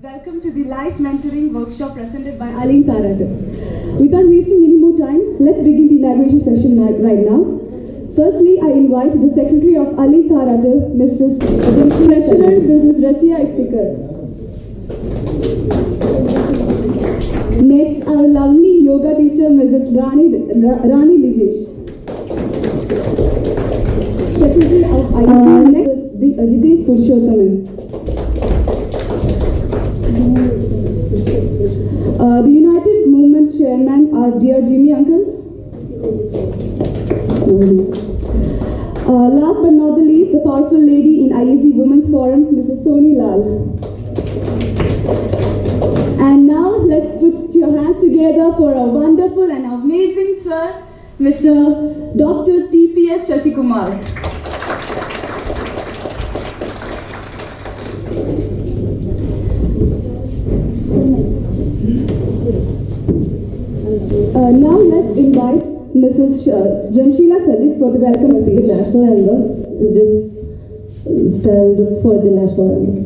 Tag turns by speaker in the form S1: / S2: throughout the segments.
S1: Welcome to the live mentoring workshop presented by Aline Tharatu. Without wasting any more time, let's begin the inauguration session right now. Firstly, I invite the Secretary of Aline Tharatu, Mrs. Treasurer, Mrs. Razia Iftikhar. Next, our lovely yoga teacher, Mrs. Rani Lijesh. Secretary of ISC, next, the Ajitesh Purushothaman. The United Movement Chairman, our dear Jimmy Uncle. Last but not the least, the powerful lady in ISC Women's Forum, Mrs. Soni Lal. And now, let's put your hands together for a wonderful and amazing sir, Mr. DrTPS Shashikumar. Now let's invite Mrs. Jamshila Sajid for the welcome speech.
S2: National anthem. Just stand up for the national anthem.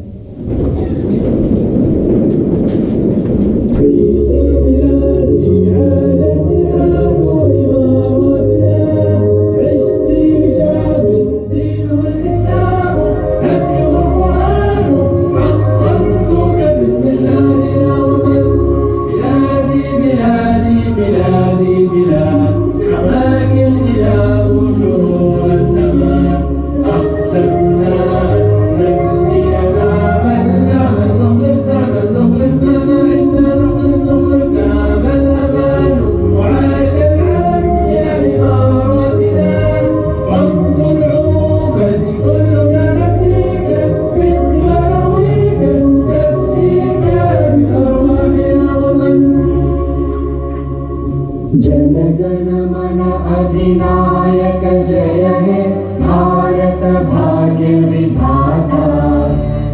S3: अधिनायक जय हे भारत भाग्य विधाता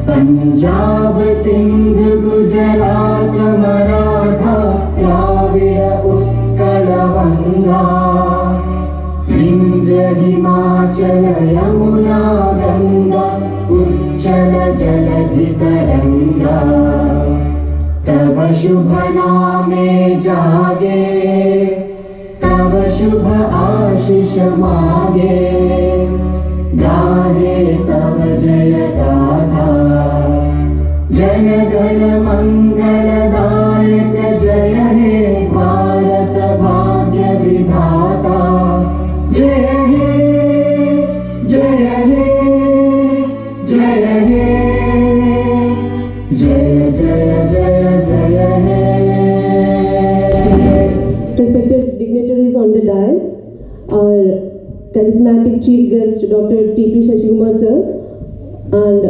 S3: पंजाब सिंध गुजरात मराठा द्राविड़ उत्कल गंगा विंध्य हिमाचल यमुना गंगा उच्चल जलधि तरंगा तव शुभ नामे जागे तव शुभ आशीष मागे गाहे तव जय गाथा जन गण मंगलदायक जय हे भारत भाग्य विधाता जय हे जय हे जय हे जय जय जय जय हे.
S2: Respected dignitaries on the dais, our charismatic chief guest Dr. T.P. Shashikumar sir, and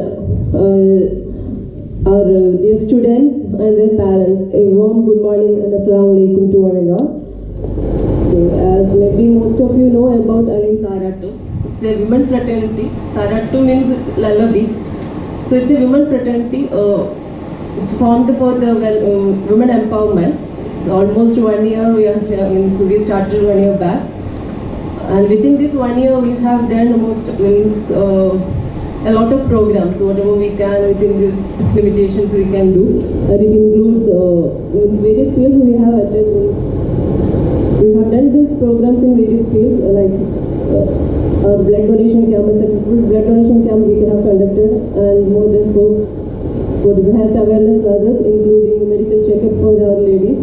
S2: our dear students and their parents, a warm good morning and assalamu alaikum to one and all. Okay, as maybe most of you know about Aline Tharatu, it's a women fraternity. Tharatu means it's lullaby, so it's a women fraternity. It's formed for the women empowerment. Almost 1 year we started 1 year back, and within this 1 year we have done a lot of programs. Whatever we can within these limitations we can do. It includes various fields we have attended. We have done these programs in various fields like our blood donation camp, a successful blood donation camp we have conducted, and more than 4 health awareness others, including medical checkup for our ladies.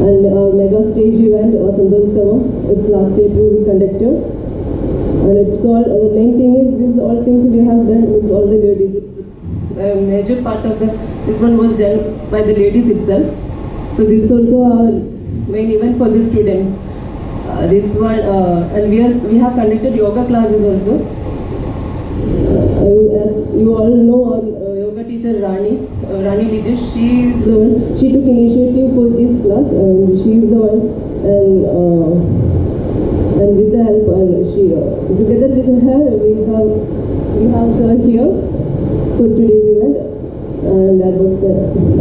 S2: And our mega stage event was it's last April we conducted, and it's all the main thing is this all things we have done with all the ladies. A major part of this one was done by the ladies itself. So this is also our main event for the students. This one and we have conducted yoga classes also. As you all know, our yoga teacher Rani Lijesh, she took initiative for this class, and she is the one, and with the help, together with her we have her here for today's event. And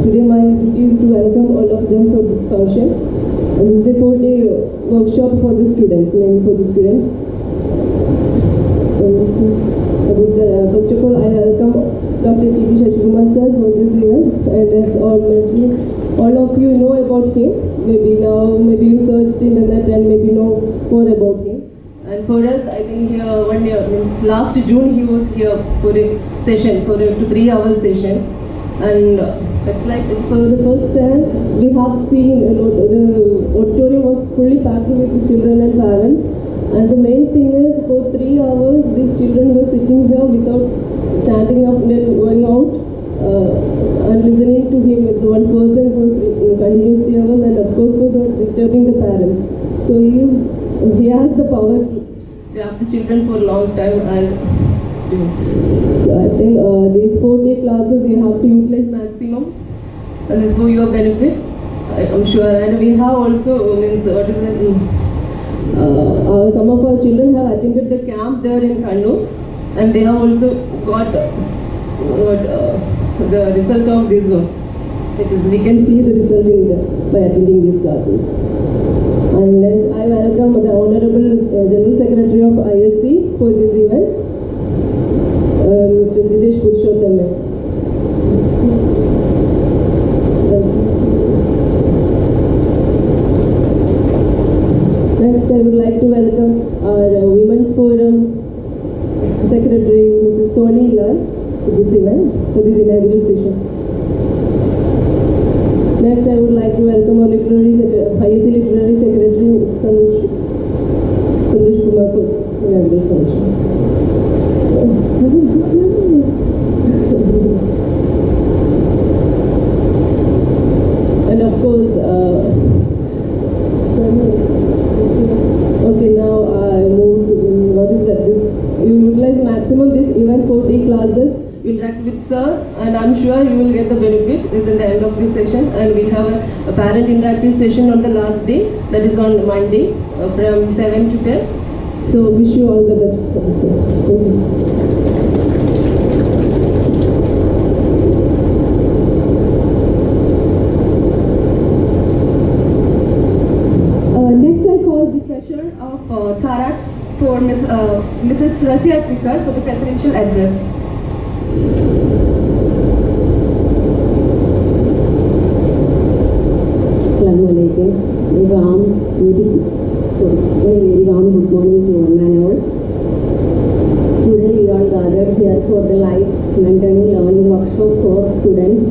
S2: today my duty is to welcome all of them for this function. And this is a 4-day workshop for the students, mainly for the students. First of all, I welcome Dr. T.P. last June he was here for a session, for a 3-hour session, and it's like for the first time we have seen the auditorium was fully packed with children and parents, and the main thing is for 3 hours these children were sitting here without standing up and then going out and listening to him with one person for continuous 3 hours, and of course for not disturbing the parents. So he has the power to have the children for a long time, and I think these 4-day classes you have to utilize maximum, and it's for your benefit, I'm sure. And we have also some of our children have attended the camp there in Kannur, and they have also got the result of this one. We can see the result by attending these classes. And then I welcome the Honorable General Secretary of ISC for this event, Mr. Purushottam. Next, I would like to welcome our Women's Forum Secretary, Mrs. Soni Lal, to this event, for this inaugural session. Next, I would like to welcome our ISC Literary Secretary, Sandesh Kumar, for inaugural function. And of course, okay, now I move to what is that? You utilize maximum this event 4-day classes. Interact with sir, and I'm sure you will get the benefit. This is the end of this session, and we have a parent interactive session on the last day, that is on Monday from 7 to 10. So wish you all the best.
S1: Next, I call the treasurer of Tarat for Mrs. Rasia Trikar for the presidential address.
S4: Assalamualaikum. Very warm good morning to one and all. Today we are gathered here for the live mentoring learning workshop for students.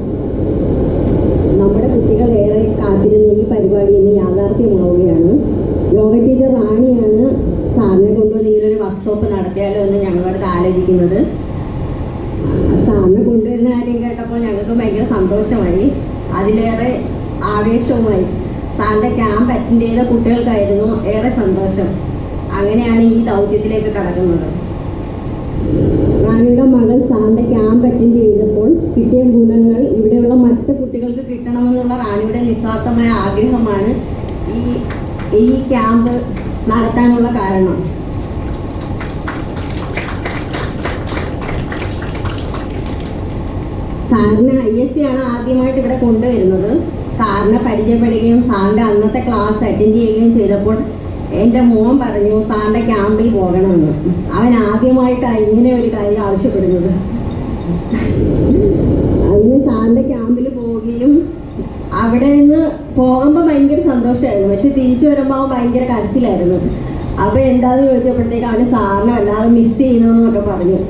S4: നമ്മുടെ കുട്ടികൾ ഏറെ കാത്തിരുന്ന ഈ പരിപാടി ഇനി യാഥാർത്ഥ്യമാവുകയാണ്. Yoga teacher റാണിയാണ് സാറിനെ കൊണ്ടുവന്ന് ഇങ്ങനൊരു വർക്ക്ഷോപ്പ് നടത്തിയാലോ എന്ന് ഞങ്ങളടുത്ത് ആലോചിക്കുന്നത്. സാറിനെ കൊണ്ടുവരുന്ന കാര്യം കേട്ടപ്പോൾ ഞങ്ങൾക്ക് ഭയങ്കര സന്തോഷമായി, അതിലേറെ ആവേശവുമായി. സാറിൻ്റെ ക്യാമ്പ് അറ്റൻഡ് ചെയ്ത കുട്ടികൾക്കായിരുന്നു ഏറെ സന്തോഷം. അങ്ങനെയാണ് ഈ ദൗത്യത്തിലേക്ക് കടക്കുന്നത്. റാണിയുടെ മകൾ സാറിൻ്റെ ക്യാമ്പ് അറ്റൻഡ് ചെയ്തപ്പോൾ കിട്ടിയ ഗുണങ്ങൾ ഇവിടെയുള്ള മറ്റ് കുട്ടികൾക്ക് കിട്ടണമെന്നുള്ള റാണിയുടെ നിസ്വാർത്ഥമായ ആഗ്രഹമാണ് ഈ ക്യാമ്പ് നടത്താനുള്ള കാരണം. സാറിന് ISC ആണ് ആദ്യമായിട്ട് ഇവിടെ കൊണ്ടുവരുന്നത്. സാറിനെ പരിചയപ്പെടുകയും സാറിൻ്റെ അന്നത്തെ ക്ലാസ് അറ്റൻഡ് ചെയ്യുകയും ചെയ്തപ്പോൾ എൻ്റെ മോൻ പറഞ്ഞു സാറിൻ്റെ ക്യാമ്പിൽ പോകണമെന്ന്. അവൻ ആദ്യമായിട്ടാണ് ഇങ്ങനെ ഒരു കാര്യം ആവശ്യപ്പെടുന്നത്. അതിന് സാറിൻ്റെ ക്യാമ്പിൽ പോവുകയും അവിടെ നിന്ന് പോകുമ്പോൾ ഭയങ്കര സന്തോഷമായിരുന്നു, പക്ഷെ തിരിച്ചു വരുമ്പോൾ അവൻ ഭയങ്കര കരച്ചിലായിരുന്നു. അപ്പോൾ എന്താണെന്ന് ചോദിച്ചപ്പോഴത്തേക്ക് അവന് സാറിനെ വല്ലാതെ മിസ് ചെയ്യുന്നതെന്നൊക്കെ പറഞ്ഞു.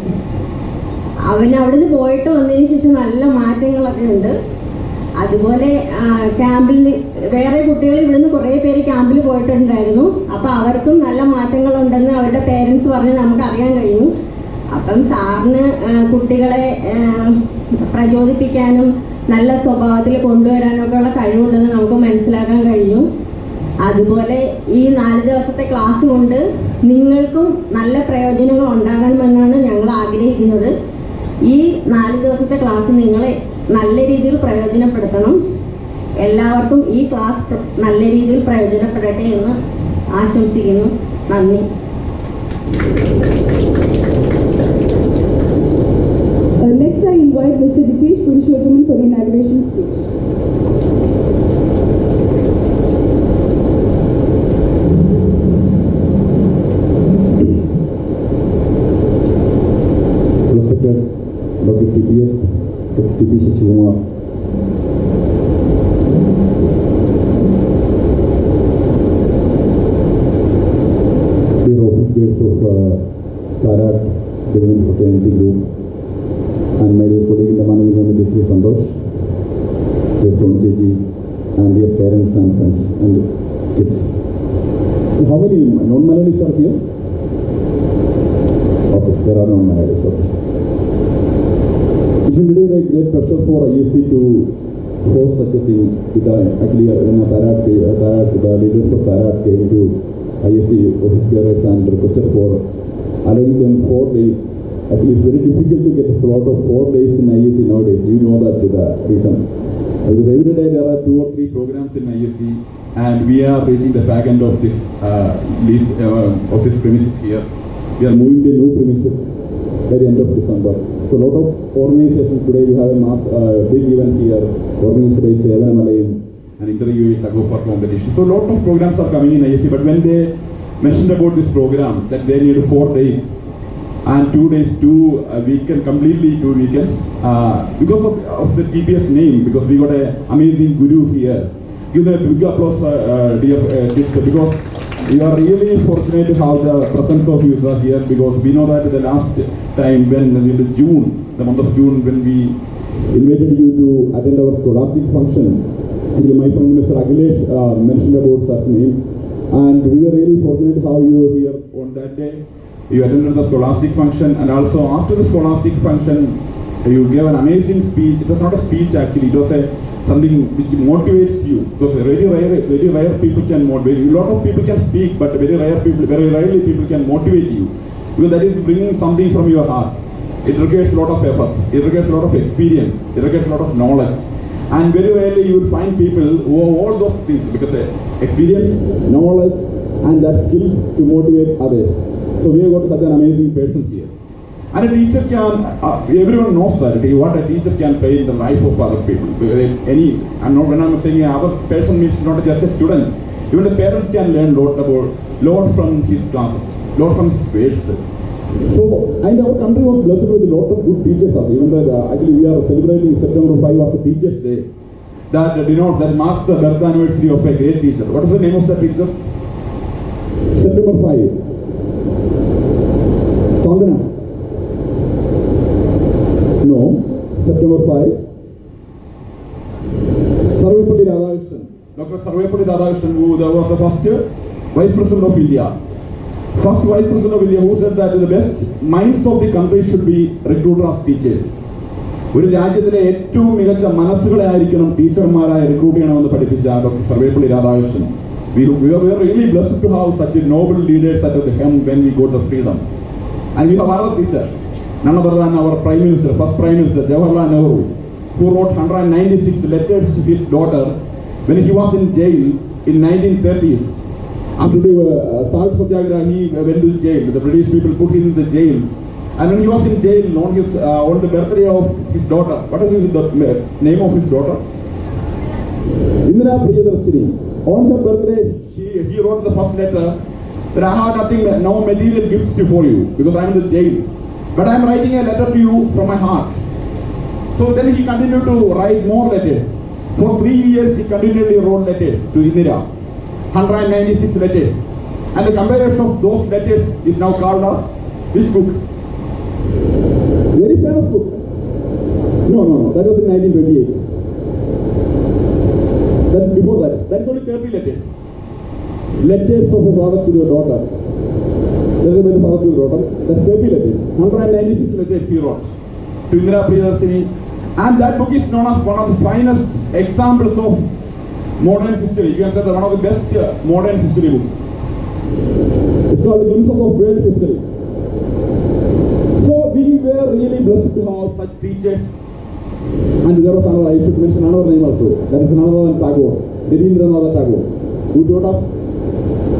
S4: അവൻ അവിടുന്ന് പോയിട്ട് വന്നതിന് ശേഷം നല്ല മാറ്റങ്ങളൊക്കെ ഉണ്ട്. അതുപോലെ ക്യാമ്പിൽ വേറെ കുട്ടികൾ ഇവിടുന്ന് കുറേ പേര് ക്യാമ്പിൽ പോയിട്ടുണ്ടായിരുന്നു. അപ്പോൾ അവർക്കും നല്ല മാറ്റങ്ങളുണ്ടെന്ന് അവരുടെ പേരൻസ് പറഞ്ഞ് നമുക്ക് അറിയാൻ കഴിഞ്ഞു. അപ്പം സാറിന് കുട്ടികളെ പ്രചോദിപ്പിക്കാനും നല്ല സ്വഭാവത്തിൽ കൊണ്ടുവരാനൊക്കെ ഉള്ള കഴിവുണ്ടെന്ന് നമുക്ക് മനസ്സിലാക്കാൻ കഴിഞ്ഞു. അതുപോലെ ഈ 4 ദിവസത്തെ ക്ലാസ് കൊണ്ട് നിങ്ങൾക്കും നല്ല പ്രയോജനങ്ങൾ ഉണ്ടാകണമെന്നാണ് ഞങ്ങൾ ആഗ്രഹിക്കുന്നത്. ഈ 4 ദിവസത്തെ ക്ലാസ് നിങ്ങളെ നല്ല രീതിയിൽ പ്രയോജനപ്പെടുത്തണം. എല്ലാവർക്കും ഈ ക്ലാസ് നല്ല രീതിയിൽ പ്രയോജനപ്പെടട്ടെ എന്ന് ആശംസിക്കുന്നു. നന്ദി.
S1: Next, I invite Mr. Purushottam for the inauguration speech.
S5: Respected DrTPS, DrTPS Kumar, dear officers of Tarat, the women fraternity group, and my dear colleague in the managing committee, Sri Santosh, dear Sonjeji, and dear parents and friends and kids. So how many non-Malayalis are here? Okay, there are non-Malayalis. Okay. It is really a great pleasure for ISC to host such a thing. Actually, when the leaders of Tarat came to ISC office bearers and requested for allowing them 4 days. Actually, it's very difficult to get a slot of 4 days in ISC nowadays. You know that the reason. Because every day there are 2 or 3 programs in ISC, and we are reaching the back end of this premises here. We are moving to new premises by the end of December. So a lot of organizations today. We have a big event here, organized by Sevanamalayam, an interview tug of war competition. So a lot of programs are coming in ISC, but when they mentioned about this program, that they need 4 days and 2 days, 2 weekends, completely 2 weekends, because of the TPS name, because we got an amazing guru here. Give a big applause, dear kids, because you are really fortunate to have the presence of you here, because we know that the last time when in June, the month of June, when we invited you to attend our scholastic function, my friend Mr. Agilesh mentioned about such name, and we were really fortunate to have you here on that day. You attended the scholastic function, and also after the scholastic function, you gave an amazing speech. It was not a speech actually, it was something which motivates you. Because very rare people can motivate you. A lot of people can speak, but very rarely people can motivate you. Because that is bringing something from your heart. It requires a lot of effort, it requires a lot of experience, it requires a lot of knowledge. And very rarely you will find people who have all those things, because experience, knowledge, and that skill to motivate others. So we have got such an amazing person here. And a teacher can, everyone knows that, what a teacher can play in the life of other people. When I'm saying other person means not just a student. Even the parents can learn lot from his classes, lot from his words. So, and our country was blessed with a lot of good teachers. Even though actually we are celebrating September 5 as a Teachers' Day. That denotes, that marks the birth anniversary of a great teacher. What is the name of the teacher? September 5. Sondana? No. September 5. Sarvepalli Radhakrishnan. Dr. Sarvepalli Radhakrishnan, who was the first Vice President of India. First Vice President of India, who said that the best minds of the country should be recruited as teachers. ഒരു രാജ്യത്തിലെ ഏറ്റവും മികച്ച മനസ്സുകളെ ആയിരിക്കണം ടീച്ചർമാരായി recruit ചെയ്യണമെന്ന് പഠിപ്പിച്ച doctor Sarvepalli Radhakrishnan. We are really blessed to have such a noble leaders at the helm when we got the freedom. And we have another teacher, none other than our Prime Minister, first Prime Minister, Jawaharlal Nehru, who wrote 196 letters to his daughter when he was in jail in 1930s. After the Salt Satyagraha, he went to jail. The British people put him in the jail. And when he was in jail on the birthday of his daughter, what is the name of his daughter? Indira Priyadarshini. On her birthday, he wrote the first letter that I have nothing, no material gifts for you because I am in the jail. But I am writing a letter to you from my heart. So then he continued to write more letters. For 3 years he continually wrote letters to Indira. 196 letters. And the comparison of those letters is now called a which book? Very famous book. No, that was in 1928. That's before that. That's only 30 letters. Letters of a father to your daughter. Letters of a father to your daughter. That's 30 letters. 196 letters he wrote to Indira Priyadarshini. And that book is known as one of the finest examples of modern history. You can say that one of the best modern history books. It's called the Glimpse of World History. So we were really blessed to have such teachers. And there was another, I should mention another name also. That is another one, Tagore, Rabindranath Tagore, who taught us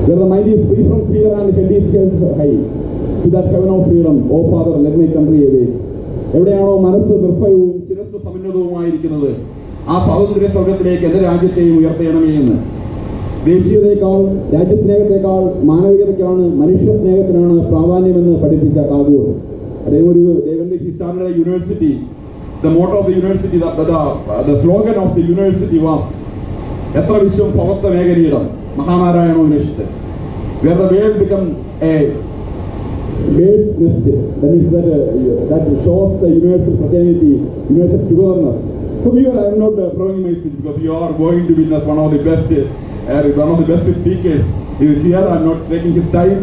S5: where the mind is free from fear and head is held high. To that heaven of freedom, oh Father, let my country awake. എവിടെയാണോ മനസ്സ് നിർഭയവും ശിരസ്സ് സമന്നതവുമായിരിക്കുന്നത് ആ സ്വാതന്ത്ര്യ സ്വർഗത്തിലേക്ക് എന്റെ രാജ്യത്തെയും ഉയർത്തണമേ എന്ന്. ദേശീയതയേക്കാൾ രാജ്യസ്നേഹത്തെക്കാൾ മാനവികതയ്ക്കാണ് മനുഷ്യസ്നേഹത്തിനാണ് പ്രാധാന്യമെന്ന് പഠിപ്പിച്ച ടാഗോർ. അദ്ദേഹം he started a university. The motto of the university, the slogan of the university was എത്ര വിശ്വം ഭവത്വ മേഖലയിടം മഹാനാരായണോ നിശ്ചിത. Where the world become a bird's nest. That means that shows the universal fraternity, universal togetherness. So here I am not throwing my speech because you are going to witness one of the best speakers. He is here. I am not taking his time.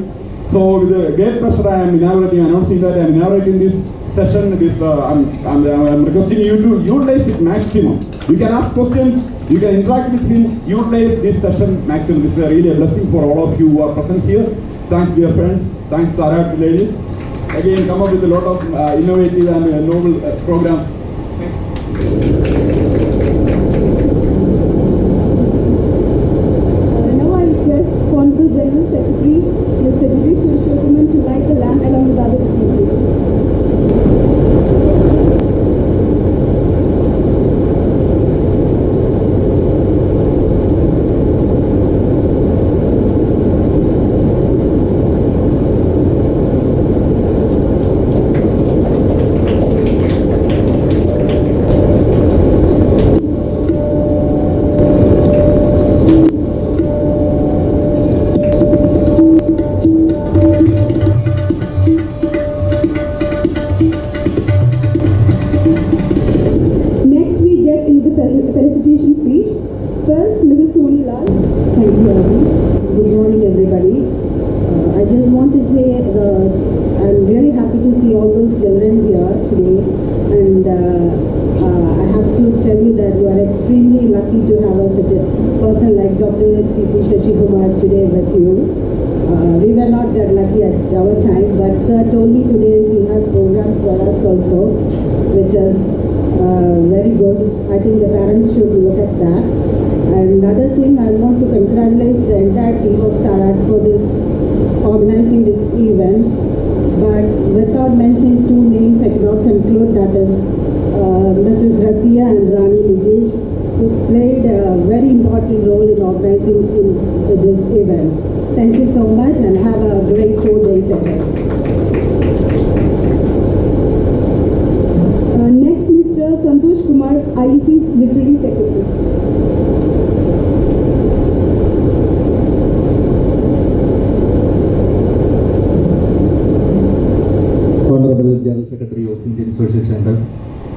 S5: So with a great pleasure, I am announcing that I am inaugurating this session. I'm requesting you to utilize it maximum. You can ask questions, you can interact with him, utilize this session maximum. This is really a blessing for all of you who are present here. Thanks, dear friends. Thanks, Sarah, ladies. Again, come up with a lot of innovative and novel programs.
S1: Now I request Honorable General Secretary, Mr. Shishwakuman, to light the lamp along with other dignitaries.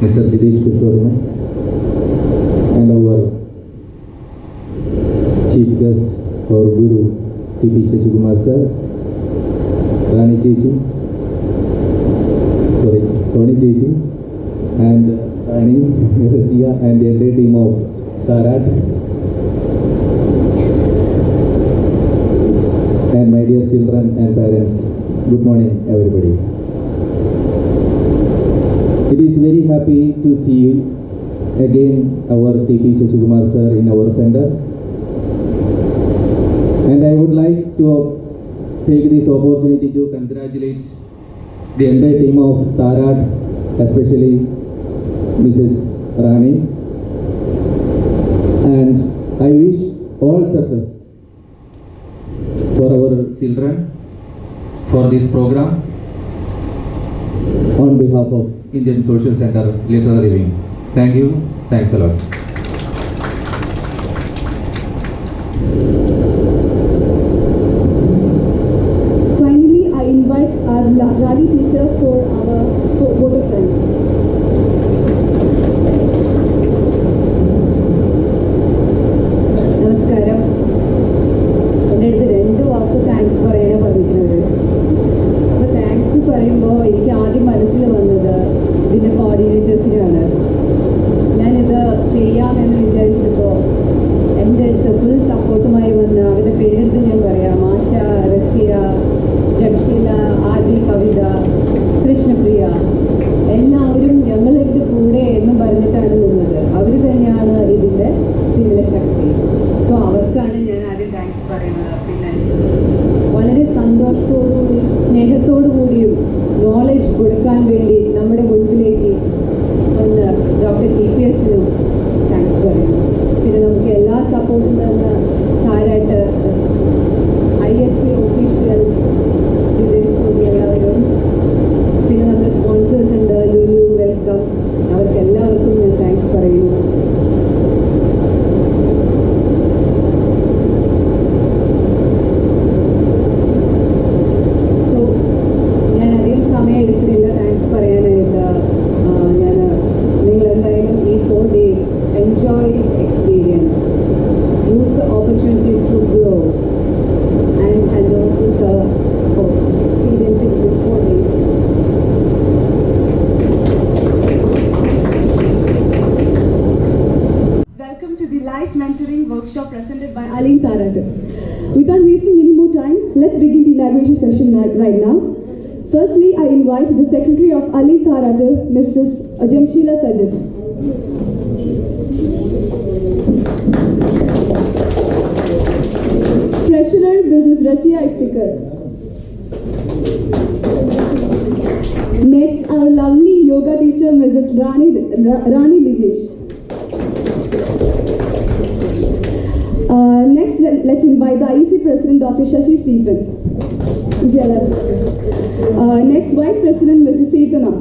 S6: Mr. DrTPS and our chief guest, our Guru, T.P. Shashikumar sir, Rani Chichi, Tony Chichi, and Rani, Rasia, and the entire team of Tarat, and my dear children and parents. Good morning, everybody. It is very happy to see you again, our T.P. Shashikumar sir, in our center. And I would like to take this opportunity to congratulate the entire team of Tarat, especially Mrs. Rani. And I wish all success for our children for this program on behalf of Indian Social Center Literary Wing. Thank you. Thanks a lot.
S1: Finally, I invite our Rani teacher for our vote of thanks.
S4: നമസ്കാരം. എൻ്റെ അടുത്ത് 2 വാക്ക് thanks പറയാനാണ് പറഞ്ഞിരിക്കുന്നത്. അപ്പോൾ thanks പറയുമ്പോൾ എനിക്ക് ആദ്യം മനസ്സിൽ വന്നത് ഇതിൻ്റെ കോർഡിനേറ്റേഴ്സിനാണ്. ഞാനിത് ചെയ്യാമെന്ന് വിചാരിച്ചപ്പോൾ എൻ്റെ അടുത്ത് ഫുൾ സപ്പോർട്ടുമായി വന്ന അവരുടെ പേരെടുത്ത് ഞാൻ പറയാം: ആശ, റസിയ, ജംഷീല, ആദി, കവിത, കൃഷ്ണപ്രിയ, എല്ലാവരും ഞങ്ങളിത് കൂടെ എന്നും പറഞ്ഞിട്ടാണ് നിന്നത്. അവർ തന്നെയാണ് ഇതിൻ്റെ പിന്നിലെ ശക്തി. സോ അവർക്കാണ് ഞാൻ ആദ്യം താങ്ക്സ് പറയുന്നത്. പിന്നെ വളരെ സന്തോഷത്തോടുകൂടി സ്നേഹത്തോടു കൂടിയും നോളജ് കൊടുക്കാൻ വേണ്ടി നമ്മുടെ മുൻപിലേക്ക്
S1: Aline Tarat. Without wasting any more time, let's begin the inauguration session right now. Firstly, I invite the Secretary of Aline Tarat, Mrs. Jamshila Sajid. Treasurer, Mrs. Rasia Iftikhar. Next, our lovely yoga teacher, Mrs. Rani Lijesh. Next, let's invite the ISC President, Dr. Shashi Stephen. Next, Vice President, Mrs. Setana.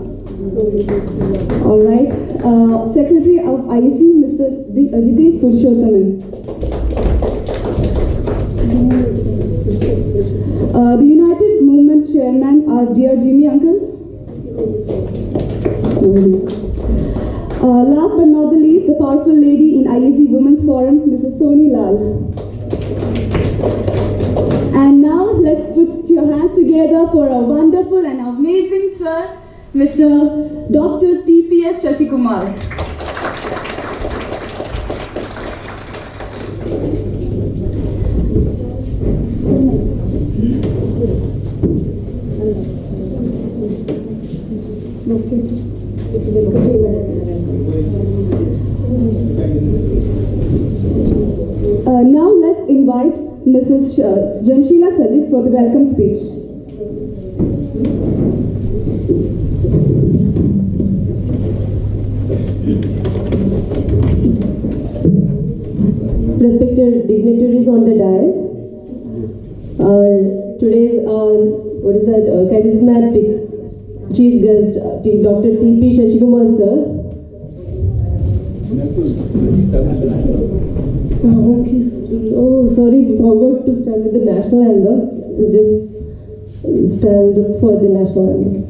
S1: All right. Secretary of ISC, Mr. Jitesh Purushothaman. The United Movement Chairman, our dear Jimmy Uncle. Last but not the least, the powerful lady in ISC Women's Forum, Mrs. Soni Lal. And now, let's put your hands together for a wonderful and amazing sir, Mr. DrTPS Shashikumar. Now let's invite Mrs. Jamshila Sajid for the welcome speech.
S2: Respected dignitaries on the dais, today's charismatic chief guest, Dr. T.P. Shashikumar sir. Sorry, forgot to stand with the national anthem. Just stand up for the national anthem.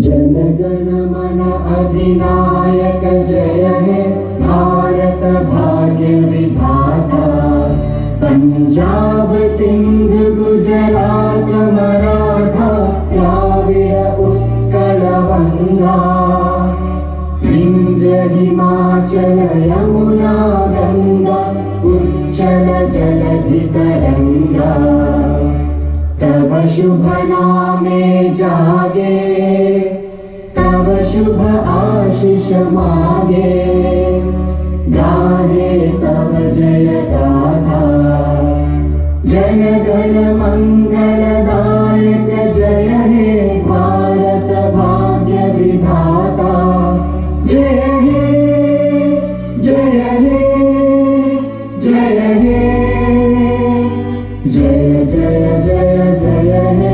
S3: जनगण मन अधिनायक जय हे भारत भाग्य विधाता पंजाब सिंध गुजरात मराठा द्राविड़ उत्कल बंगा विंध्य हिमाचल यमुना गंगा उच्चल जलधि तरंगा तब शुभ नामे जागे तब शुभ आशीष मागे गाहे तब जय गाथा जन गण मंगलदायक जय हे भारत भाग्य विधाता जय हे जय हे जय हे जय जय जय जय हे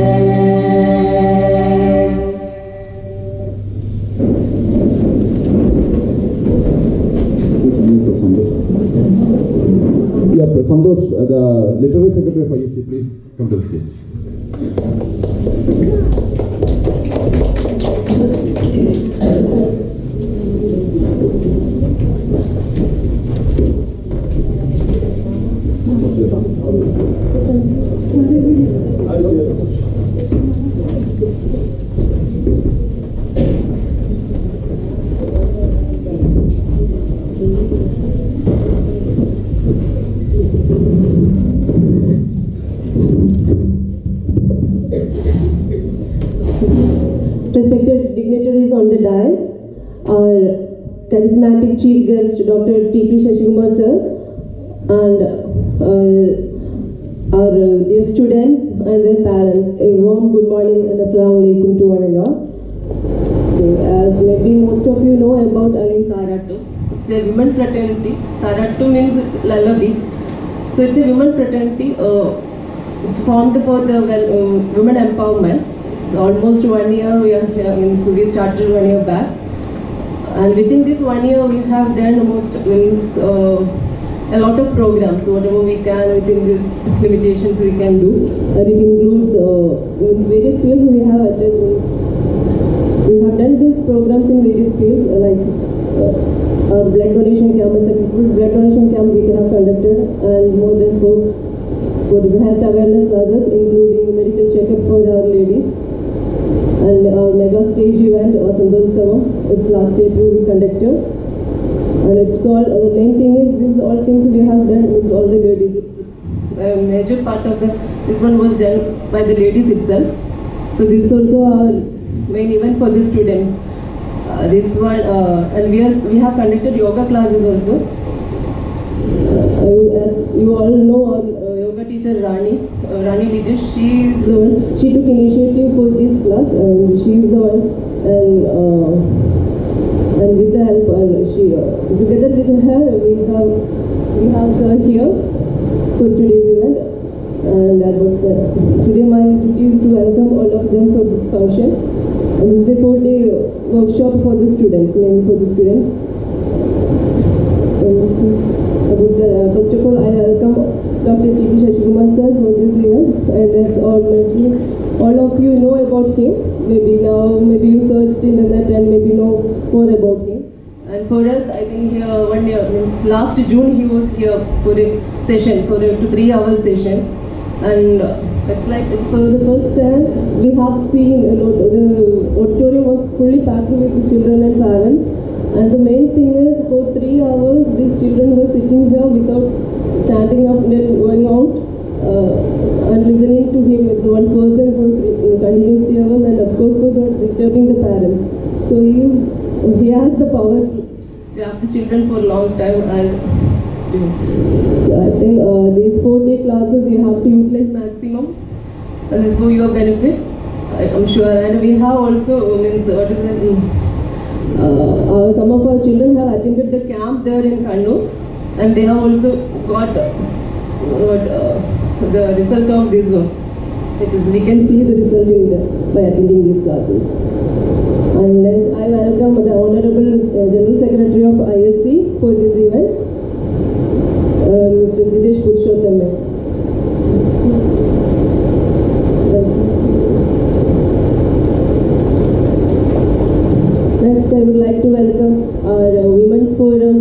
S5: Santosh, the literary secretary for ISC, please come to the stage.
S2: Respected dignitaries on the dais, our charismatic chief guest, Dr. T.P. Shashikumar sir, and our dear students and their parents, a warm good morning and assalamu alaikum to one and all. Okay, as maybe most of you know about Alin Tarattu. It's a women fraternity. Tarattu means it's lullaby. So it's a women fraternity. It's formed for the women empowerment. It's almost 1 year we started 1 year back. And within this 1 year we have done a lot of programs, whatever we can within these limitations we can do. It includes various fields we have attended. We have done these programs in various fields like blood donation camp, a successful blood donation camp we have conducted, and more than 4 health awareness classes, including medical checkup for our ladies, and our mega stage event Sandosava. It's last April we conducted, and it's all the main thing is these all things we have done with all the ladies. A major part of this one was done by the ladies itself. So this is also our main event for the students. This one, and we have conducted yoga classes also. As you all know, our yoga teacher Rani Nijesh, she took initiative for this class, and she is the one, and with the help, together with her, we have her here for today's event. And today my duty is to welcome all of them for this function. And this is a 4-day workshop for the students, mainly for the students. First of all, I welcome DrTPS sir for this event. And as all of you know about him. Maybe you searched internet and maybe know more about him. And for us, I think here 1 year, last June he was here for a session, for a 3-hour session. And it's for the first time we have seen the auditorium was fully packed with children and parents. And the main thing is, for 3 hours these children were sitting here without standing up and going out and listening to him with one person for continuous 3 hours, and of course for not disturbing the parents. So he has the power to have the children for a long time. And I think these 4-day classes you have to utilize maximum, and it's for your benefit, I'm sure. And we have also some of our children have attended the camp there in Kannur, and they have also got the result of this one. We can see the result by attending these classes. And then I welcome the Honorable General Secretary of ISC for this event, Mr. Dinesh Purushottam. Next, I would like to welcome our Women's Forum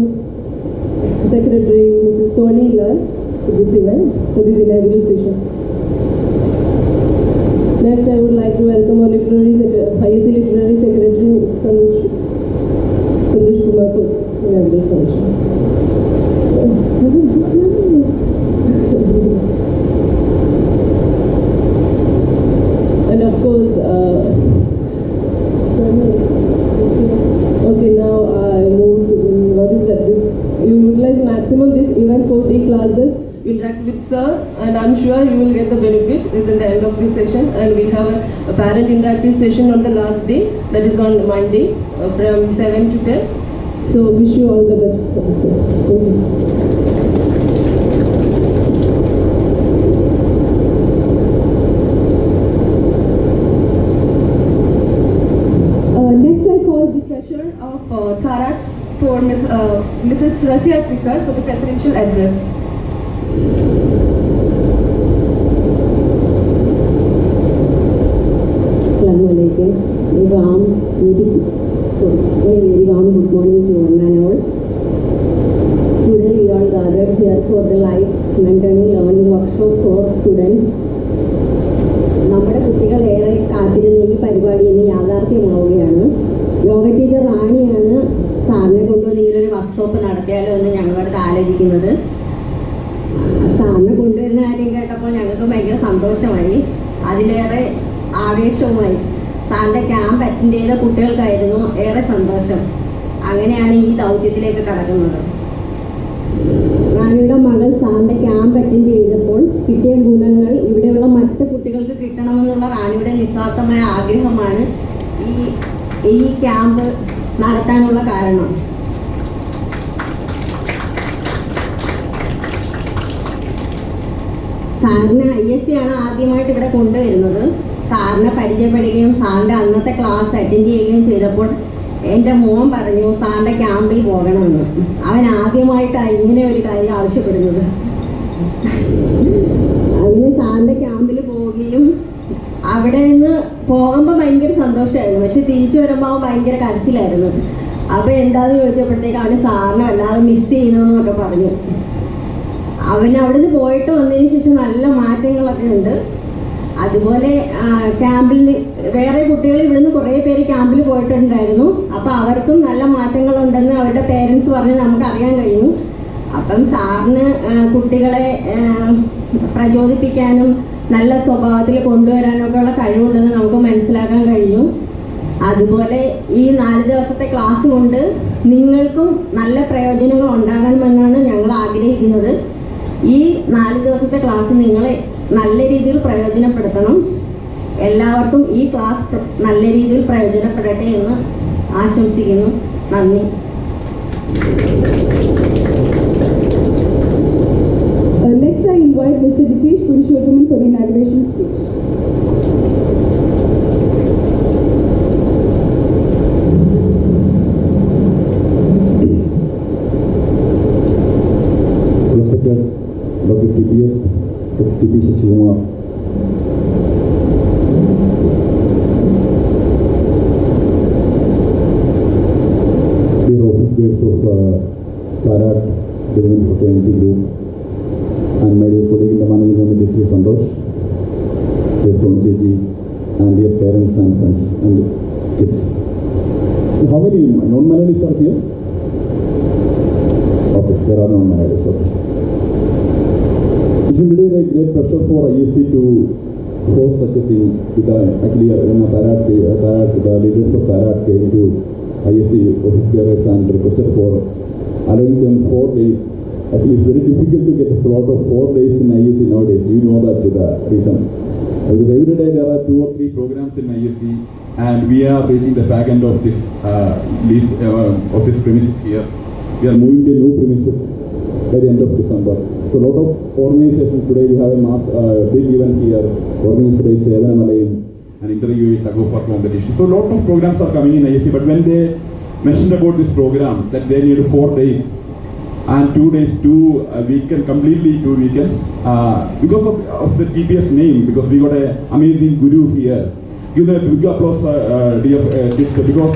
S2: Secretary, Mrs. Soni Lal, to this event, for this inaugural session. Next, I would like to welcome our ISC Literary Secretary, Sandesh Kumar, for inaugural function. And of course, okay, now I move to what is that? You utilize maximum this event 4-day classes. Interact with sir, and I'm sure you will get the benefit. This is the end of this session, and we have a parent interactive session on the last day, that is on Monday from 7 to 10. So wish you all the best. Thank you.
S1: Next, I call the treasurer of Tarat for Mrs. Rasia Trikar for the presidential address.
S4: Assalamualaikum. Very warm good morning to one and all. Today we are gathered here for the live mentoring learning workshop for students. നമ്മുടെ കുട്ടികൾ ഏറെ കാത്തിരുന്ന ഈ പരിപാടി ഇന്ന് യാഥാർത്ഥ്യമാവുകയാണ്. Yoga teacher റാണിയാണ് സാറിനെ കൊണ്ടുവന്ന് ഇങ്ങനൊരു വർക്ക്ഷോപ്പ് നടത്തിയാലോ എന്ന് ഞങ്ങളോട് ആലോചിക്കുന്നത്. സാറിനെ കൊണ്ടുവരുന്ന കാര്യം കേട്ടപ്പോൾ ഞങ്ങൾക്ക് ഭയങ്കര സന്തോഷമായി, അതിലേറെ ആവേശവുമായി. സാറിൻ്റെ ക്യാമ്പ് അറ്റൻഡ് ചെയ്ത കുട്ടികൾക്കായിരുന്നു ഏറെ സന്തോഷം. അങ്ങനെയാണ് ഈ ദൗത്യത്തിലേക്ക് കടക്കുന്നത്. റാണിയുടെ മകൾ സാറിൻ്റെ ക്യാമ്പ് അറ്റൻഡ് ചെയ്തപ്പോൾ കിട്ടിയ ഗുണങ്ങൾ ഇവിടെയുള്ള മറ്റ് കുട്ടികൾക്ക് കിട്ടണമെന്നുള്ള റാണിയുടെ നിസ്വാർത്ഥമായ ആഗ്രഹമാണ് ഈ ഈ ക്യാമ്പ് നടത്താനുള്ള കാരണം. സാറിന് ISC ആണ് ആദ്യമായിട്ട് ഇവിടെ കൊണ്ടുവരുന്നത്. സാറിനെ പരിചയപ്പെടുകയും സാറിൻ്റെ അന്നത്തെ ക്ലാസ് അറ്റൻഡ് ചെയ്യുകയും ചെയ്തപ്പോൾ എൻ്റെ മോൻ പറഞ്ഞു സാറിൻ്റെ ക്യാമ്പിൽ പോകണമെന്ന്. അവൻ ആദ്യമായിട്ടാണ് ഇങ്ങനെ ഒരു കാര്യം ആവശ്യപ്പെടുന്നത്. അവന് സാറിൻ്റെ ക്യാമ്പിൽ പോവുകയും അവിടെ നിന്ന് പോകുമ്പോൾ ഭയങ്കര സന്തോഷമായിരുന്നു. പക്ഷെ തിരിച്ചു വരുമ്പോൾ അവൻ ഭയങ്കര കരച്ചിലായിരുന്നു. അപ്പോൾ എന്താണെന്ന് ചോദിച്ചപ്പോഴത്തേക്ക് അവന് സാറിനെ വല്ലാതെ മിസ് ചെയ്യുന്നതെന്നൊക്കെ പറഞ്ഞു. അവൻ അവിടുന്ന് പോയിട്ട് വന്നതിന് ശേഷം നല്ല മാറ്റങ്ങളൊക്കെ ഉണ്ട്. അതുപോലെ ക്യാമ്പിൽ വേറെ കുട്ടികൾ ഇവിടുന്ന് കുറേ പേര് ക്യാമ്പിൽ പോയിട്ടുണ്ടായിരുന്നു. അപ്പോൾ അവർക്കും നല്ല മാറ്റങ്ങളുണ്ടെന്ന് അവരുടെ പേരൻസ് പറഞ്ഞ് നമുക്ക് അറിയാൻ കഴിഞ്ഞു. അപ്പം സാറിന് കുട്ടികളെ പ്രചോദിപ്പിക്കാനും നല്ല സ്വഭാവത്തിൽ കൊണ്ടുവരാനൊക്കെ ഉള്ള കഴിവുണ്ടെന്ന് നമുക്ക് മനസ്സിലാക്കാൻ കഴിഞ്ഞു. അതുപോലെ ഈ 4 ദിവസത്തെ ക്ലാസ് കൊണ്ട് നിങ്ങൾക്കും നല്ല പ്രയോജനങ്ങൾ ഉണ്ടാകണമെന്നാണ് ഞങ്ങൾ ആഗ്രഹിക്കുന്നത്. ഈ 4 ദിവസത്തെ ക്ലാസ് നിങ്ങളെ നല്ല രീതിയിൽ പ്രയോജനപ്പെടുത്തണം. എല്ലാവർക്കും ഈ ക്ലാസ് നല്ല രീതിയിൽ പ്രയോജനപ്പെടട്ടെ എന്ന് ആശംസിക്കുന്നു. നന്ദി.
S1: Next I invite Mr. DrTPS for the inauguration speech.
S5: Respected DrTPS, DrTPS Humor, dear officers of Tarat Development Fraternity Group, and my dear colleague in the managing committee, Sri Santosh, dear Sonjeji, and dear parents and friends and kids. How many non-Malayalis are here? Okay, there are non-Malayalis. Okay. It is really a great pleasure for ISC to host such a thing. Actually, when the leaders of Tarat came to ISC office bearers and requested for allowing them 4 days. Actually, it's very difficult to get a slot of 4 days in ISC nowadays. You know that the reason. Because every day there are 2 or 3 programs in ISC, and we are reaching the back end of this list of this premises here. We are moving to new premises by the end of December. So a lot of organizations today, we have a big event here, organized by Sevanamalayan and Inter-UAE Tug-of-War competition. So a lot of programs are coming in ISC, but when they mentioned about this program, that they need 4 days, and 2 days, 2 weekend, completely 2 weekends, because of the TPS name, because we got an amazing guru here. Give them a big applause, dear kids, because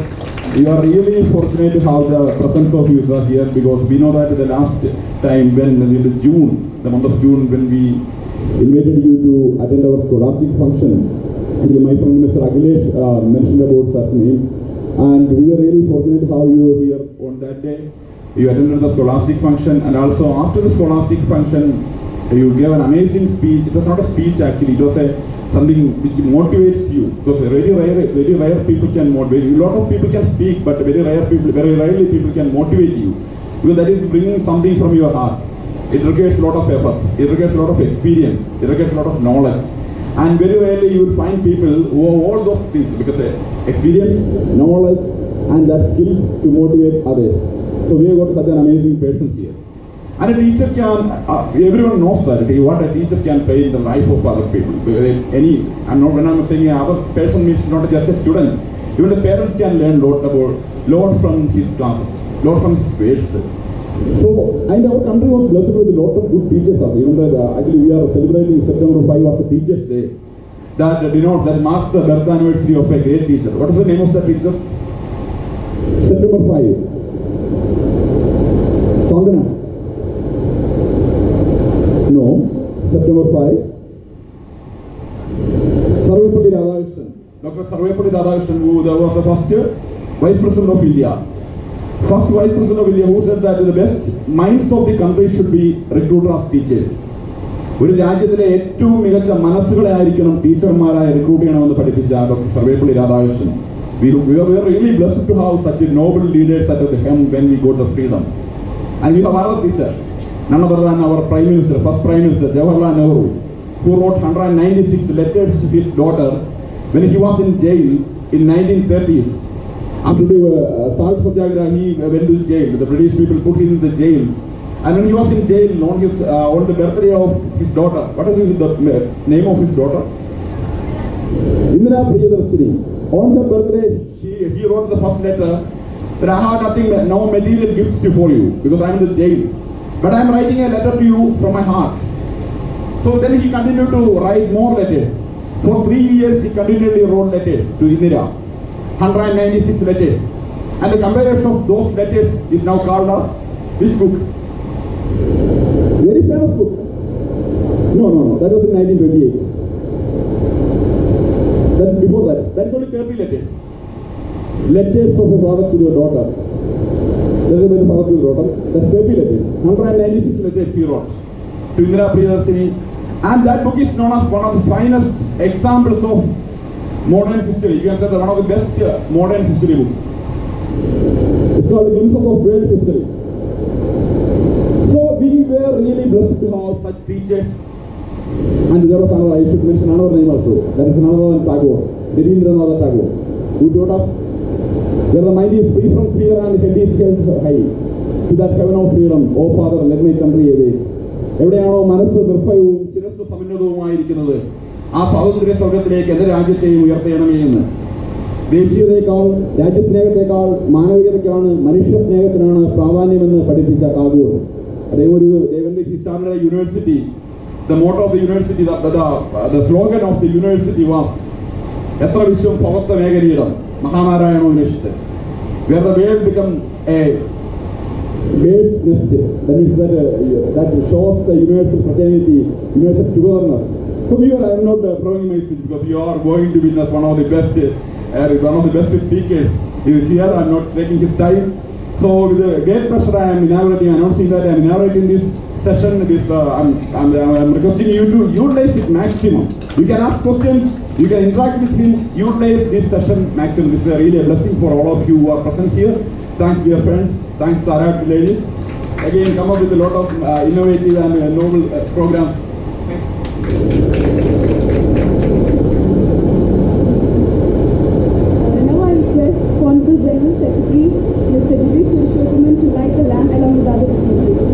S5: you are really fortunate to have the presence of you here, because we know that the last time when in June, the month of June, when we invited you to attend our scholastic function, my friend Mr. Akhilesh mentioned about such name, and we were really fortunate to have you here on that day. You attended the scholastic function, and also after the scholastic function, you gave an amazing speech. It was not a speech actually, it was something which motivates you. Because very rare people can motivate you. A lot of people can speak, but very rarely people can motivate you. Because that is bringing something from your heart. It requires a lot of effort, it requires a lot of experience, it requires a lot of knowledge. And very rarely you will find people who have all those things, because experience, knowledge, and that skills to motivate others. So we have got such an amazing person here. And a teacher can, everyone knows that, okay, what a teacher can play in the life of other people. When I'm saying other person means not just a student. Even the parents can learn lot from his classes, lot from his words. So, and our country was blessed with a lot of good teachers. Even that actually we are celebrating September 5 as a Teachers' Day. That denotes, that marks the birth anniversary of a great teacher. What is the name of that teacher? September 5. Sondana. No, September 5. Sarvepalli Radhakrishnan. Dr. Sarvepalli Radhakrishnan, who was the first Vice President of India. First Vice President of India, who said that the best minds of the country should be recruited as teachers. ഒരു രാജ്യത്തിലെ ഏറ്റവും മികച്ച മനസ്സുകളെ ആയിരിക്കണം ടീച്ചർമാരായി recruit ചെയ്യണമെന്ന് പഠിപ്പിച്ച doctor Sarvepalli Radhakrishnan. We are really blessed to have such noble leaders at the helm when we got the freedom. And we have other teachers, none other than our Prime Minister, first Prime Minister, Jawaharlal Nehru, who wrote 196 letters to his daughter when he was in jail in 1930s. After the Salt Satyagraha, he went to jail. The British people put him in the jail. And when he was in jail on the birthday of his daughter, what is the name of his daughter? Indira Priyadarshini. On her birthday, he wrote the first letter that I have nothing, no material gifts for you because I am in the jail. But I am writing a letter to you from my heart. So then he continued to write more letters. For 3 years, he continually wrote letters to Indira. 196 letters. And the comparison of those letters is now called a which book? Very famous book. No, that was in 1928. That's before that. That's only 30 letters. Letters of a father to your daughter. Letters of a father to your daughter. That's 30 letters. 196 letters he wrote to Indira Priyadarshini. And that book is known as one of the finest examples of modern history. You can say that one of the best modern history books. It's called the Glimpses of World History. So we were really blessed to have such teachers. And there was another, I should mention another name also. That is another one, Tagore, Rabindranath Tagore, who taught us where the mind is free from fear and head is held high. To that heaven of freedom, O Father, let my country away. എവിടെയാണോ മനസ്സ് നിർഭയവും ശിരസ് സമന്നതവുമായിരിക്കുന്നത് ആ സ്വാതന്ത്ര്യ സ്വർഗത്തിലേക്ക് എന്റെ രാജ്യത്തെയും ഉയർത്തണമേ എന്ന്. ദേശീയതയേക്കാൾ രാജ്യസ്നേഹത്തെക്കാൾ മാനവികതയ്ക്കാണ് മനുഷ്യസ്നേഹത്തിനാണ് പ്രാധാന്യമെന്ന് പഠിപ്പിച്ച ടാഗോർ. അദ്ദേഹം he started a university. The motto of the university, the slogan of the university was എത്ര വിശ്വം ഭവത്വ മേഖലയിടം മഹാനാരായണോ നിശ്ചിത. Where the world become a bird's nest, that shows the universal fraternity, universal togetherness. So I am not throwing my speech because you are going to witness one of the best speakers. He is here. I am not taking his time. So with great pleasure I am announcing that I am inaugurating this session. I'm requesting you to utilize it maximum. You can ask questions, you can interact with him, utilize this session maximum. This is really a blessing for all of you who are present here. Thanks dear friends, thanks Tarat ladies. Again come up with a lot of innovative and novel programs.
S1: Now I request Honorable General Secretary, Mr. Shishwakuman, to light the lamp along with other dignitaries.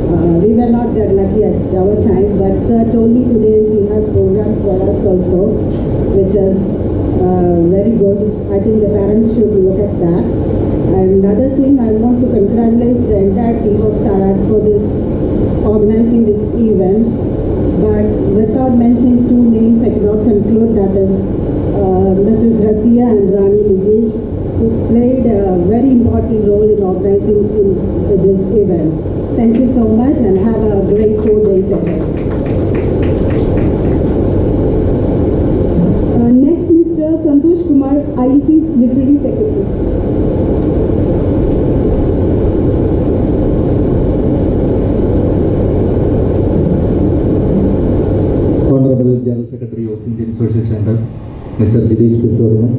S7: We were not that lucky at our time, but sir told me today he has programs for us also, which is very good. I think the parents should look at that. And another thing, I want to congratulate the entire team of Tarat for this organizing this event. But without mentioning two names, I cannot conclude, that is Mrs. Rasia and Rani Lijesh, who played a very important role in organizing this event. Thank you so much and have a great 4 days ahead.
S1: Next, Mr. Santosh Kumar, IEC Literary Secretary.
S6: Honorable General Secretary of Indian Social Center, Mr. Jidesh Purushottam,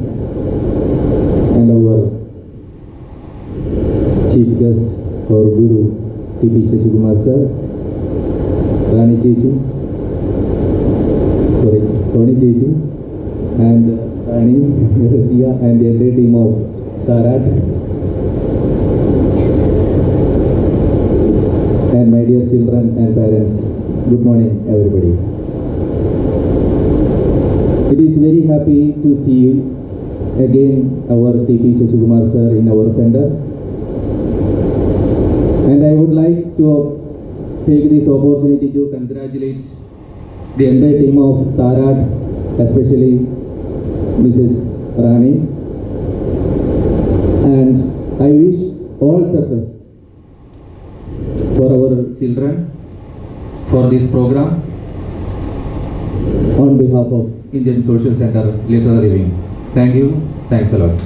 S6: and our Chief Guest, our Guru, T.P. Shashikumar Sir, Rani Chechi, Soni Chechi, and Rani, Rasia, and the entire team of Tarat, and my dear children and parents. Good morning, everybody. It is very happy to see you again, our T.P. Shashikumar Sir, in our center. And I would like to take this opportunity to congratulate the entire team of Tarat, especially Mrs. Rani. And I wish all success for our children for this program on behalf of Indian Social Center Literary Wing. Thank you. Thanks a lot.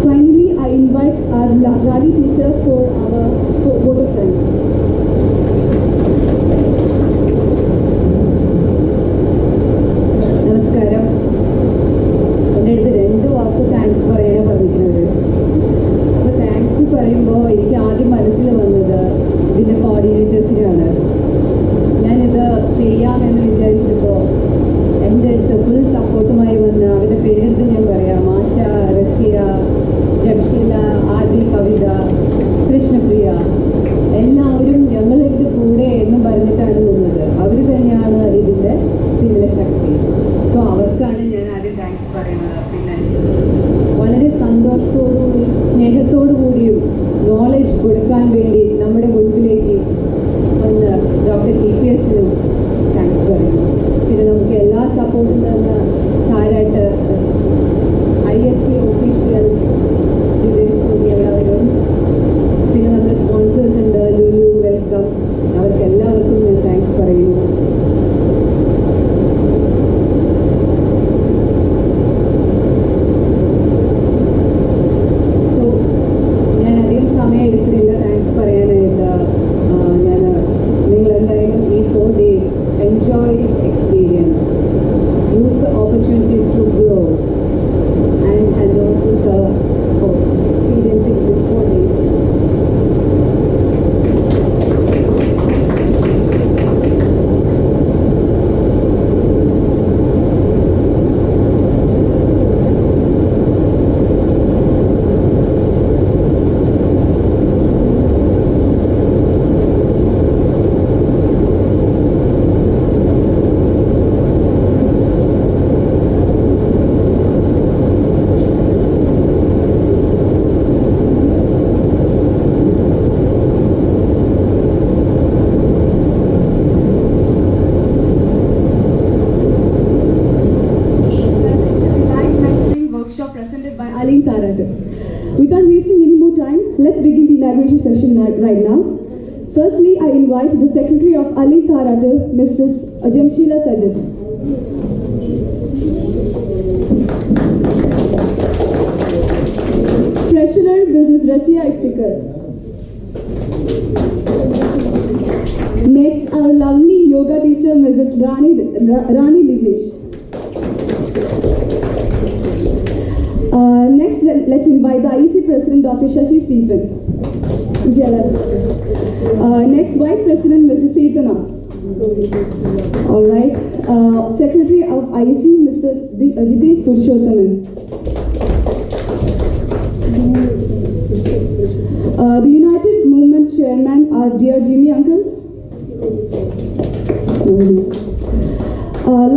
S1: Finally, I invite our Rani teacher for our vote of thanks.
S4: നമസ്കാരം. എൻ്റെ അടുത്ത് 2 വാക്ക് thanks പറയാനാണ് പറഞ്ഞിരിക്കുന്നത്. അപ്പോൾ thanks പറയുമ്പോൾ എനിക്ക് ആദ്യം മനസ്സിൽ വന്നത് ഇതിൻ്റെ കോർഡിനേറ്റേഴ്സിനാണ്. ഞാനിത് ചെയ്യാമെന്ന് വിചാരിച്ചപ്പോൾ എൻ്റെ അടുത്ത് ഫുൾ സപ്പോർട്ടുമായി വന്ന അവരുടെ പേരെടുത്ത് ഞാൻ പറയാം: ആശ, റസിയ, ജംഷീല, ആദി, കവിത, കൃഷ്ണപ്രിയ, എല്ലാവരും ഞങ്ങളുടെ കൂടെ എന്ന് പറഞ്ഞിട്ടാണ് നിന്നത്. അവർ തന്നെയാണ് ഇതിൻ്റെ പിന്നിലെ ശക്തി. സോ അവർക്കാണ് ഞാൻ ആദ്യം താങ്ക്സ് പറയുന്നത്. പിന്നെ വളരെ സന്തോഷത്തോടുകൂടി സ്നേഹത്തോടു കൂടിയും നോളജ് കൊടുക്കാൻ വേണ്ടി നമ്മുടെ മുൻപിലേക്ക് വന്ന് ഡോക്ടർ DPSനും താങ്ക്സ് പറയുന്നു. പിന്നെ നമുക്ക് എല്ലാ സപ്പോർട്ടും തന്ന താരാട്ട് ISC ഒഫീഷ്യൽസ് എല്ലാവരും, പിന്നെ നമ്മുടെ സ്പോൺസേഴ്സ് ഉണ്ട്, ലുലു, വെൽക്കം, അവർക്ക് എല്ലാവർക്കും ഞാൻ താങ്ക്സ് പറയുന്നു. സോ ഞാൻ അധികം സമയം എടുക്കുന്നില്ല താങ്ക്സ് പറയാനായിട്ട്. ഞാൻ നിങ്ങളെന്തായാലും ഈ 4 days enjoy experience, use the opportunities to grow and also serve for experiencing this 4 days.
S1: Without wasting any more time, let's begin the inauguration session right now. Firstly, I invite the Secretary of Ali Tarat, Mrs. Jamshila Sajid. Treasurer, Mrs. Rasia Iftikhar. Next, our lovely yoga teacher, Mrs. Rani Lijesh. Next, let's invite the IEC President, Dr. Shashi Stephen. Next, Vice President, Mrs. Setana. All right. Secretary of IEC, Mr. Jidesh Purushottam. dear Jimmy uncle.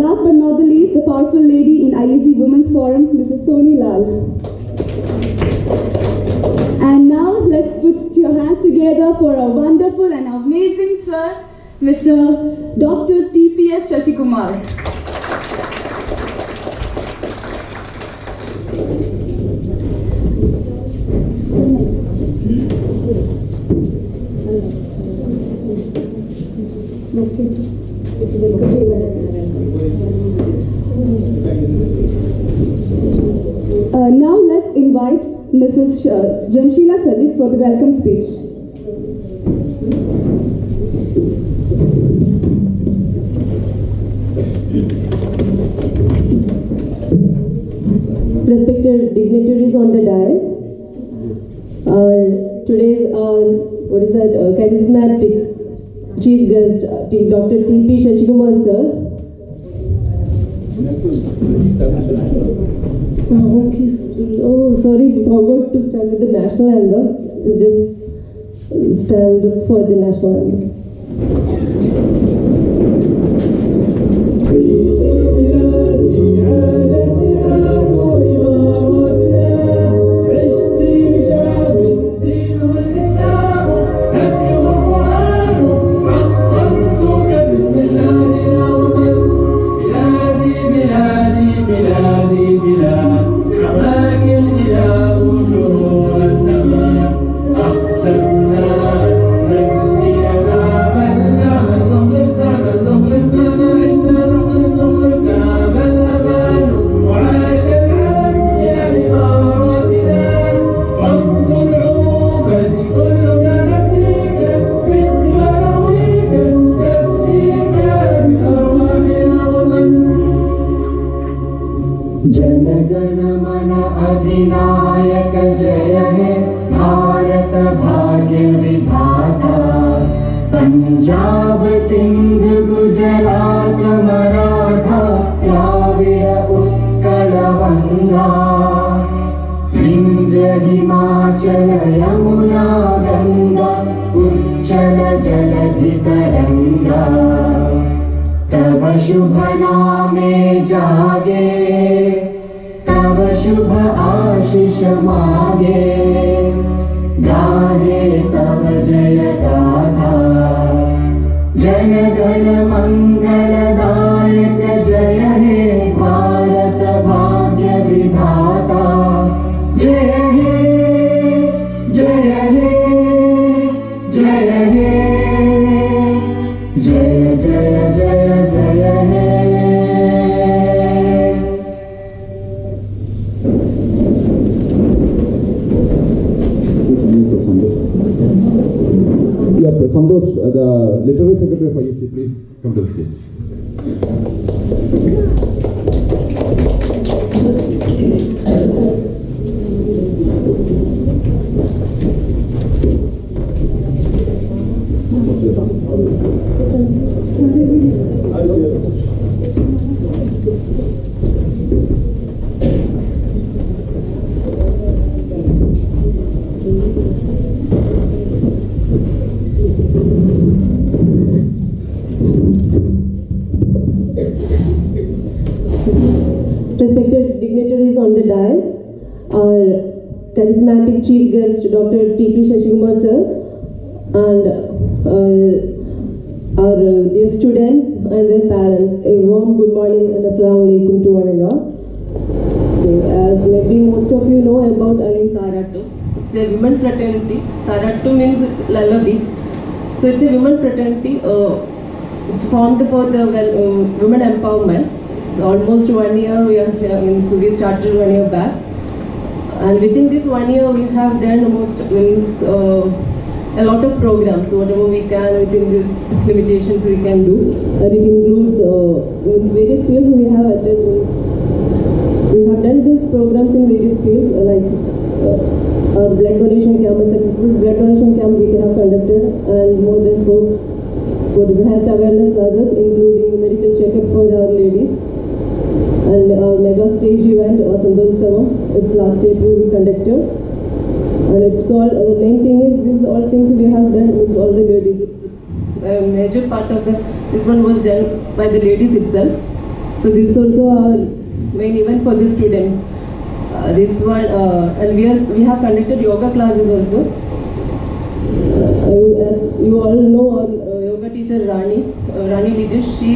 S1: Last but not the least, the powerful lady in ISC Women's Forum, Mrs. Soni Lal. And now let's put your hands together for a wonderful and amazing sir, Mr. DrTPS Shashikumar. Now let's invite Mrs. Jamshila Sajid for the welcome speech.
S2: Respected dignitaries on the dais, today's charismatic chief guest, Dr. T.P. Shashikumar sir. Oh, sorry, forgot to start with the national anthem. Just stand up for the national anthem.
S3: जनगण मन अधिनायक जय हे भारत भाग्य विधाता पंजाब सिंध गुजरात मराठा द्राविड़ उत्कल गंगा विंध्य हिमाचल यमुना गंगा उच्चल जलधि तरंगा तब शुभ नामे जागे तब शुभ आशीष मागे गाहे तब जय गाथा जन गण मंगलदायक जय हे भारत भाग्य विधाता जय हे जय हे जय हे जय जय जय जय हे
S5: Santosh, the literary secretary for ISC, please come to the stage.
S2: Respected dignitaries on the dais, our charismatic chief guest, Dr. T.P. Shashikumar sir, and our dear students and their parents, a warm good morning and assalamu alaikum to one and all. Okay, as maybe most of you know about Alim Tarattu, it's a women fraternity. Tarattu means it's lullaby. So it's a women fraternity. It's formed for the women empowerment. Almost 1 year we started 1 year back, and within this 1 year we have done a lot of programs. So whatever we can within these limitations we can do. It includes various fields we have attended. We have done these programs in various fields like our blood donation camp, a successful blood donation camp we have conducted, and more than 4 health awareness others, including medical checkup for our ladies. And our mega stage event was it's last April we conducted, and it's all the main thing is these all things we have done with all the ladies. major part of this one was done by the ladies itself. So this is also our main event for the students. This one, and we have conducted yoga classes also. As you all know, our yoga teacher Rani Nijesh, she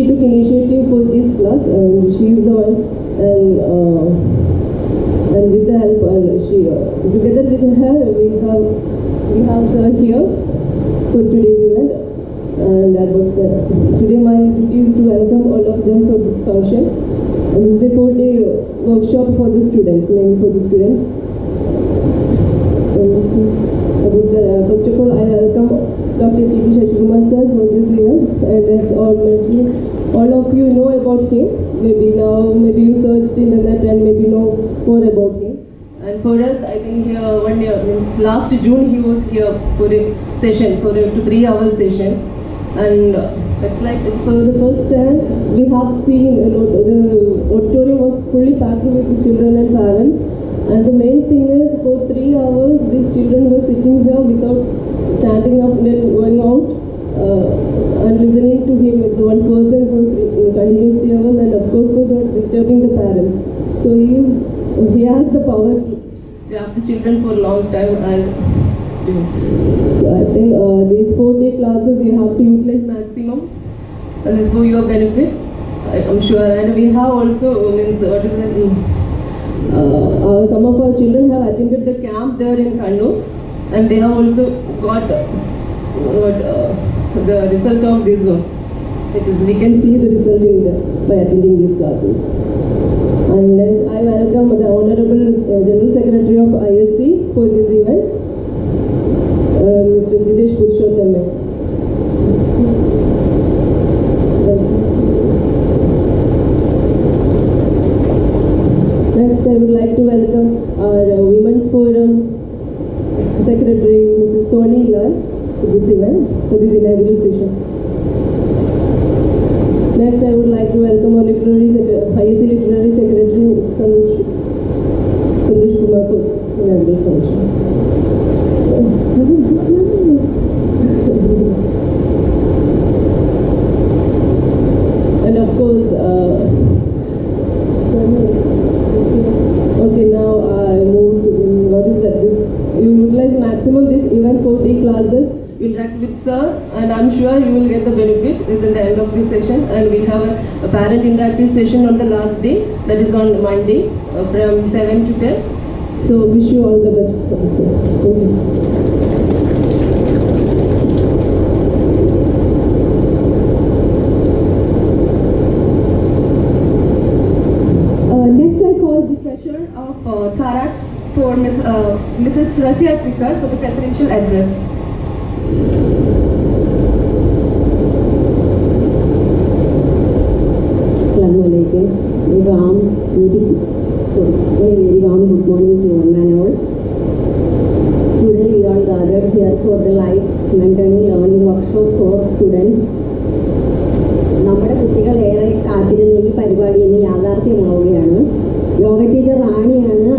S2: took initiative for this class, and she is the one, and with the help, together with her, we have her here for today's event. And today my duty is to welcome all of them for this function. And this is a 4-day workshop for the students, mainly for the students. First of all, I welcome DrTPS sir for this event. And as all of you know about him. Maybe you searched internet and maybe know more about him. And for us, I think one year, last June, he was here for a session, for a 3-hour session. And it's for the first time we have seen the auditorium was fully packed with children and parents. And the main thing is, for 3 hours, these children were sitting here without standing up and going out and listening to him with one person for continuous 3 hours, and of course for not disturbing the parents. So he has the power to have the children for a long time. And so I think these 4-day classes you have to utilize maximum, and it's for your benefit, I'm sure. And we have also, some of our children have attended the camp there in Kannur, and they have also got the result of this one. We can see the result by attending these classes. And then I welcome the Honorable General Secretary of ISC for this event, Mr. Purushottam. Next, I would like to welcome our Women's Forum Secretary, Mrs. Soni Lal, to this event, for this inaugural session. Next, I would like to welcome our ISC Literary Secretary, Sandesh Kumar, for inaugural function. And of course, okay, now I move to what is that? You utilize maximum this event 4-day classes. Interact with sir, and I'm sure you will get the benefit. This is the end of this session, and we have a parent interactive session on the last day, that is on Monday from 7 to 10. So wish you all the best for this day. Thank you.
S1: Next, I call the treasurer of Tarat for Mrs. Rasia Trikar for the presidential address.
S4: Assalamualaikum. Very warm good morning to one and all. Today we are gathered here for the live mentoring learning workshop for students. നമ്മുടെ കുട്ടികൾ ഏറെ കാത്തിരുന്ന ഈ പരിപാടി ഇന്ന് യാഥാർത്ഥ്യമാവുകയാണ്. Yoga teacher റാണിയാണ്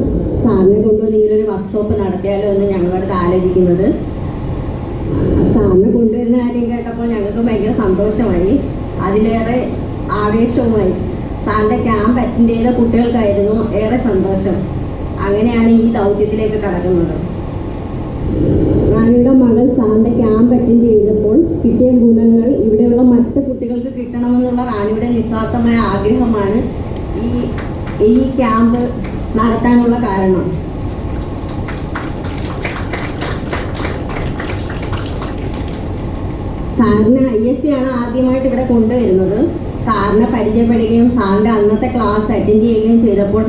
S4: സാറിനെ കൊണ്ടുവന്ന് ഇങ്ങനൊരു വർക്ക്ഷോപ്പ് നടത്തിയാലോ എന്ന് ഞങ്ങളടുത്ത് ആലോചിക്കുന്നത്. സാറിനെ കൊണ്ടുവരുന്ന കാര്യം കേട്ടപ്പോൾ ഞങ്ങൾക്ക് ഭയങ്കര സന്തോഷമായി, അതിലേറെ ആവേശവുമായി. സാറിൻ്റെ ക്യാമ്പ് അറ്റൻഡ് ചെയ്ത കുട്ടികൾക്കായിരുന്നു ഏറെ സന്തോഷം. അങ്ങനെയാണ് ഈ ദൗത്യത്തിലേക്ക് കടക്കുന്നത്. റാണിയുടെ മകൾ സാറിൻ്റെ ക്യാമ്പ് അറ്റൻഡ് ചെയ്തപ്പോൾ കിട്ടിയ ഗുണങ്ങൾ ഇവിടെയുള്ള മറ്റ് കുട്ടികൾക്ക് കിട്ടണമെന്നുള്ള റാണിയുടെ നിസ്വാർത്ഥമായ ആഗ്രഹമാണ് ഈ ക്യാമ്പ് നടത്താനുള്ള കാരണം. സാറിന് ISC ആണ് ആദ്യമായിട്ട് ഇവിടെ കൊണ്ടുവരുന്നത്. സാറിനെ പരിചയപ്പെടുകയും സാറിൻ്റെ അന്നത്തെ ക്ലാസ് അറ്റൻഡ് ചെയ്യുകയും ചെയ്തപ്പോൾ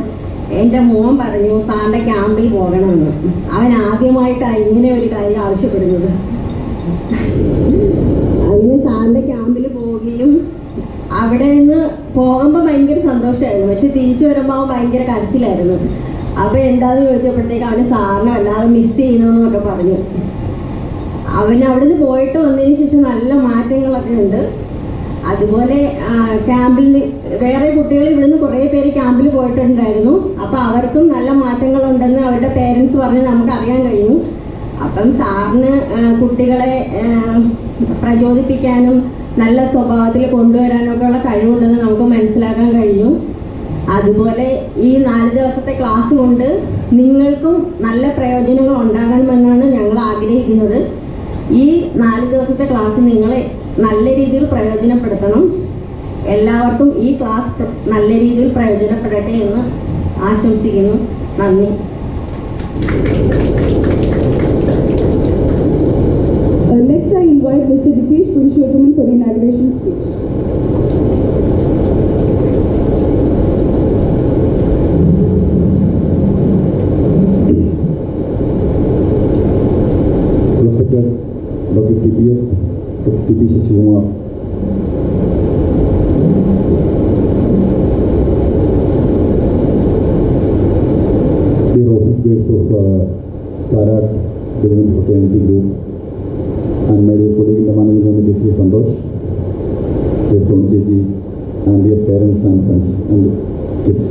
S4: എൻ്റെ മോൻ പറഞ്ഞു സാറിൻ്റെ ക്യാമ്പിൽ പോകണമെന്ന്. അവൻ ആദ്യമായിട്ടാണ് ഇങ്ങനെ ഒരു കാര്യം ആവശ്യപ്പെടുന്നത്. അതിന് സാറിൻ്റെ ക്യാമ്പിൽ പോവുകയും അവിടെ നിന്ന് പോകുമ്പോൾ ഭയങ്കര സന്തോഷമായിരുന്നു, പക്ഷെ തിരിച്ചു വരുമ്പോൾ അവൻ ഭയങ്കര കരച്ചിലായിരുന്നു. അപ്പോൾ എന്താണെന്ന് ചോദിച്ചപ്പോഴത്തേക്ക് അവന് സാറിനെ വല്ലാതെ മിസ് ചെയ്യുന്നതെന്നൊക്കെ പറഞ്ഞു. അവൻ അവിടുന്ന് പോയിട്ട് വന്നതിന് ശേഷം നല്ല മാറ്റങ്ങളൊക്കെ ഉണ്ട്. അതുപോലെ ക്യാമ്പിൽ വേറെ കുട്ടികൾ ഇവിടുന്ന് കുറേ പേര് ക്യാമ്പിൽ പോയിട്ടുണ്ടായിരുന്നു. അപ്പോൾ അവർക്കും നല്ല മാറ്റങ്ങളുണ്ടെന്ന് അവരുടെ പേരൻസ് പറഞ്ഞ് നമുക്ക് അറിയാൻ കഴിഞ്ഞു. അപ്പം സാറിന് കുട്ടികളെ പ്രചോദിപ്പിക്കാനും നല്ല സ്വഭാവത്തിൽ കൊണ്ടുവരാനൊക്കെ ഉള്ള കഴിവുണ്ടെന്ന് നമുക്ക് മനസ്സിലാക്കാൻ കഴിഞ്ഞു. അതുപോലെ ഈ 4 ദിവസത്തെ ക്ലാസ് കൊണ്ട് നിങ്ങൾക്കും നല്ല പ്രയോജനങ്ങൾ ഉണ്ടാകണമെന്നാണ് ഞങ്ങൾ ആഗ്രഹിക്കുന്നത്. ഈ 4 ദിവസത്തെ ക്ലാസ് നിങ്ങളെ നല്ല രീതിയിൽ പ്രയോജനപ്പെടുത്തണം. എല്ലാവർക്കും ഈ ക്ലാസ് നല്ല രീതിയിൽ പ്രയോജനപ്പെടട്ടെ എന്ന് ആശംസിക്കുന്നു. നന്ദി.
S1: Next, I invite Mr. DrTPS for the inauguration speech.
S5: Respected DrTPS, DrTPS Kumar, dear officers of Tarak Development Fraternity Group, and my dear colleague in the management committee, Sri Santosh, dear Sonjeji, and dear parents and friends and kids.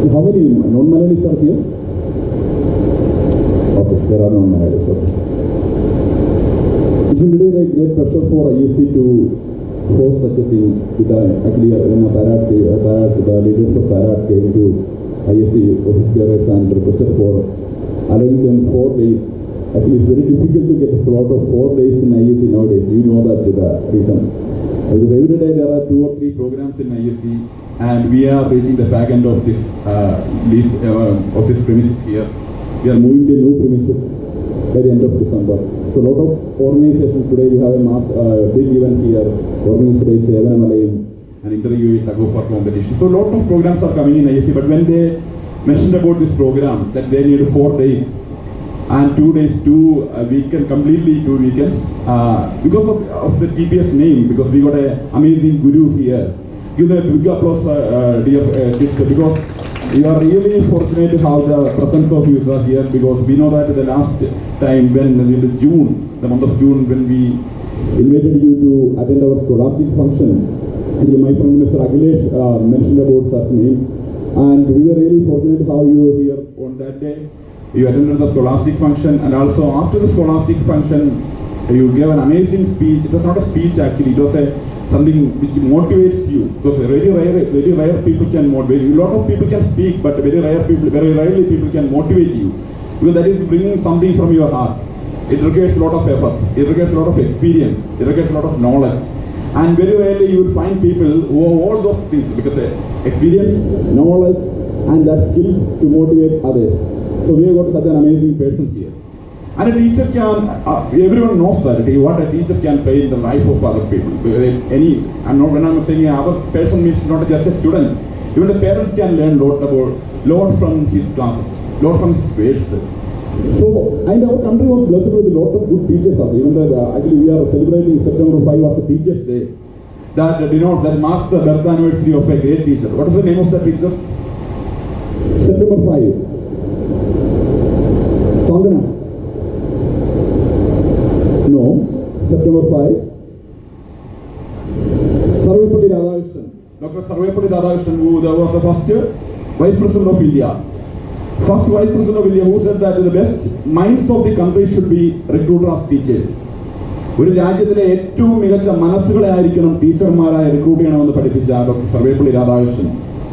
S5: So how many non-Malayalis are here? Okay, there are non-Malayalis. Okay. It is really a great pleasure for ISC to host such a thing. Actually, when the leaders of Tarak came to ISC office bearers and requested for allowing them 4 days. Actually, it's very difficult to get a slot of 4 days in ISC nowadays. You know that the reason. Because every day there are 2 or 3 programs in ISC, and we are reaching the back end of this premises here. We are moving to new premises by the end of December. So a lot of organizations today. We have a big event here, organized by Seven Malayam, an inter-UAE tug-of-war competition. So a lot of programs are coming in ISC, but when they mentioned about this program, that they need 4 days, and 2 days, 2 weekend, completely 2 weekends, because of the TPS name, because we got an amazing guru here. Give them a big applause, dear kids, because you are really fortunate to have the presence of you here, because we know that the last time when in June, the month of June, when we invited you to attend our scholastic function, my friend Mr. Akhilesh mentioned about such name, and we were really fortunate to have you here on that day. You attended the scholastic function, and also after the scholastic function, you gave an amazing speech. It was not a speech actually; it was something which motivates you. Because very rare people can motivate you. A lot of people can speak, but very rarely people can motivate you. Because that is bringing something from your heart. It requires a lot of effort. It requires a lot of experience. It requires a lot of knowledge. And very rarely you will find people who have all those things, because experience, knowledge, and that skill to motivate others. So we have got such an amazing person here. And a teacher can, everyone knows that, okay, what a teacher can play in the life of other people. When I'm saying other person means not just a student. Even the parents can learn lot from his classes, lot from his words. So, and our country was blessed with a lot of good teachers. Even that, actually we are celebrating September 5 as a Teachers Day. That denotes, that marks the birth anniversary of a great teacher. What is the name of that teacher? September 5. Sondana? No. September 5. Sarvepalli Radhakrishnan. Dr. Sarvepalli Radhakrishnan, who was the first Vice President of India. First Vice President of India, who said that the best minds of the country should be recruited as teachers. ഒരു രാജ്യത്തിലെ ഏറ്റവും മികച്ച മനസ്സുകളെ ആയിരിക്കണം ടീച്ചർമാരായി recruit ചെയ്യണമെന്ന് പഠിപ്പിച്ച doctor Sarvepalli Radhakrishnan.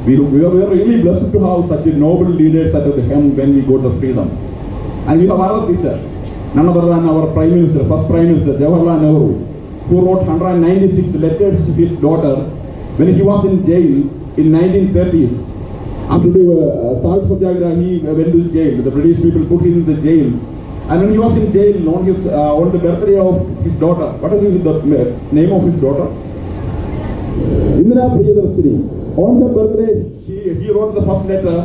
S5: We are really blessed to have such noble leaders at the helm when we got the freedom. And we have other teachers, none other than our Prime Minister, first Prime Minister, Jawaharlal Nehru, who wrote 196 letters to his daughter when he was in jail in 1930s. After the Salt Satyagraha, he went to jail. The British people put him in the jail. And when he was in jail on the birthday of his daughter, what is the name of his daughter? Indira Priyadarshini. On her birthday, he wrote the first letter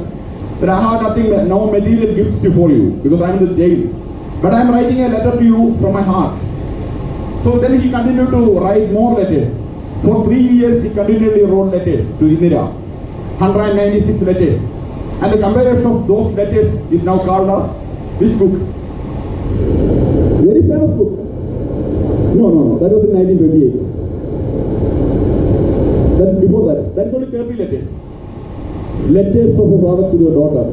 S5: that I have nothing, no material gifts for you because I am in the jail. But I am writing a letter to you from my heart. So then he continued to write more letters. For 3 years, he continually wrote letters to Indira. 196 letters. And the comparison of those letters is now called a which book? Very famous book. No, that was in 1928. That's before that. That's only 30 letters. Letters of a father to your daughter.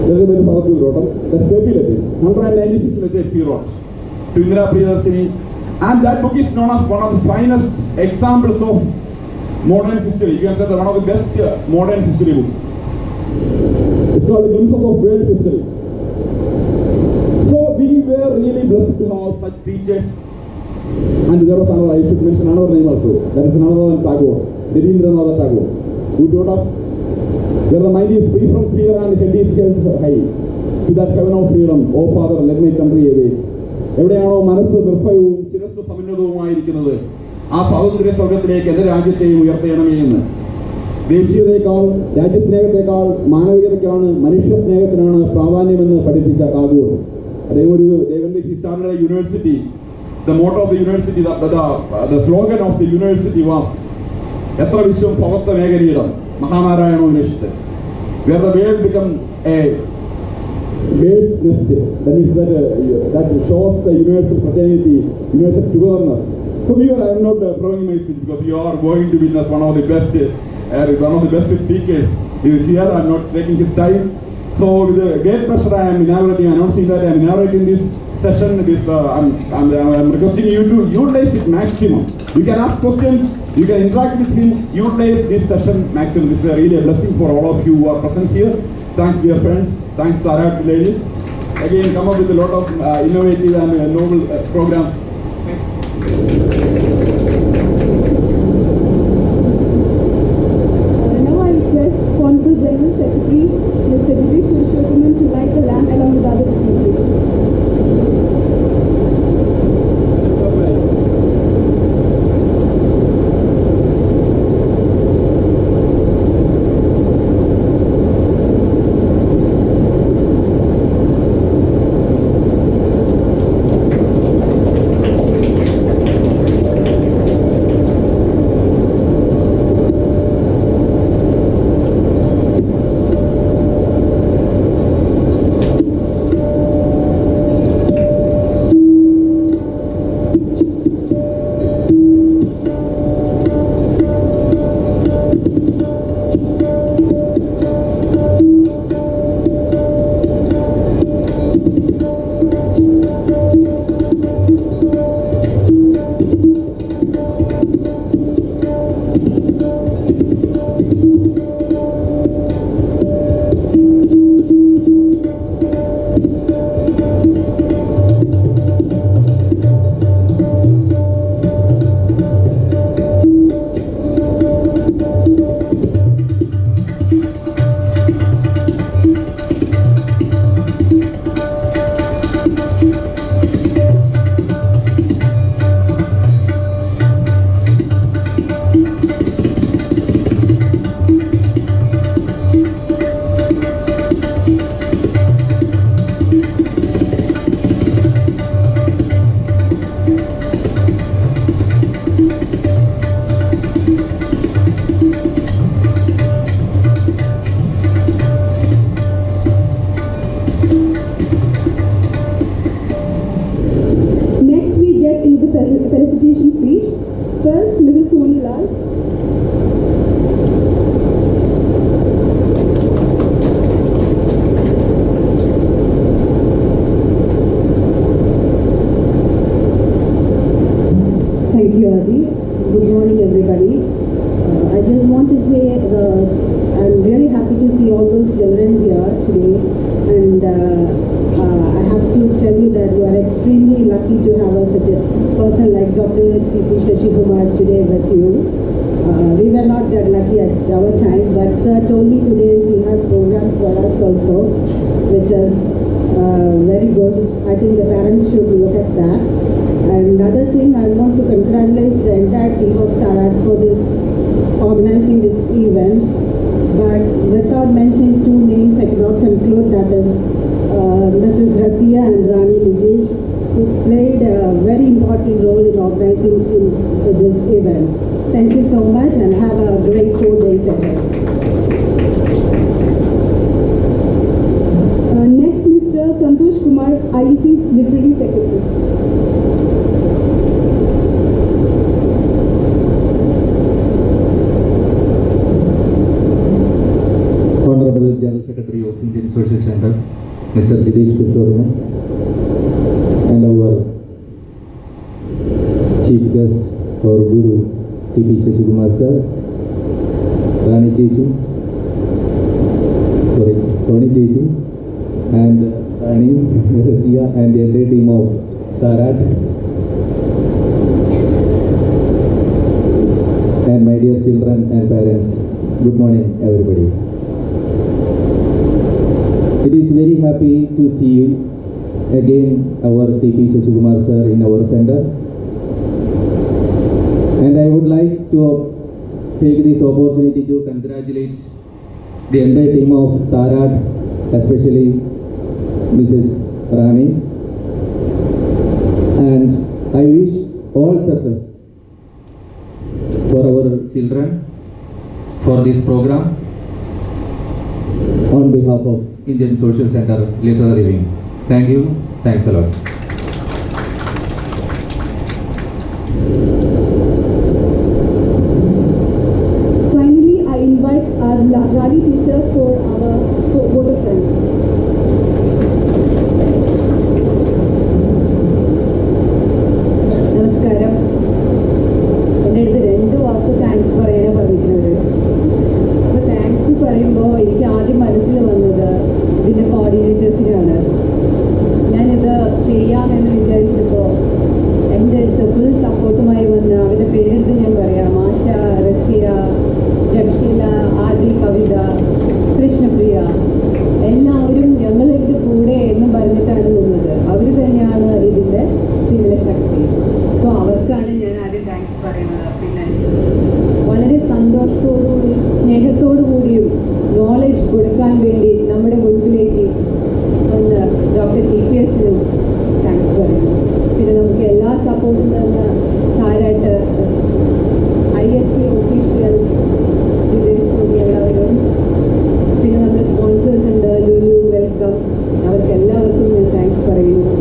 S5: Letters of a father to your daughter. That's 30 letters. 196 letters he wrote to Indira Priyadarshini And that book is known as one of the finest examples of modern history. You can say that one of the best modern history books. It's called The Glimpses of World History. So we were really blessed to have such teachers. And there was another, I should mention another name also. That is another one, Tagore, Rabindranath Tagore, who taught us where the mind is free from fear and head is held high. To that heaven of freedom, O Father, let my country away. എവിടെയാണോ മനസ്സ് നിർഭയവും ശിരസ് സമന്നതവുമായിരിക്കുന്നത് ആ സ്വാതന്ത്ര്യ സ്വർഗത്തിലേക്ക് എന്റെ രാജ്യത്തെയും ഉയർത്തണമേ എന്ന്. ദേശീയതയേക്കാൾ രാജ്യസ്നേഹത്തെക്കാൾ മാനവികതയ്ക്കാണ് മനുഷ്യ സ്നേഹത്തിനാണ് പ്രാധാന്യമെന്ന് പഠിപ്പിച്ച ടാഗോർ. അദ്ദേഹം he started a university. The motto of the university, the slogan of the university was എത്ര വിശ്വം ഭവത്വ മേഖലയിടം മഹാനാരായണോ വിനശിത്ത്. Where the world become a bird's nest, that shows the universal fraternity, universal togetherness. So I am not throwing my speech because you are going to witness one of the best speakers. He is here. I am not taking his time. So with great pleasure I am announcing that I am inaugurating this session. I'm requesting you to utilize it maximum. You can ask questions, you can interact with him, utilize this session maximum. This is really a blessing for all of you who are present here. Thanks dear friends, thanks Tarat ladies. Again come up with a lot of innovative and novel programs.
S1: Now I request Honorable General Secretary Mr. Purushottam to light the lamp along with other dignitaries. ISC Literary Secretary.
S6: Honorable General Secretary of Indian Social Center, Mr. DrTPS, and our Chief guest or Guru T.P. Shashikumar sir, Rani Chichi, Soni Chichi, and Rani, Sia, and the entire team of Tarat, and my dear children and parents. Good morning, everybody. It is very happy to see you again, our T.P. Shashikumar sir, in our center. And I would like to take this opportunity to congratulate the entire team of Tarat, especially Mrs. Rani. And I wish all success for our children for this program on behalf of Indian Social Center Literary Wing. Thank you. Thanks a lot.
S1: Finally, I invite our Rani teacher for our vote of thanks.
S4: നമസ്കാരം. എൻ്റെ അടുത്ത് 2 വാക്ക് thanks പറയാനാണ് പറഞ്ഞിട്ടുള്ളത്. അപ്പോൾ thanks പറയുമ്പോൾ എനിക്ക് ആദ്യം മനസ്സിൽ വന്നത് ഇതിൻ്റെ കോർഡിനേറ്റേഴ്സിനാണ്. ഞാനിത് ചെയ്യാമെന്ന് വിചാരിച്ചപ്പോൾ എൻ്റെ അടുത്ത് ഫുൾ സപ്പോർട്ടുമായി വന്ന് അവരുടെ പേരെടുത്ത് ഞാൻ പറയാം: ആശ, റസിയ, ജംഷീല, ആദി, കവിത, കൃഷ്ണപ്രിയ, എല്ലാവരും ഞങ്ങളുടെ കൂടെ എന്ന് പറഞ്ഞിട്ടാണ് നിന്നത്. അവർ തന്നെയാണ് ഇതിൻ്റെ പിന്നിലെ ശക്തി. സോ അവർക്കാണ് ഞാൻ ആദ്യം താങ്ക്സ് പറയുന്നത്. പിന്നെ വളരെ സന്തോഷത്തോടുകൂടി സ്നേഹത്തോടു കൂടിയും നോളജ് കൊടുക്കാൻ വേണ്ടി നമ്മുടെ മുൻപിലേക്ക് വന്ന് ഡോക്ടർ TPSനും താങ്ക്സ് പറയുന്നു. പിന്നെ നമുക്ക് എല്ലാ സപ്പോർട്ടും തന്ന താരാട്ട്, ISC ഒഫീഷ്യൽസ്, എല്ലാവരും, പിന്നെ നമ്മുടെ സ്പോൺസേഴ്സ് ഉണ്ട്, ലുലു, വെൽക്കം, അവർക്ക് എല്ലാവർക്കും ഞാൻ താങ്ക്സ് പറയുന്നു.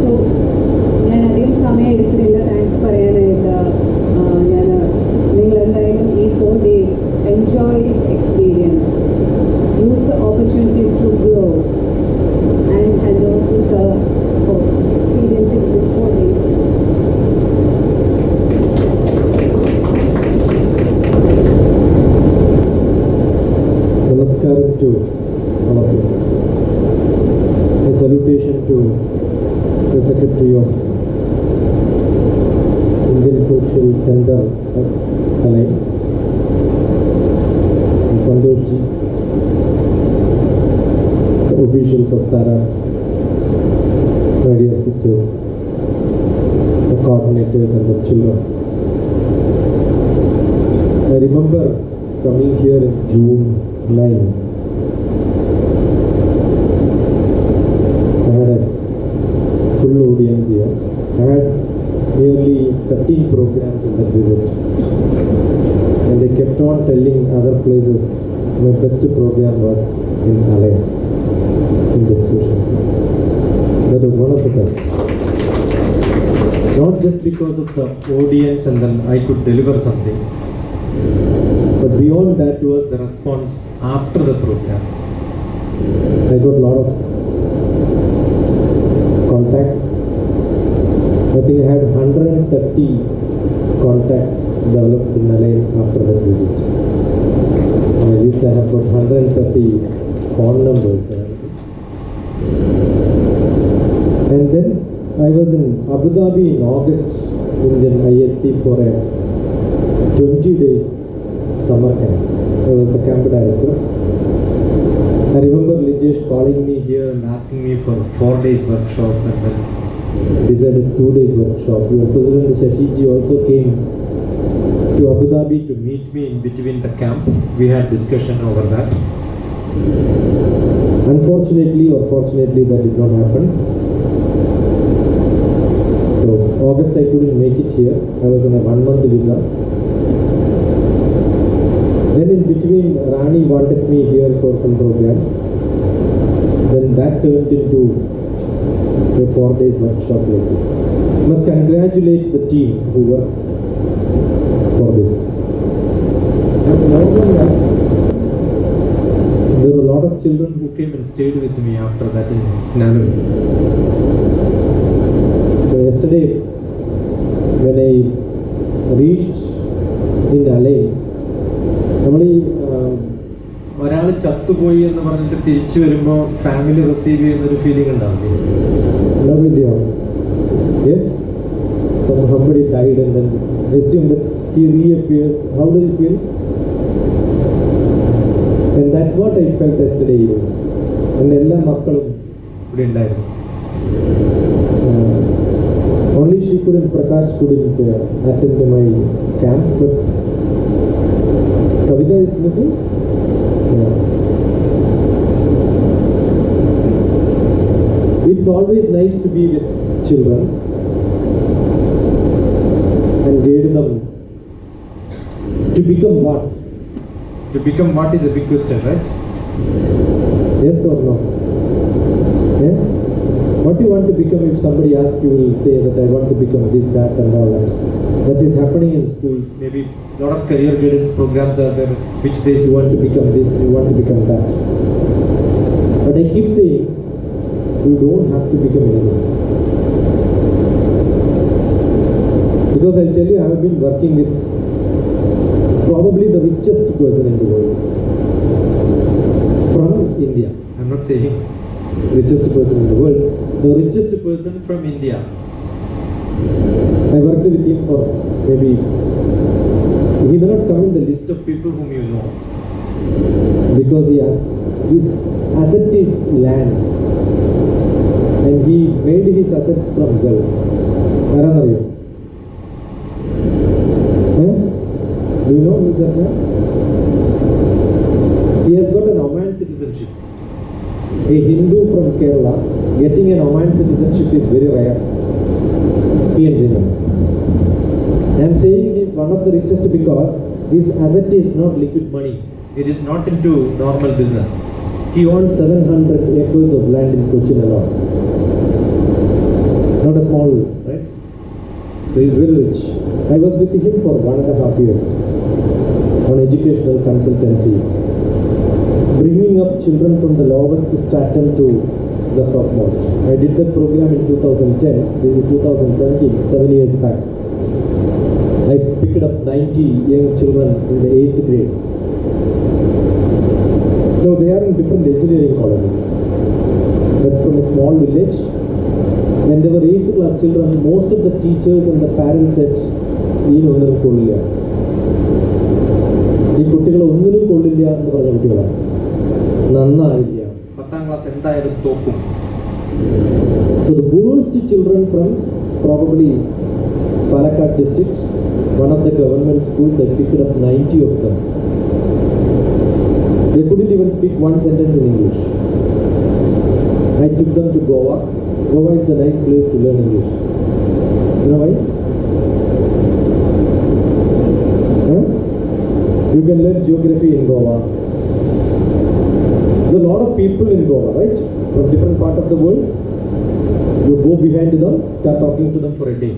S4: സോ ഞാൻ അധികം സമയം എടുക്കുന്നില്ല താങ്ക്സ് പറയാനായിട്ട്. ഞാൻ നിങ്ങളെന്തായാലും ഈ 4 days enjoy experience, use the opportunities to grow and also serve for experiencing this 4 days.
S8: Namaskaram to all of you. A salutation to the Secretary of Indian Social Center of Kalai, and Sandoshji, the officials of Tara, my dear sisters, the coordinators and the children. I remember coming here in June 9. I had a full audience here. I had nearly 13 programs in that visit. And they kept on telling other places my best program was in Alay, in the social. That was one of the best. Not just because of the audience and then I could deliver something, but beyond that was the response after the program. I got a lot of contacts. I think I had 130 contacts developed in LA after that visit. At least I have got 130 phone numbers. And then I was in Abu Dhabi in August in the ISC for a 20 days summer camp. I was the camp director. I remember Lijesh calling me here and asking me for 4 days workshop, and then decided 2 days workshop. Your President Shashiji also came to Abu Dhabi to meet me in between the camp. We had discussion over that. Unfortunately or fortunately that did not happen. So August I couldn't make it here. I was on a 1-month visa. Then in between Rani wanted me here for some programs. Then that turned into a 4 days workshop like this. Must congratulate the team who worked for this. And more than that, there were a lot of children who came and stayed with me after that in Nanavi. So yesterday, when I reached in LA, നമ്മൾ ഒരാൾ ചത്തുപോയി എന്ന് പറഞ്ഞിട്ട് തിരിച്ചു വരുമ്പോൾ family receive ചെയ്യുന്നൊരു feeling ഉണ്ടാവില്ലേ? Yes, somebody died and then assume that he reappears. How do you feel? And that's what I felt yesterday evening. And എല്ലാ മക്കളും ഇവിടെ ഉണ്ടായിരുന്നു. Only Prakash couldn't attend to my camp, but Kavita is missing. Yeah. It's always nice to be with children and guide them to become what? To become what is a big question, right? Yes or no? Yeah? What do you want to become? If somebody asks, you will say that I want to become this, that and all that. That is happening in schools. Maybe a lot of career guidance programs are there which says you want to become this, you want to become that. But I keep saying, you don't have to become anything. Because I'll tell you, I have been working with probably the richest person in the world. From India. I'm not saying richest person in the world. The richest person from India. I worked with him for maybe, he will not come in the list of people whom you know. Because his asset is land. And he made his assets from Gulf. Where are you? Do you know who is that man? He has got an Oman citizenship. A Hindu from Kerala getting an Oman citizenship is very rare. I am saying he is one of the richest because his asset is not liquid money. It is not into normal business. He owns 700 acres of land in Cochin alone. Not a small, right? So he is very rich. I was with him for 1.5 years on educational consultancy, bringing up children from the lowest stratum to the topmost. I did that program in 2010. This is 2017, 7 years back. I picked up 90 young children in the 8th grade. So they are in different engineering colleges. That's from a small village. When they were 8th class children, most of the teachers and the parents said, "You know, they're കൊള്ളില്ല. ഈ കുട്ടികൾ ഒന്നിനും കൊള്ളില്ല എന്ന് പറഞ്ഞ കുട്ടികളാണ്. നന്നായില്ല. 10ാം class എന്തായാലും തോക്കും." So the worst children from probably Palakkad district, one of the government schools, I picked up 90 of them. They couldn't even speak one sentence in English. I took them to Goa. Goa is a nice place to learn English. You know why? Huh? You can learn geography in Goa. There are a lot of people in Goa, right? From different parts of the world. You go behind them, start talking to them for a day.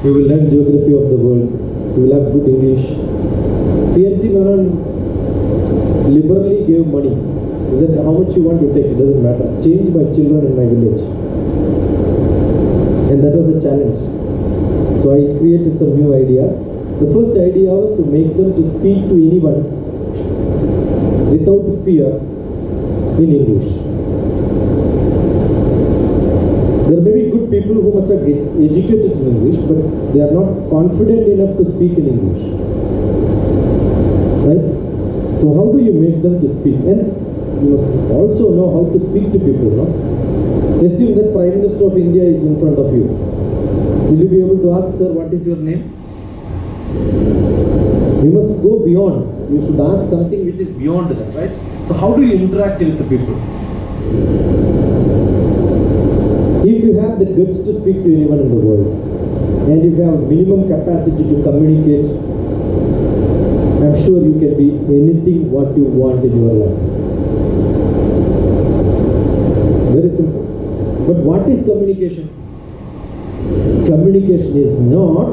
S8: You will learn geography of the world. You will have good English. TNC Maran liberally gave money. He said, how much you want to take, it doesn't matter. Change my children in my village. And that was a challenge. So I created some new ideas. The first idea was to make them to speak to anyone without fear in English. There may be good people who must have get educated in English, but they are not confident enough to speak in English. Right? So how do you make them to speak? And you must also know how to speak to people, no? Assume that Prime Minister of India is in front of you. Will you be able to ask, sir, what is your name? You must go beyond. You should ask something which is beyond that, right? So how do you interact with the people? If you have the guts to speak to anyone in the world, and if you have minimum capacity to communicate, I'm sure you can be anything what you want in your life. Very simple. But what is communication? Communication is not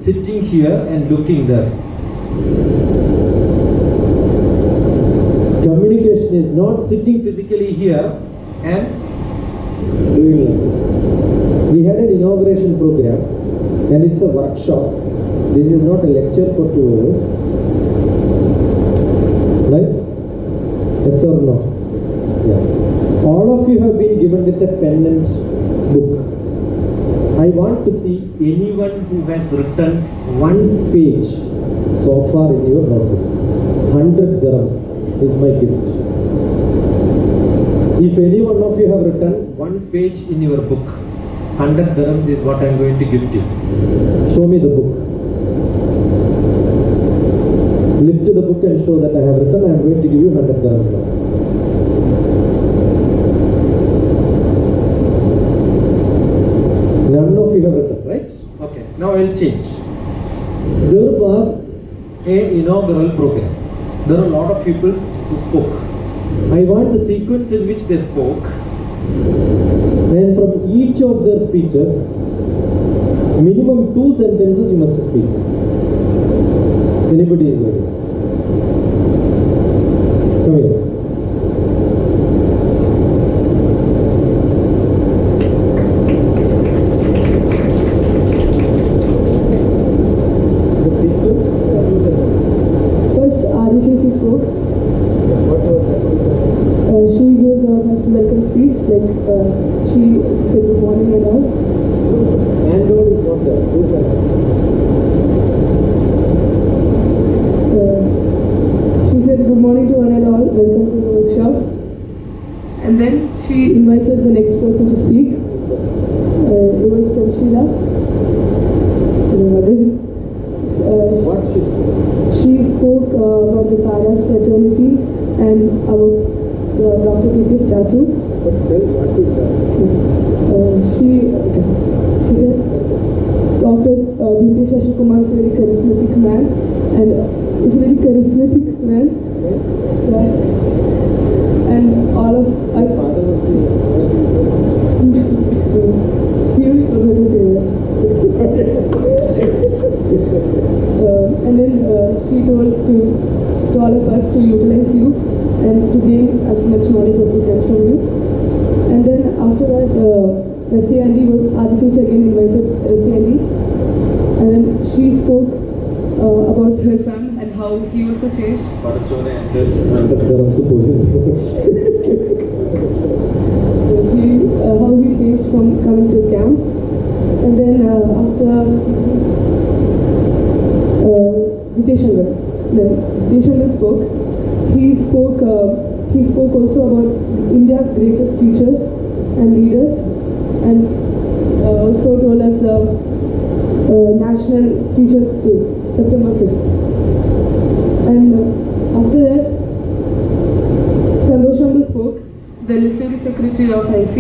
S8: sitting here and looking there. Communication is not sitting physically here and doing like this. We had an inauguration program and it's a workshop. This is not a lecture for 2 hours. Right? Yes or no? Yeah. All of you have been given with a pen and book. I want to see anyone who has written 1 page so far in your notebook. 100 dirhams is my gift. If any one of you have written 1 page in your book, 100 dirhams is what I am going to gift you. Show me the book. Lift the book and show that I have written. I am going to give you 100 dirhams now. None of you have written, right? Okay. Now I will change. There was an inaugural program. There are a lot of people who spoke. I want the sequence in which they spoke, and from each of their speeches, minimum 2 sentences you must speak. Anybody is ready? Come here. The sequence, 2 sentences.
S1: First, Aditi spoke.
S8: What was that?
S1: She gave her welcome speech, like she said good morning and all.
S8: And all is not there. 2 sentences.
S1: She said good morning to one and all, welcome to the workshop. And then she invited the next person to speak. It was Sheila.
S8: What she
S1: She spoke about the Para fraternity and about the DrTPS statue.
S8: But tell what is that?
S1: She said Dr. DrTPS Shashikuman is a very charismatic man and is a very charismatic man. Right? And all of us.
S8: Father was the
S1: He will already say that. And then she told to all of us to utilize you and to gain as much knowledge as we can from you. And then after that, Rasi Andy was Aditi again invited Rasi Andy, and then she spoke about her son and how he also changed. How he changed from coming to camp. And then after Deshankar spoke. He spoke also about India's greatest teachers and leaders, and also told us National Teachers Day, September 5th. And after that, Sandoshambu spoke, the Literary Secretary of IC.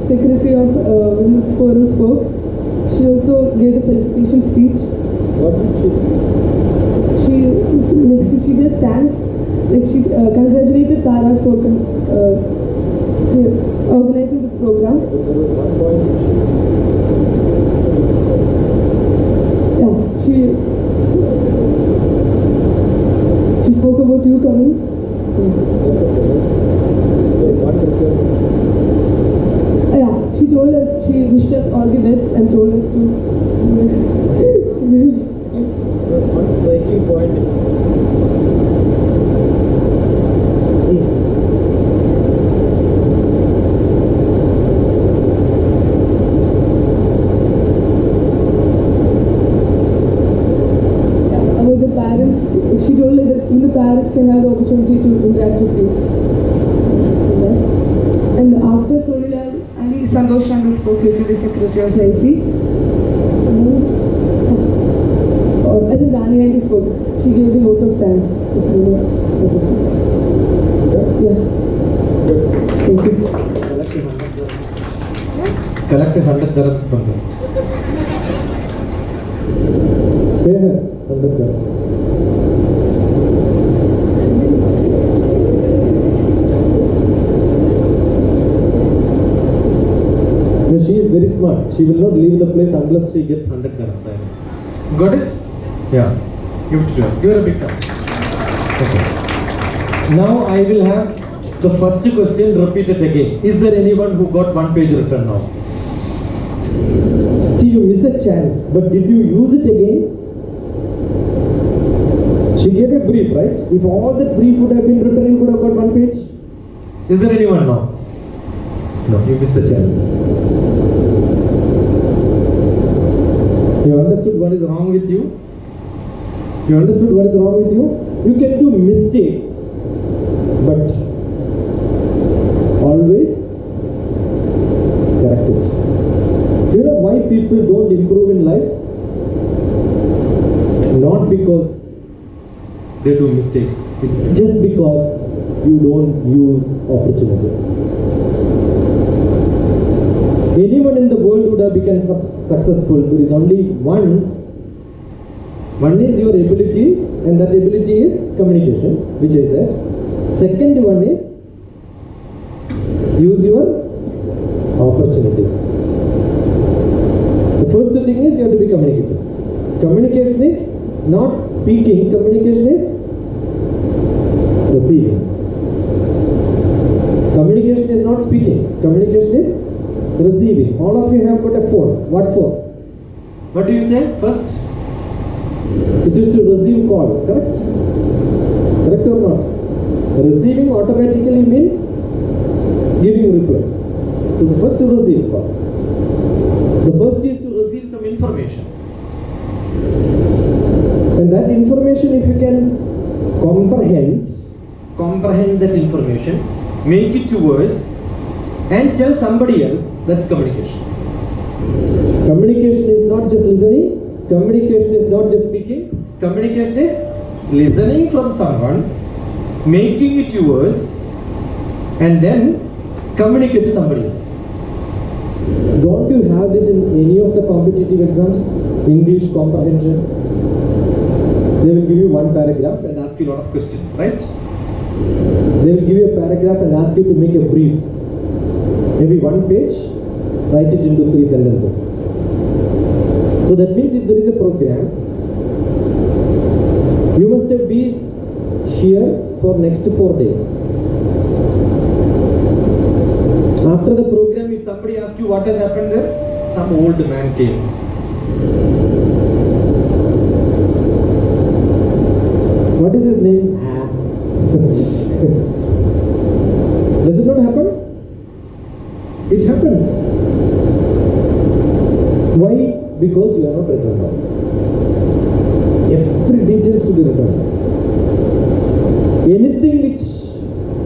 S1: Secretary of Women's Forum spoke. She also gave a felicitation speech.
S8: What did she say?
S1: She did thanks. Like she congratulated Tara for organizing this program.
S8: There was one point
S1: she spoke about you coming. She told us, she wished us all the best and told us to.
S8: one striking point.
S1: About the parents, she told us that even the parents can have the opportunity to interact with you. And after Solilal, Sandosh Shandu spoke to the Secretary of IC. And then Rani Aunty spoke. She gave the vote of thanks. Yeah. Thank you.
S8: Collect 100 dirhams from her. Pay her 100 dirhams. She is very smart. She will not leave the place unless she gets 100 grams. Got it? Yeah. Give it to her. Give her a big clap. Okay. Now I will have the first question repeated again. Is there anyone who got one page written now? See, you miss a chance, but did you use it again? She gave a brief, right? If all that brief would have been written, you could have got one page. Is there anyone now? No, you missed the chance. You understood what is wrong with you? You understood what is wrong with you? You can do mistakes, but always correct it. You know why people don't improve in life? Not because they do mistakes. It's just because you don't use opportunities. Anyone in the world would have become successful. There is only one. One is your ability, and that ability is communication, which I said. Second one is use your opportunities. The first thing is you have to be communicative. Communication is not speaking, communication is receiving. Communication is not speaking, communication is receiving. All of you have got a phone. What phone? What do you say first? It is to receive call, correct? Correct or not? Receiving automatically means giving reply. So the first to receive call. The first is to receive some information. And that information, if you can comprehend that information, make it to words, and tell somebody else, that's communication. Communication is not just listening. Communication is not just speaking. Communication is listening from someone, making it yours, and then communicate to somebody else. Don't you have this in any of the competitive exams? English comprehension. They will give you one paragraph and ask you a lot of questions, right? They will give you a paragraph and ask you to make a brief. Maybe one page, write it into 3 sentences. So that means if there is a program, you must have been here for next 4 days. After the program, if somebody asks you what has happened there, some old man came. What is his name? Does it not happen? It happens. Why? Because you are not written down. Every detail is to be written down. Anything which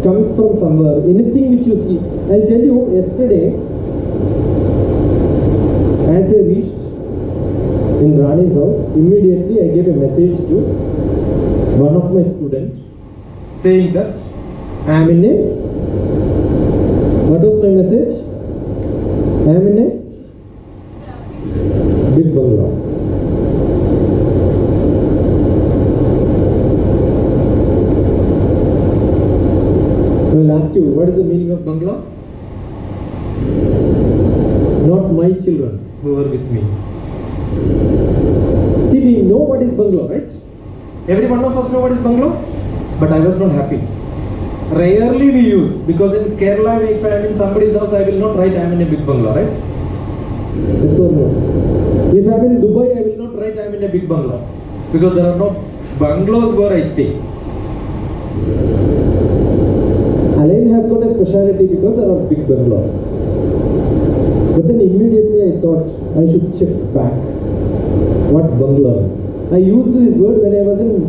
S8: comes from somewhere, anything which you see. I'll tell you, yesterday, as I reached in Rani's house, immediately I gave a message to one of my students saying that I am in a, what was my message? I am in a big bungalow. I will ask you, what is the meaning of bungalow? Not my children who are with me. See, we know what is bungalow, right? Every one of us know what is bungalow, but I was not happy. Rarely we use, because in Kerala, if I am in somebody's house, I will not write I am in a big bungalow, right? Yes or no? If I am in Dubai, I will not write I am in a big bungalow, because there are no bungalows where I stay. Alain has got a speciality because there are big bungalows. But then immediately I thought I should check back what bungalow is. I used this word when I was in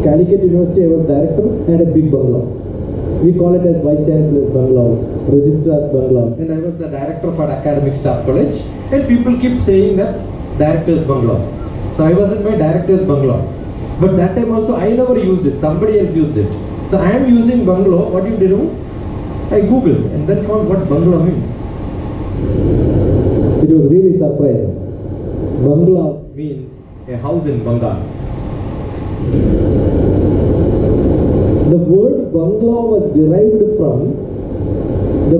S8: Calicut University. I was director and a big bungalow. We call it as Vice Chancellor's bungalow, Registrar's bungalow, and I was the director for Academic Staff College, and people keep saying that Director's bungalow. So I was in my Director's bungalow. But that time also I never used it, somebody else used it. So I am using bungalow. What you do? I googled and then found what bungalow means. It was really surprising. Bungalow means a house in Bengal. The word bungalow was derived from the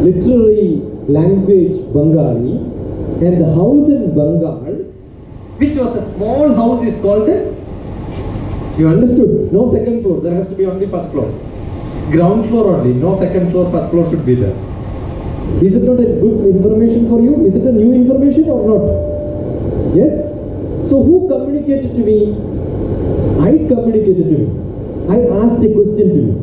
S8: literary language Bengali, and the house in Bengal, which was a small house, is called a, you understood? No second floor, there has to be only first floor. Ground floor only, no second floor, first floor should be there. Is it not a good information for you? Is it a new information or not? Yes? So who communicated to me? I communicated to me. I asked a question to me.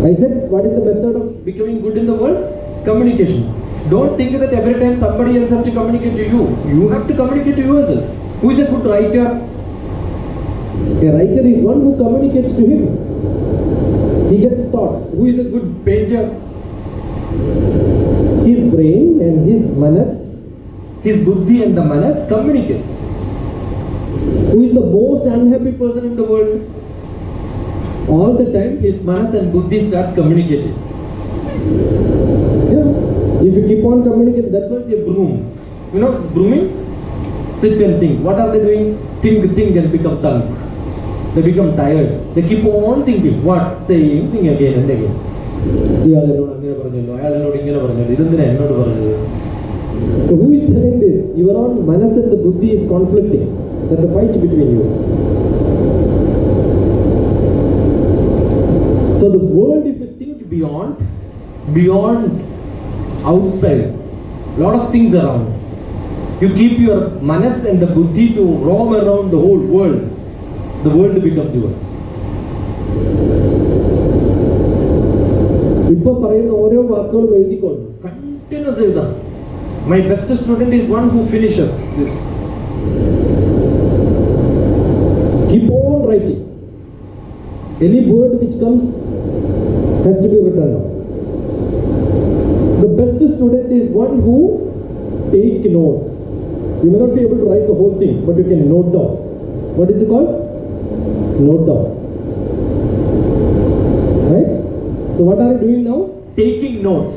S8: I said, what is the method of becoming good in the world? Communication. Don't think that every time somebody else has to communicate to you. You have to communicate to yourself. Who is a good writer? A writer is one who communicates to him. He gets thoughts. Who is a good painter? His brain and his manas, his buddhi and the manas communicates. Who is the most unhappy person in the world? All the time his manas and buddhi starts communicating. Yeah. If you keep on communicating, that's what they broom. You know, brooming? Sit and think. What are they doing? Think and become tongue. They become tired. They keep on thinking. What? Saying, think again and again. So who is telling this? Your own manas and the buddhi is conflicting. There's a fight between you. So the world, if you think beyond outside, lot of things around. You keep your manas and the buddhi to roam around the whole world. The world becomes yours. Continuous. My best student is one who finishes this. Keep on writing. Any word which comes has to be written down. The best student is one who takes notes. You may not be able to write the whole thing, but you can note down. What is it called? Note down. Right? So what are you doing now? Taking notes.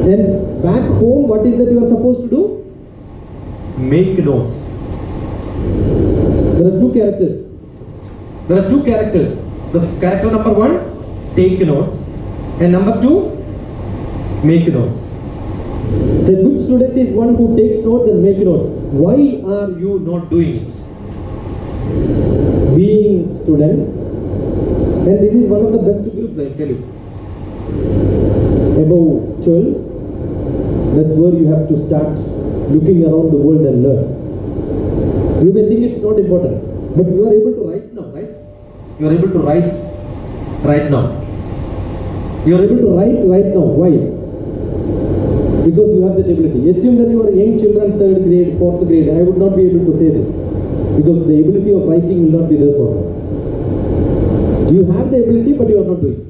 S8: And back home, what is that you are supposed to do? Make notes. There are two characters. The character number 1, take notes. And number 2, make notes. The good student is one who takes notes and makes notes. Why are you not doing it? Being students, and this is one of the best groups, I tell you. Above 12, that's where you have to start looking around the world and learn. You may think it's not important, but you are able to write now, right? You are able to write right now. You are able to write right now. Why? Because you have that ability. Assume that you are young children, 3rd grade, 4th grade. I would not be able to say this. Because the ability of writing will not be there for you. You have the ability, but you are not doing it.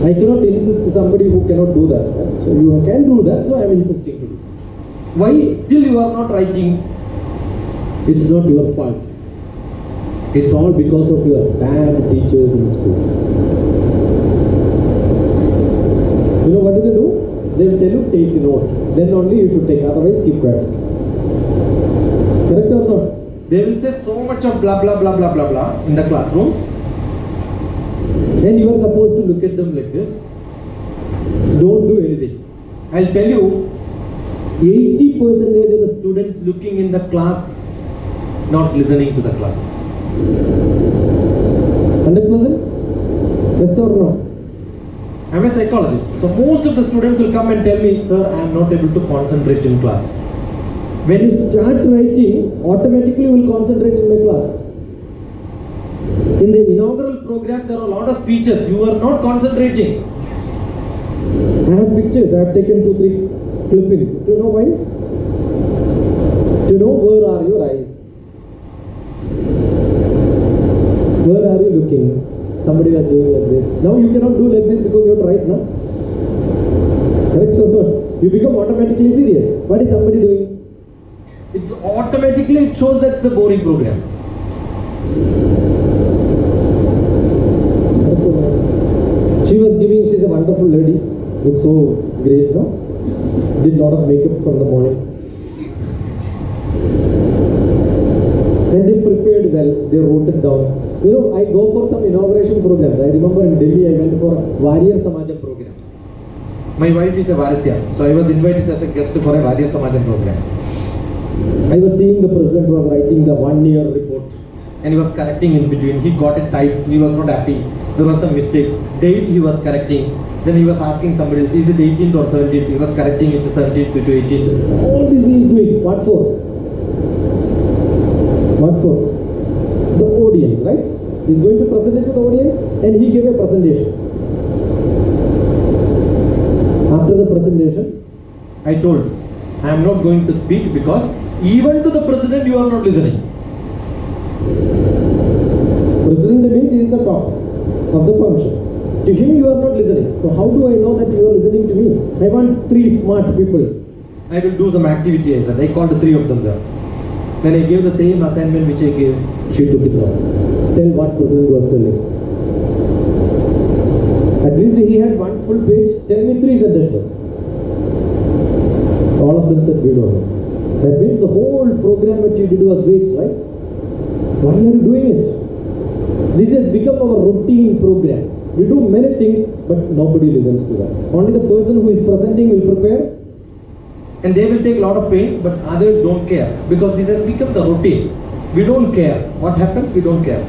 S8: I cannot insist somebody who cannot do that. So you can do that, so I am insisting to do. Why still you are not writing? It's not your fault. It's all because of your bad teachers in schools. You know what do? They will tell you, take note. Then only you should take, otherwise keep quiet. Correct or not? They will say so much of blah blah blah blah blah blah in the classrooms. Then you are supposed to look at them like this. Don't do anything. I'll tell you, 80% of the students looking in the class, not listening to the class. 100%? Yes or no? I am a psychologist. So most of the students will come and tell me, sir, I am not able to concentrate in class. When you start writing, automatically you will concentrate in my class. In the inaugural program, there are a lot of speeches. You are not concentrating. I have pictures. I have taken 2-3 clippings. Do you know why? To know where are your eyes? Where are you looking? Somebody was doing like this. Now you cannot do like this because you have to write now. Correct or not? You become automatically serious. What is somebody doing? It's automatically, it shows that it's a boring program. She's a wonderful lady. Looks so great, no? Did a lot of makeup from the morning. And they prepared well, they wrote it down. You know, I go for some inauguration programs. I remember in Delhi I went for Warrior Samajam program.
S6: My wife is a Varasya, so I was invited as a guest for a Varya Samajam program. I was seeing the president was writing the 1-year report and he was correcting in between. He got it typed, he was not happy. There was some mistakes. Date he was correcting. Then he was asking somebody else, is it 18th or 17th? He was correcting it to 17th to 18th. All this he is doing. What for? What for? The audience, right? He is going to present it to the audience and he gave a presentation. After the presentation, I told, I am not going to speak because even to the president you are not listening. President means he is the top of the function. To him you are not listening. So how do I know that you are listening to me? I want 3 smart people. I will do some activity as well. I called the 3 of them there. Then I gave the same assignment which I gave. She took it now. Tell what president was telling. At least he had 1 full page. Tell me 3 sentences. All of them said we don't know. That means the whole program that you did was waste, right? Why are you doing it? This has become our routine program. We do many things, but nobody listens to that. Only the person who is presenting will prepare, and they will take a lot of pain, but others don't care because this has become the routine. We don't care. What happens? We don't care.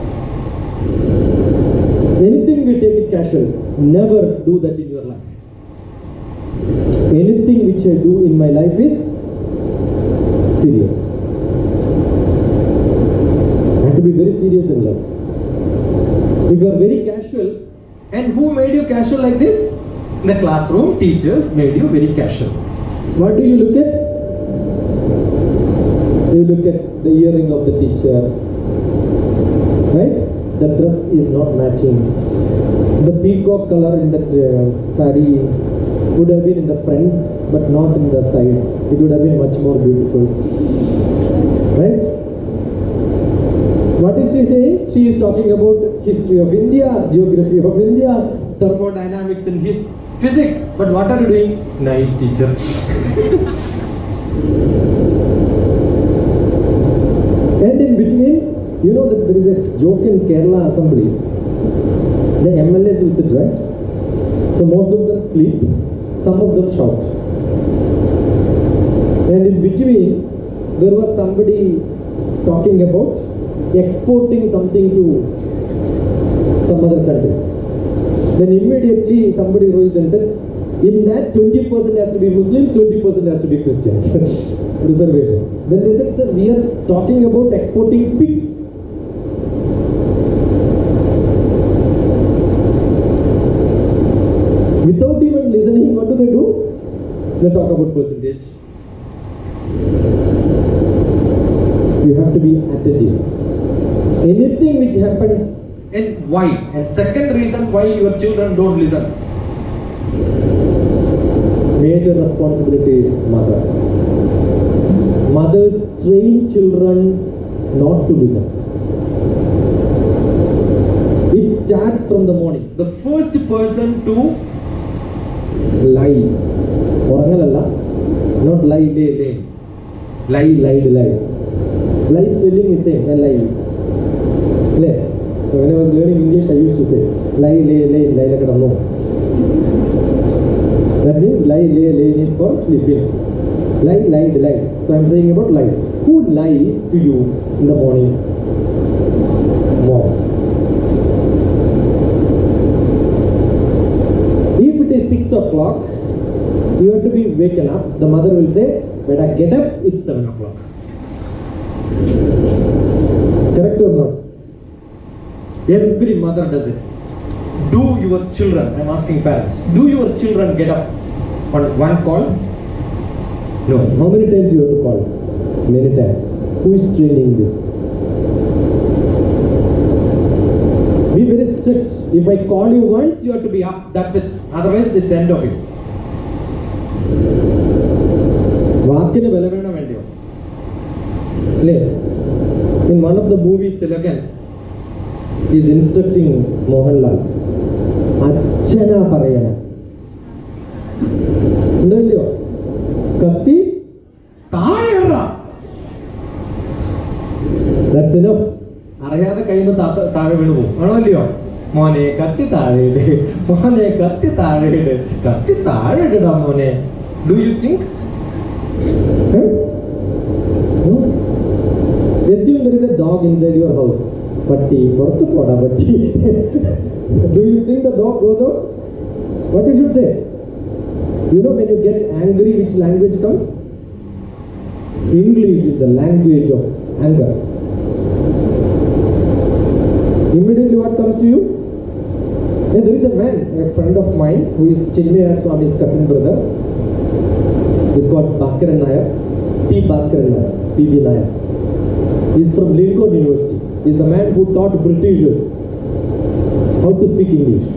S6: Anything we take it casual. Never do that in your life. Anything which I do in my life is serious. I have to be very serious in life. If you are very casual, and who made you casual like this? In the classroom, teachers made you very casual. What do you look at? You look at the earring of the teacher, right? The dress is not matching. The peacock color in that saree would have been in the front, but not in the side. It would have been much more beautiful, right? What is she saying? She is talking about history of India, geography of India, thermodynamics and physics. But what are you doing? Nice teacher. And in between, you know that there is a joke in Kerala Assembly. The MLAs will sit, right? So most of them sleep, some of them shout. And in between, there was somebody talking about exporting something to some other country. Then immediately somebody rose and said, in that 20% has to be Muslims, 20% has to be Christians. Reservation. Then they said, sir, we are talking about exporting pigs. Without even listening, what do? They talk about percentage. You have to be attentive. Anything which happens, and why? And second reason why your children don't listen. Major responsibility is mother. Mothers train children not to listen. It starts from the morning. The first person to lie. Not lie, lay. Lie. Lie spelling is same, and lie. So when I was learning English, I used to say lie, lay, no. That means lie is for sleeping. Lie. So I am saying about lie. Who lies to you in the morning? Mom. If it is 6 o'clock, you have to be waken up. The mother will say, better get up, it's 7 o'clock. Correct or not? Every mother does it. Do your children, I am asking parents, do your children get up on one call? No. How many times you have to call? Many times. Who is training this? Be very strict. If I call you once, you have to be up. That's it. Otherwise, it's the end of it. Vaakine vela venam vendiyo. In one of the movies, Tilakan is instructing Mohanlal. Achana parayana. Ndalliyo. Katti taayara. That's enough. Arayada kayinu taave veenu. Anallyo.
S8: മോനെ കത്തി താഴെയിട്, മോനെ കത്തി താഴെയിട്, കത്തി താഴെയിടാ മോനെ. Do you think? Assume there is a dog inside your house. Patti, purathu poda patti. Do you think the dog goes out? What you should say? You know, when you get angry, which language comes? English is the language of anger. Immediately what comes to you? Yeah, there is a man, a friend of mine, who is Chinmaya Swami's cousin brother. He's called Bhaskaran Nair, Bhaskaran Nair, P.B. Nair. He's from Lincoln University. He's the man who taught Britishers how to speak English.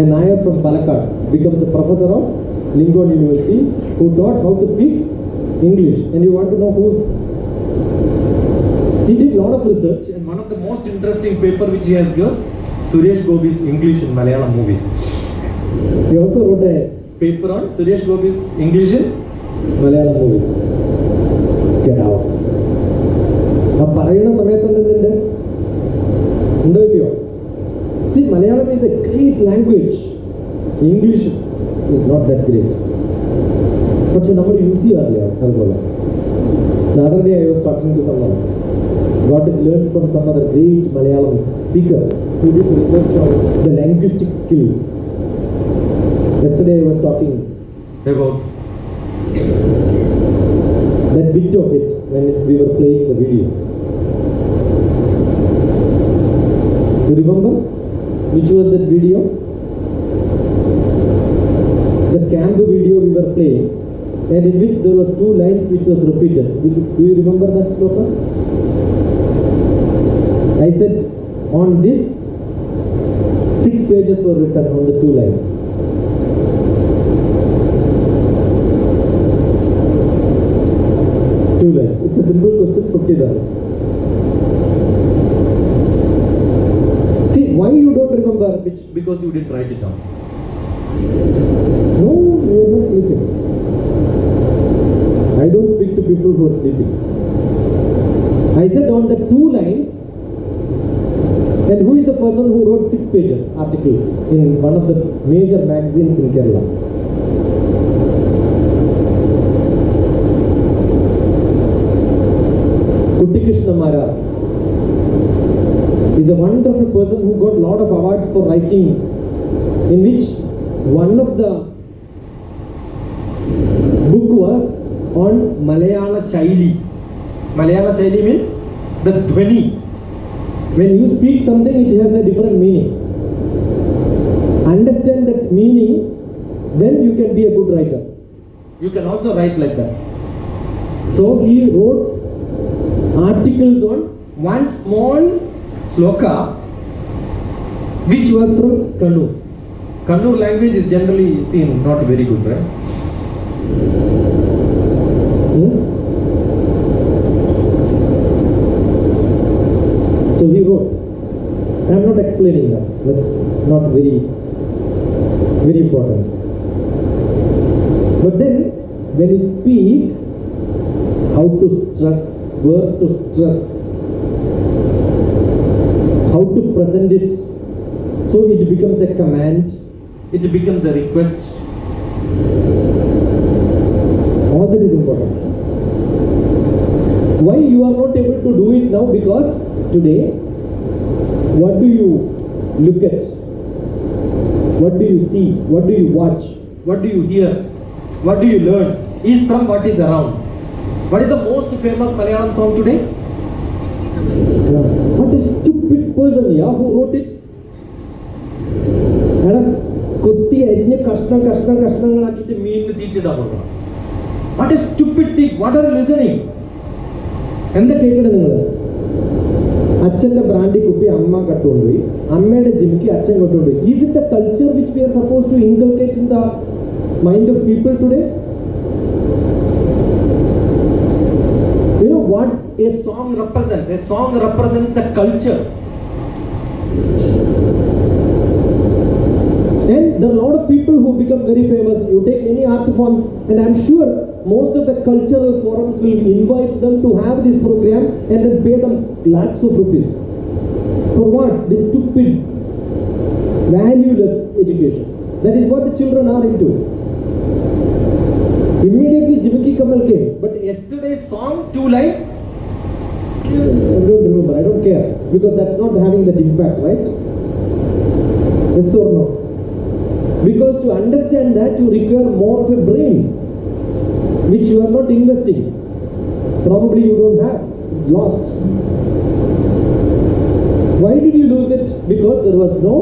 S8: A Nair from Palakkad becomes a professor of Lincoln University who taught how to speak English. And you want to know who's... He did a lot of research, and one of the most interesting paper which he has given, Suresh Gobi's English in Malayalam movies. He also wrote a paper on Suresh Gobi's English in Malayalam movies. Get out. ആ പറയുന്ന സമയത്ത് എന്തുണ്ട്? ഉണ്ടോ ഇല്ലയോ? See, Malayalam is a great language. English is not that great. പക്ഷെ നമ്മൾ use ചെയ്യാറില്ല അതുപോലെ. The other day I was talking to someone, got it learned from some other great Malayalam speaker who did research on the linguistic skills. Yesterday I was talking about that bit of it when we were playing the video. You remember which was that video? The camp video we were playing, and in which there was 2 lines which was repeated. Do you remember that, Shloka? I said on this 6 pages were written on the 2 lines. It's a simple question, $50. See, why you don't remember? Because you didn't write it down. No, you are not sleeping. I don't speak to people who are sleeping. I said on the 2 lines, and who is the person who wrote 6 pages article in one of the major magazines in Kerala? Krishna Mara is a wonderful person who got a lot of awards for writing, in which one of the book was on Malayala Shaili. Malayala Shaili means the dhvani. When you speak something, it has a different meaning. Understand that meaning, then you can be a good writer. You can also write like that. So he wrote articles on one small sloka which was from Kannur. Kannur language is generally seen not very good, right? So he wrote. I am not explaining that. That's not very important. But then when you speak, how to stress, where to stress, how to present it, so it becomes a command, it becomes a request. All that is important. Why you are not able to do it now? Because today, what do you look at? What do you see? What do you watch? What do you hear? What do you learn? Is from what is around. What is the most famous Malayalam song today? What a stupid person, yeah, who wrote it? What a stupid thing. What are you listening? എന്താ കേൾക്കണത് നിങ്ങൾ? അച്ഛൻ്റെ brandy കുപ്പി അമ്മ കട്ടുകൊണ്ടുപോയി, അമ്മയുടെ ജിമിക്ക് അച്ഛൻ കട്ടുകൊണ്ടുപോയി. Is it the culture which we are supposed to inculcate in the mind of people today? You know what a song represents? A song represents the culture. And there are a lot of people who become very famous. You take any art forms, and I'm sure most of the cultural forums will invite them to have this program and then pay them lakhs of rupees.
S6: For what? This stupid, valueless education. That is what the children are into. Immediately Jimmy Kamal came. But yesterday's song, 2 lines, I don't remember, I don't care. Because that's not having that impact, right? Yes or no? Because to understand that, you require more of a brain, which you are not investing. Probably you don't have. It's lost. Why did you lose it? Because there was no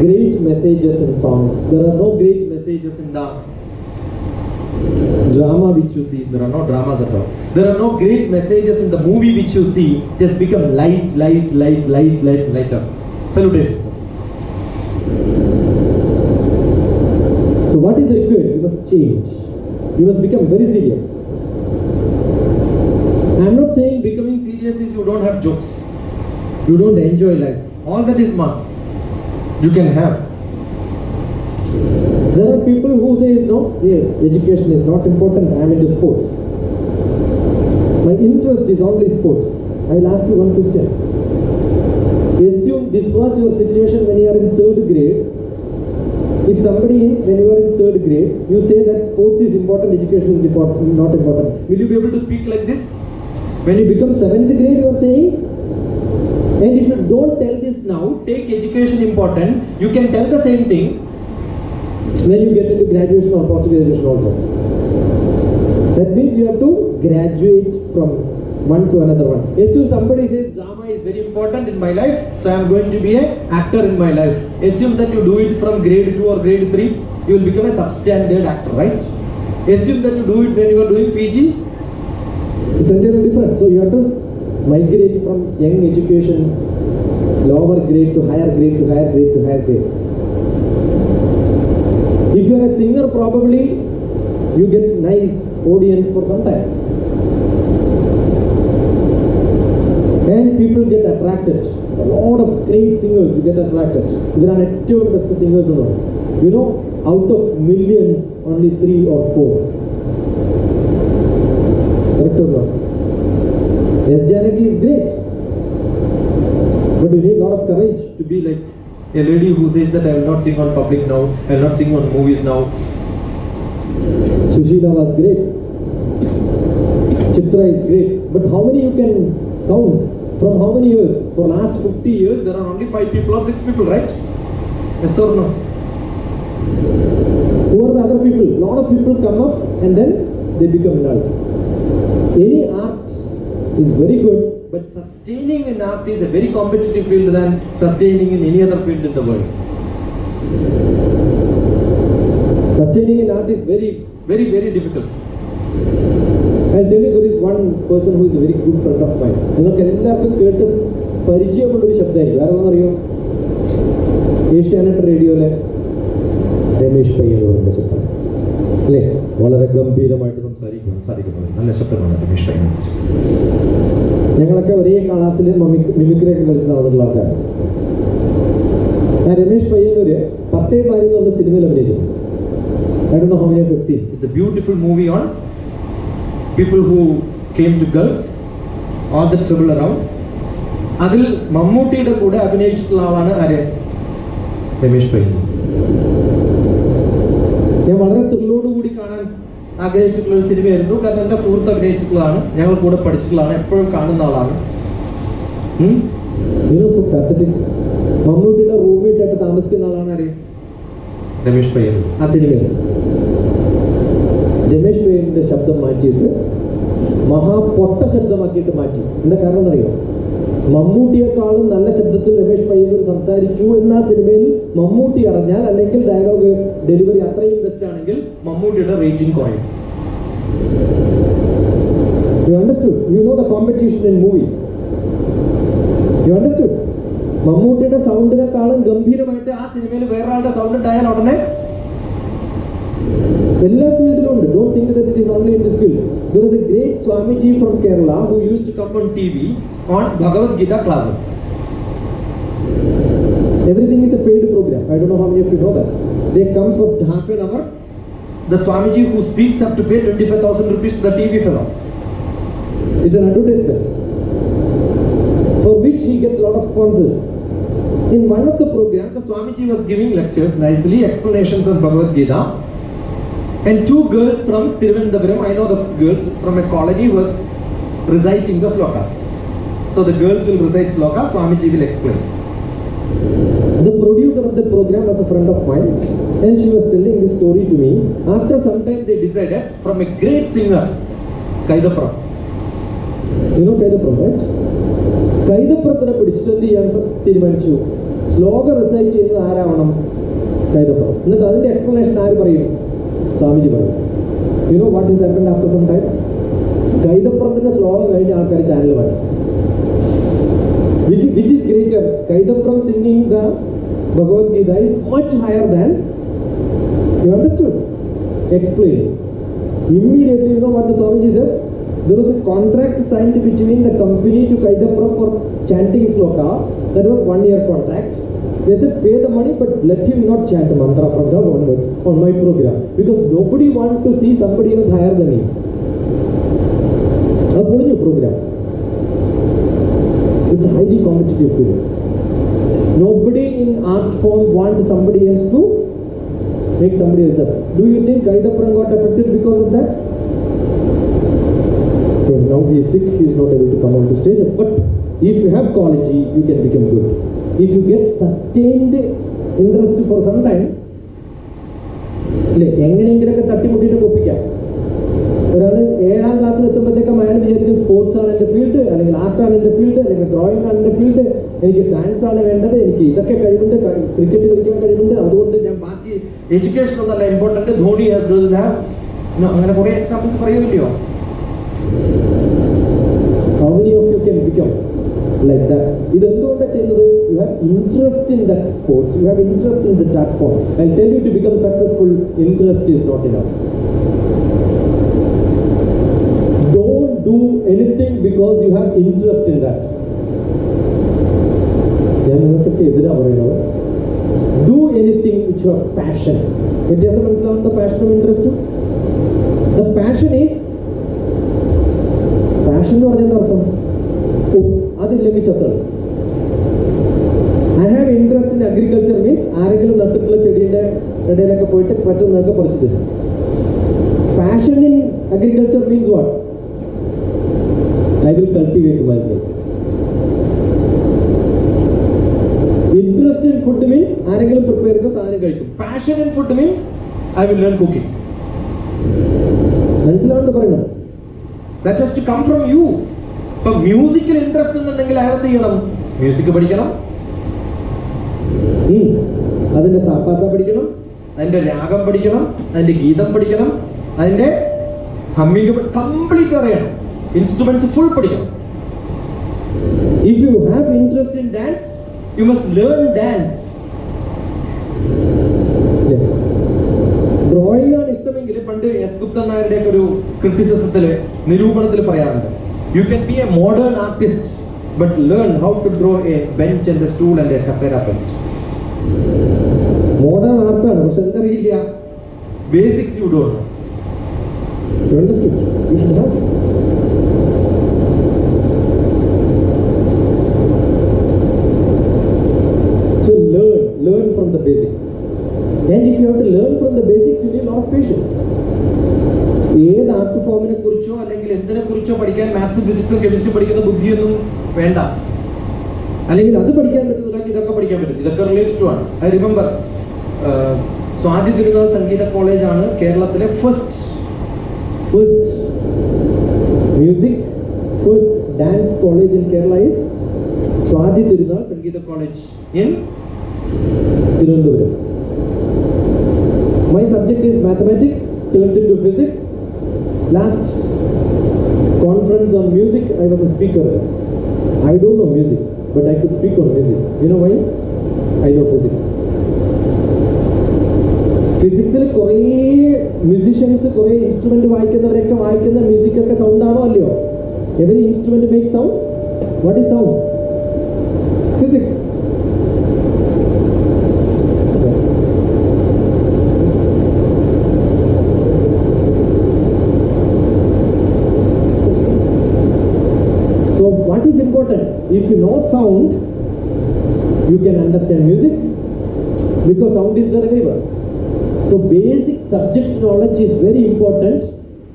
S6: great messages in songs. There are no great messages in the drama which you see. There are no dramas at all. There are no great messages in the movie which you see. Just become lighter. Salutations. So what is required? You must change. You must become very serious. I am not saying becoming serious is you don't have jokes. You don't enjoy life. All that is must. You can have. There are people who say no, yes, education is not important. I am into sports. My interest is only sports. I will ask you one question. Assume this was your situation when you are in 3rd grade. If somebody, when you are in 3rd grade, you say that sports is important, education is important, not important. Will you be able to speak like this? When you become 7th grade, you are saying, and if you don't tell this now, take education important, you can tell the same thing when you get into graduation or post-graduation also. That means you have to graduate from one to another one. Assume somebody says drama is very important in my life, so I am going to be an actor in my life. Assume that you do it from grade 2 or grade 3, you will become a substandard actor, right? Assume that you do it when you are doing PG, it's entirely different. So you have to migrate from young education, lower grade to higher grade to higher grade to higher grade. If you are a singer, probably you get nice audience for some time. And people get attracted. A lot of great singers you get attracted. There are 2 best singers in the world. You know, out of millions, only 3 or 4. Correct or not? Yes, Janaki is great. But you need a lot of courage to be like a lady who says that I will not sing on public now, I will not sing on movies now. Sushila was great. Chitra is great. But how many you can count? From how many years? For last 50 years, there are only 5 people or 6 people, right? Yes or no? Who are the other people? A lot of people come up and then they become null. Any art is very good, but sustaining in art is a very competitive field than sustaining in any other field in the world. Sustaining in art is very, very, very difficult. I'll tell you, there is one person who is a very good friend of mine. You know, എല്ലാവർക്കും കേട്ട് പരിചയമുള്ളൊരു ശബ്ദമായിരിക്കും. വേറെ ഒന്നറിയോ? ഏഷ്യാനെറ്റ് റേഡിയോയിലെ രമേശ് പയ്യന്നൂരിൻ്റെ ശബ്ദം അല്ലേ? വളരെ ഗംഭീരമായിട്ട് സംസാരിക്കുന്നത് നല്ല ശബ്ദമാണ് രമേശ് പയ്യന്നൂർ. ഞങ്ങളൊക്കെ ഒരേ ക്ലാസ്സിൽ മിമിക്രിയൊക്കെ കളിച്ച് നടന്നിട്ടുള്ള ആൾക്കാരാണ്. രമേശ് പയ്യന്നൂര് 10 ഭാര്യ എന്ന് പറഞ്ഞ സിനിമയിൽ അഭിനയിച്ചിട്ടുണ്ട്. I don't know how many of you have seen. It's a beautiful movie on people who came to Gulf, all the trouble around. അതിൽ മമ്മൂട്ടിയുടെ കൂടെ അഭിനയിച്ചിട്ടുള്ള ആളാണ് ആര്? രമേശ് പയ്യന്നൂർ. ഞാൻ വളരെ ത്രില്ലോടുകൂടി കാണാൻ ആഗ്രഹിച്ചിട്ടുള്ള ഒരു സിനിമയായിരുന്നു. കാരണം എൻ്റെ സുഹൃത്ത് അഭിനയിച്ചിട്ടുള്ളതാണ്, ഞങ്ങൾ കൂടെ പഠിച്ചിട്ടുള്ളതാണ്, എപ്പോഴും കാണുന്ന ആളാണ്. മമ്മൂട്ടിയുടെ റൂംമേറ്റായിട്ട് താമസിക്കുന്ന ആളാണ് ആര്? രമേശ് പയ്യന്നൂർ. ആ സിനിമയിൽ രമേശ് പയ്യന്നൂരിന്റെ ശബ്ദം മാറ്റിയിട്ട് മഹാപൊട്ട ശബ്ദമാക്കിയിട്ട് മാറ്റി. എന്താ കാരണം എന്നറിയോ? മമ്മൂട്ടിയെക്കാളും നല്ല ശബ്ദത്തിൽ രമേശ് പയ്യന്നൂർ സംസാരിച്ചു എന്ന സിനിമയിൽ മമ്മൂട്ടി അറിഞ്ഞാൽ, അല്ലെങ്കിൽ ഡയലോഗ് ഡെലിവറി അത്രയും ബെസ്റ്റ് ആണെങ്കിൽ മമ്മൂട്ടിയുടെ റേറ്റിംഗ് കുറയും. You understood? You know the competition in movie. You understood? മമ്മൂട്ടിയുടെ സൗണ്ടിനെക്കാളും ഗംഭീരമായിട്ട് ആ സിനിമയിൽ വേറൊരാളുടെ സൗണ്ട് ഉണ്ടായാൽ ഉടനെ എല്ലാ ഫീൽഡിലും ഉണ്ട്. Don't think that it is only in this field. There is a great Swamiji from Kerala who used to come on TV on Bhagavad Gita classes. Everything is a paid program. I don't know how many of you know that. They come for half an hour. The Swamiji who speaks have to pay 25,000 rupees to the TV fellow. It's an advertisement. For which which he gets a lot of sponsors. In one of the programs, the Swamiji was giving lectures nicely, explanations on Bhagavad Gita, and two girls from Thiruvananthapuram, I know the girls from a colony, was reciting the slokas. So the girls will recite slokas, Swamiji will explain. The producer of the program was a friend of mine, and she was telling this story to me. After some time, they decided from a great singer, Kaidapram. You know Kaidapram, right? Kaidapratane പിടിച്ചിട്ട് എന്ത് ചെയ്യാൻ തീരുമാനിച്ചു? ശ്ലോകം recite ചെയ്യുന്നത് ആരാവണം? Kaidapram. എന്നിട്ട് അതിന്റെ explanation ആര് പറയും? സ്വാമിജി പറയും. You know what has happened after some time? Kaidapramത്തിന്റെ ശ്ലോകം കഴിഞ്ഞ് ആൾക്കാർ ചാനൽ പറയും. Which is greater? Kaidapram singing the Bhagavad Gita is much higher than, you understood? Explain. Immediately, you know what the Swamiji said? There was a contract signed between the company to Kaidapram for chanting sloka. That was 1 year contract. They said pay the money but let him not chant mantra from now onwards on my program, because nobody wants to see somebody else higher than him. That's what your program. It's a highly competitive field. Nobody in art form wants somebody else to make somebody else up. Do you think Kaidapram got affected because of that? So now he is sick, he is not able to come on to stage. But if you have quality, you can become good. If you get sustained interest for some time, എങ്ങനെയെങ്കിലൊക്കെ തട്ടിമുട്ടിയിട്ട് ഒപ്പിക്കാം. ഒരാൾ 7ാം ക്ലാസ്സിൽ എത്തുമ്പോഴത്തേക്കും അയാൾ വിചാരിക്കും sports ആണ് എൻ്റെ field, അല്ലെങ്കിൽ ആർട്ടാണ് എൻ്റെ field, അല്ലെങ്കിൽ drawing ആണ് എൻ്റെ ഫീൽഡ്, എനിക്ക് ഡാൻസ് ആണ് വേണ്ടത്, എനിക്ക് ഇതൊക്കെ കഴിവുണ്ട്, ക്രിക്കറ്റ് കളിക്കാൻ കഴിവുണ്ട്, അതുകൊണ്ട് ഞാൻ ബാക്കി എഡ്യൂക്കേഷൻ ഒന്നല്ല ഇമ്പോർട്ടൻറ്റ്, ധോണി അങ്ങനെ കുറേ എക്സാമ്പിൾസ് പറയുമല്ലോ. How many of you can become like that? ഇത് എന്തുകൊണ്ടാണ് ചെയ്യുന്നത്? You have interest in that sports, you have interest in the art form. I'll tell you, to become successful, interest is not enough. Don't do anything because you have interest in that. Do anything which you have passion. It doesn't understand the passion of interest. The passion is passion എന്ന് പറഞ്ഞാൽ അർത്ഥം അതില്ലെങ്കിൽ ചത്തൽ. I have interest in agriculture means ആരെങ്കിലും നട്ടിട്ടുള്ള ചെടിയുടെ ഇടയിലൊക്കെ പോയിട്ട് പറ്റുന്നതൊക്കെ പറിച്ചു തരും. Passion in agriculture means what? I will cultivate myself. Interest in food means ആരെങ്കിലും പ്രിപ്പയർ ചെയ്ത സാധനം കഴിക്കും. Passion in food means I will learn cooking. മനസ്സിലാവുന്നത് പറയുന്നത്? That has to come from you. ഇപ്പൊ മ്യൂസിക്കിൽ ഇൻട്രസ്റ്റ് ഉണ്ടെങ്കിൽ അയാൾ എന്ത് ചെയ്യണം? മ്യൂസിക് പഠിക്കണം, അതിന്റെ സാപ്പാസ പഠിക്കണം, അതിന്റെ രാഗം പഠിക്കണം, അതിന്റെ ഗീതം പഠിക്കണം, അതിന്റെ ഹമ്മിങ് കംപ്ലീറ്റ് അറിയണം, ഇൻസ്ട്രുമെന്റ്സ് ഫുൾ പഠിക്കണം. If you have interest in dance, you must learn dance. Drawing ആണ് ഇഷ്ടമെങ്കിൽ പണ്ട് എസ് ഗുപ്തൻ നായരുടെ ഒക്കെ ഒരു ക്രിറ്റിസിസത്തില് നിരൂപണത്തിൽ പറയാറുണ്ട്, you can be a modern artist but learn how to draw a bench and a stool and a casera first. Modern art ആണ്, പക്ഷെ എന്തറിയില്ല, basics you don't know. You understood? You should have. So learn from the basics. And if you have to learn from the basics, you need a lot of patience. ഏത് art ഫോമിനെ കുറിച്ചോ അല്ലെങ്കിൽ എന്തിനെ കുറിച്ചോ പഠിക്കാൻ മാത്സും ഫിസിക്സും chemistry പഠിക്കുന്ന ബുദ്ധിയൊന്നും വേണ്ട, അല്ലെങ്കിൽ അത് പഠിക്കാൻ പറ്റുന്നവർക്ക് ഇതൊക്കെ പഠിക്കാൻ പറ്റും. ഇതൊക്കെ റിലേറ്റഡ് ടു ആണ്. ഐ റിമെമ്പർ സ്വാതി തിരുനാൾ സംഗീത കോളേജാണ് കേരളത്തിലെ first music first dance college in Kerala is Swathi Thirunal Sangeetha college in Thiruvananthapuram. My subject is mathematics turned into physics. Last conference on music, I was a speaker. I don't know music, but I could speak on music. You know why? I know physics. ഫിസിക്സിൽ കുറേ musicians കുറേ instrument വായിക്കുന്നവരൊക്കെ വായിക്കുന്ന മ്യൂസിക്കൊക്കെ sound ആണോ അല്ലയോ? Every instrument make sound. What is sound? Physics. If you know sound, You can understand music because sound is there everywhere. So basic subject knowledge is very important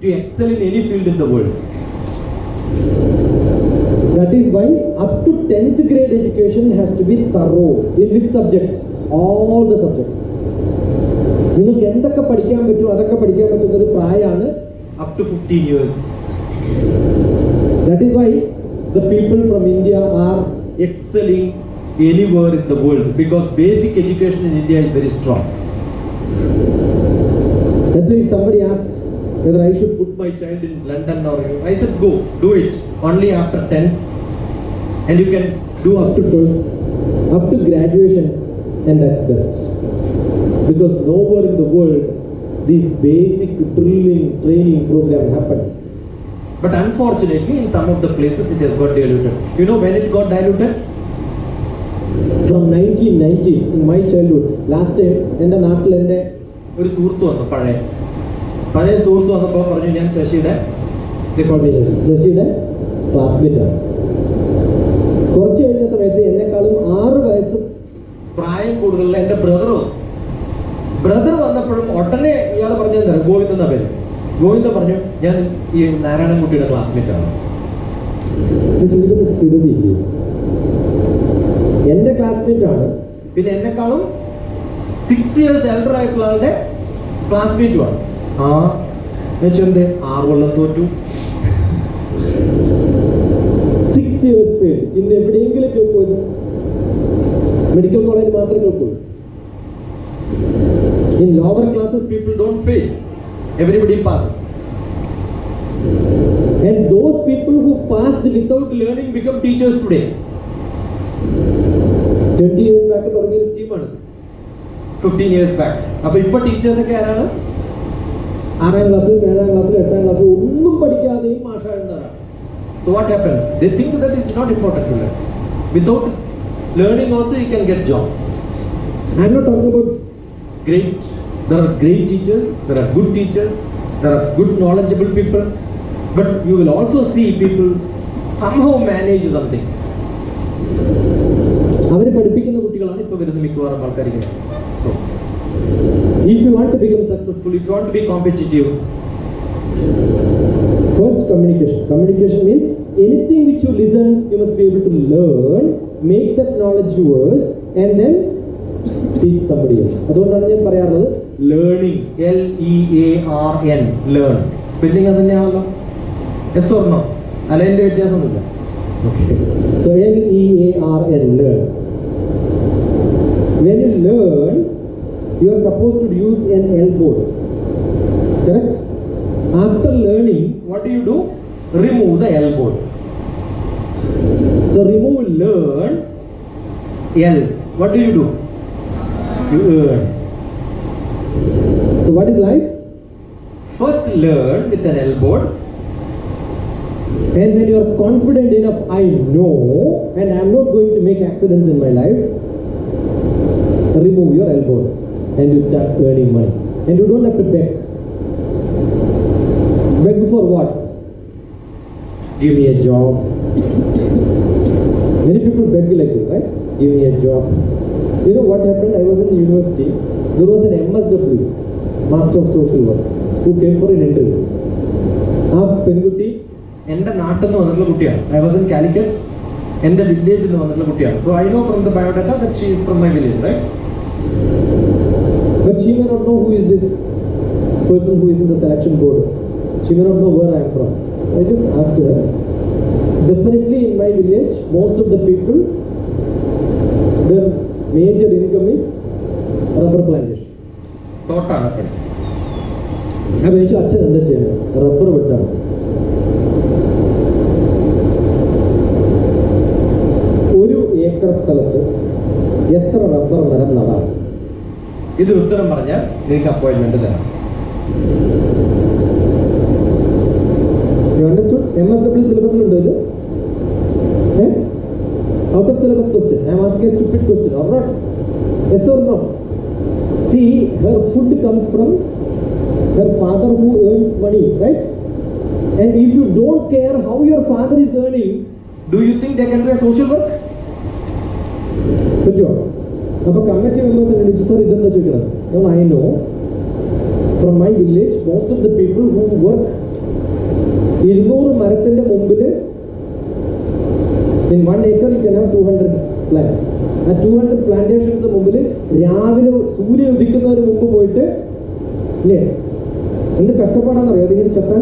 S6: to excel in any field in the world. That is why up to 10th grade education has to be thorough. In which subject? All the subjects. നിങ്ങൾക്ക് എന്തൊക്കെ പഠിക്കാൻ പറ്റും അതൊക്കെ പഠിക്കാൻ പറ്റുന്ന ഒരു പ്രായമാണ് up to 15 years. That is why the people from India are excelling anywhere in the world because basic education in India is very strong. That's why if somebody asked whether I should put my child in London or I said go, do it only after 10th and you can do up to 12th, up to graduation, and that's best. Because nowhere in the world this basic drilling training program happens. But unfortunately in some of the places it has got diluted. You know when it got diluted? From 1990s in my childhood. Last time എൻ്റെ നാട്ടിൽ എൻ്റെ ഒരു സുഹൃത്ത് വന്നു പഴയ സുഹൃത്ത് വന്നപ്പോൾ പറഞ്ഞു ഞാൻ ശശിയുടെ ക്ലാസ്മേറ്റാണ്. കുറച്ച് കഴിഞ്ഞ സമയത്ത് എന്നെക്കാളും 6 വയസ്സ് പ്രായം കൂടുതലുള്ള എൻ്റെ ബ്രദർ വന്നപ്പോഴും ഉടനെ ഇയാൾ പറഞ്ഞത് ഗോവിന്ദ് എന്ന പേര്. ഗോവിന്ദ പറഞ്ഞു ഞാൻ ഈ നാരായണൻകുട്ടിയുടെ ക്ലാസ്മേറ്റാണ്. എൻ്റെ ക്ലാസ്മേറ്റ് ആണ്, പിന്നെ എന്നെക്കാളും 6 years എൽഡർ ആയിട്ടുള്ള ആളുടെ ക്ലാസ്മേറ്റുമാണ്. വെച്ചെന്ത് 6 കൊല്ലം തോറ്റു. 6 years fail. ഇന്ന് എവിടെയെങ്കിലും കേൾക്കുമോ? മെഡിക്കൽ കോളേജ് മാത്രമേ കേൾക്കൂ. In lower classes people don't fail. Everybody passes. And those people who passed without learning become teachers today. 20 years back തുടങ്ങിയ ഒരു സ്കീമാണ്. 15 years back. അപ്പോൾ ഇപ്പോൾ ടീച്ചേഴ്സ് ഒക്കെ ആരാണ്? 6ാം ക്ലാസ്സിൽ 7ാം ക്ലാസ്സിൽ 8ാം ക്ലാസ്സിൽ ഒന്നും പഠിക്കാതെയും മാഷായിരുന്നവരാണ്. So what happens? They think that it's not important to learn. Without learning also you can get job. I'm not talking about great. There are great teachers, there are good teachers, there are good knowledgeable people, but you will also see people somehow manage something. അവരെ പഠിപ്പിക്കുന്ന കുട്ടികളാണ് ഇപ്പോൾ വരുന്ന മിക്കവാറും ആൾക്കാരിക്കുന്നത്. So if you want to become successful, if you want to be competitive, first communication means anything which you listen you must be able to learn, make that knowledge yours and then teach somebody else. അതുകൊണ്ടാണ് ഞാൻ പറയാറുള്ളത് learning, LEARN, learn. Spelling അത് തന്നെയാണല്ലോ. Yes or no? അല്ല, എൻ്റെ വ്യത്യാസമൊന്നുമില്ല. So LEARN, learn. When you learn, you are supposed to use an L board. Correct? After learning, what do? Remove the L board. So remove learn, L. What do? You earn. So what is life? First learn with an L board, and when you are confident enough, I know and I am not going to make accidents in my life, remove your L board and you start earning money. And you don't have to beg. Beg for what? Give me a job. Many people beg like this, right? Give me a job. You know what happened? I was in the university. There was an MSW, Master of Social Work, who came for an interview. ആ പെൺകുട്ടി എൻ്റെ നാട്ടിൽ നിന്ന് വന്നിട്ടുള്ള കുട്ടിയാണ്. I was in Calicut. എൻ്റെ വില്ലേജിൽ നിന്ന് വന്നിട്ടുള്ള കുട്ടിയാണ്. So I know from the biodata that she is from my village, right? But she may not know who is this person who is in the selection board. She may not know where I am from. I just asked her. Definitely in my village, most of the people, their major income is rubber plantation. തോട്ടാണ്. ഞാൻ ചോദിച്ചു അച്ഛൻ എന്താ ചെയ്യുന്നത്? Rubber വെട്ടാണ്. ഒരു acre സ്ഥലത്ത് എത്ര rubber മരം നടാം? ഇത് ഉത്തരം പറഞ്ഞാൽ നിങ്ങൾക്ക് അപ്പോയിന്റ്മെന്റ് തരാം. You understood? MSW സിലബസിലുണ്ടോ ഇത്? Out of syllabus question. I am asking a stupid question or not? Yes or no? See, her food comes from her father who earns money, right? And if you don't care how your father is earning, do you think they can do a social work? പറ്റുമോ? അപ്പോൾ committee members വിളിച്ചു, sir ഇതെന്താ ചോദിക്കണം? I know from my village most of the people who work 200 മരത്തിൻ്റെ മുമ്പിൽ in 1 acre you can have 200 plants. ആ 200 plantations മുമ്പിൽ രാവിലെ സൂര്യൻ ഉദിക്കുന്നതിന് മുമ്പ് പോയിട്ട് ഇല്ലേ എന്ത് കഷ്ടപ്പാടാണെന്നറിയോ? അതിങ്ങനെ ചെത്താൻ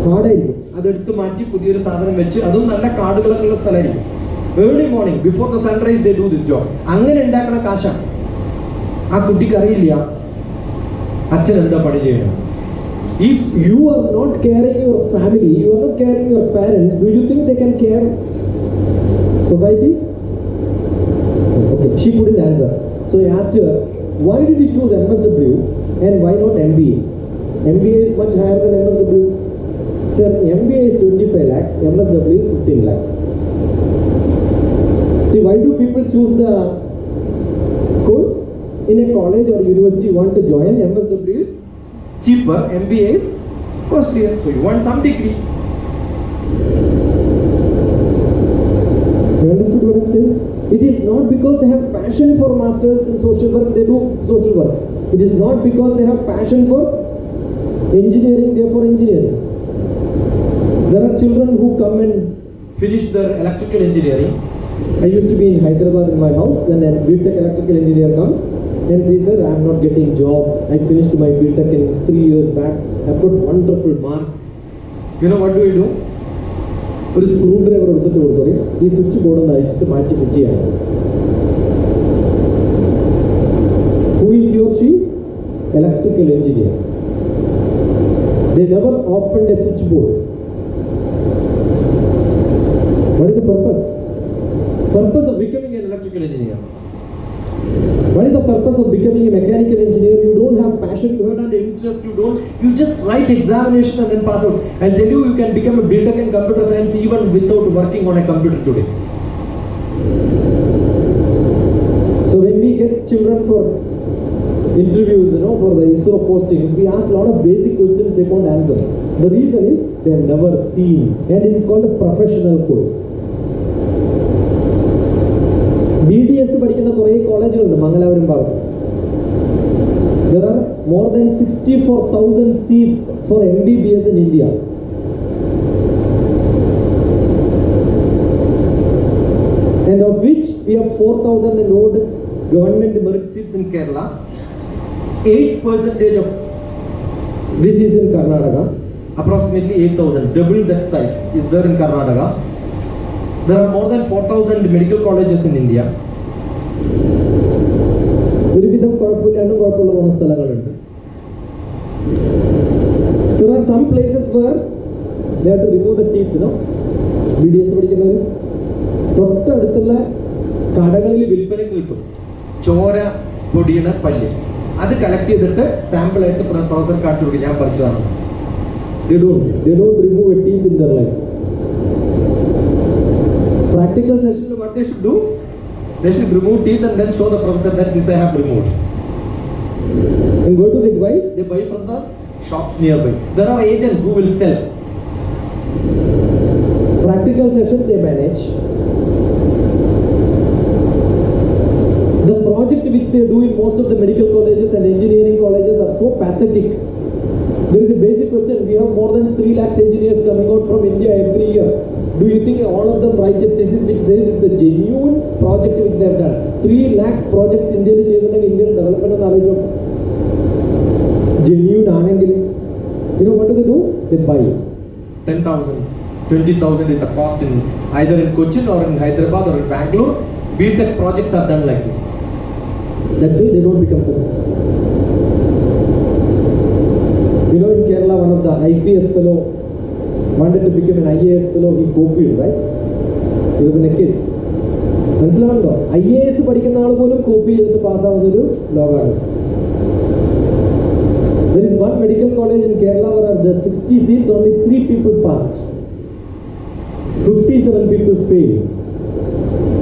S6: ഹാർഡായിരിക്കും. അതെടുത്ത് മാറ്റി പുതിയൊരു സാധനം വെച്ച്, അതും നല്ല കാടുകളൊക്കെ ഉള്ള സ്ഥലമായിരിക്കും. Early morning before the sunrise they do this job. അങ്ങനെ ഉണ്ടാക്കണ കാശാണ്. ആ കുട്ടിക്ക് അറിയില്ല അച്ഛൻ എന്താ പണി ചെയ്യണം. If you are not caring your family, you are not caring your parents, do you think they can care society? Okay, she couldn't answer. So I asked her, why did you choose MSW and why not MBA? MBA is much higher than MSW. Sir, MBA is 25 lakhs, MSW is 15 lakhs. See, why do people choose the course? In a college or university you want to join, MSW is cheaper, MBA is costlier. So you want some degree. You understood what I'm saying? It is not because they have passion for masters in social work, they do social work. It is not because they have passion for engineering, therefore engineering. There are children who come and finish their electrical engineering. I used to be in Hyderabad in my house, and then BTech electrical engineer comes and says, sir, I am not getting job. I finished my BTech in 3 years back. I got wonderful marks. You know what do we do? ഒരു screw driver എടുത്തിട്ട് കൊടുത്തു, ഈ switch board ഒന്ന് അഴിച്ചിട്ട് മാറ്റി fit ചെയ്യാൻ. Who is he or she? Electrical engineer. They never opened a switch board. What is the purpose? Purpose of becoming an electrical engineer. What is the purpose of becoming a mechanical engineer? You don't have passion, you don't have interest, you just write examination and then pass out. I'll tell you, you can become a BTech in computer science even without working on a computer today. So when we get children for interviews, for the ISRO postings, we ask a lot of basic questions they can't answer. The reason is they have never seen, and it is called a professional course. BDS പഠിക്കുന്ന കുറേ കോളേജുകളുണ്ട് മംഗലാപുരം ഭാഗത്ത്. There are more than 64,000 seats for MBBS in India. And of which we have 4,000 and odd government merit seats in Kerala. 8% of this is in Karnataka. Approximately 8,000, double that size is there in Karnataka. There are more than 4,000 medical colleges in India. ഒരുവിധം കുഴപ്പമില്ലാണ്ട് കുഴപ്പമുള്ള പോകുന്ന സ്ഥലങ്ങളുണ്ട്. There are some places where they have to remove the teeth, BDS പഠിക്കുന്നവർ. തൊട്ടടുത്തുള്ള കടകളിൽ വിൽപ്പനയ്ക്ക് കിട്ടും ചോര പൊടിയണ പല്ല്. അത് കളക്ട് ചെയ്തിട്ട് സാമ്പിളായിട്ട് പ്രൊഫസർ കാണിച്ചു കൊടുക്കും, ഞാൻ പഠിച്ചതാണ്. They don't remove a teeth in their life. Practical session, what they should do? They should remove teeth and then show the professor that this I have removed. And go to the buy, they buy from the shops nearby. There are agents who will sell. Practical session they manage. The project which they do in most of the medical colleges and engineering colleges are so pathetic. There is a basic question. We have more than 3 lakhs engineers coming out from India every year. Do you think all of them write a thesis which says it's a genuine project which they have done? 3 lakhs projects India ചെയ്തിട്ടുണ്ടെങ്കിൽ Indian development എന്ന് ആലോചിച്ചോ. Genuine ആണെങ്കിൽ what do? They buy 10,000, 20,000 is the cost in either in Cochin or in Hyderabad or in Bangalore. BTech projects are done like this. That way they don't become successful. In Kerala, one of the IPS fellow wanted to become an IAS fellow, he copied, right? He was in a case. മനസ്സിലാവുന്നുണ്ടോ? IAS പഠിക്കുന്ന ആൾ പോലും copy ചെയ്തിട്ട് പാസ്സാവുന്നൊരു ലോകമാണ്. There is one medical college in Kerala where there are 60 seats, only 3 people passed. 57 people failed.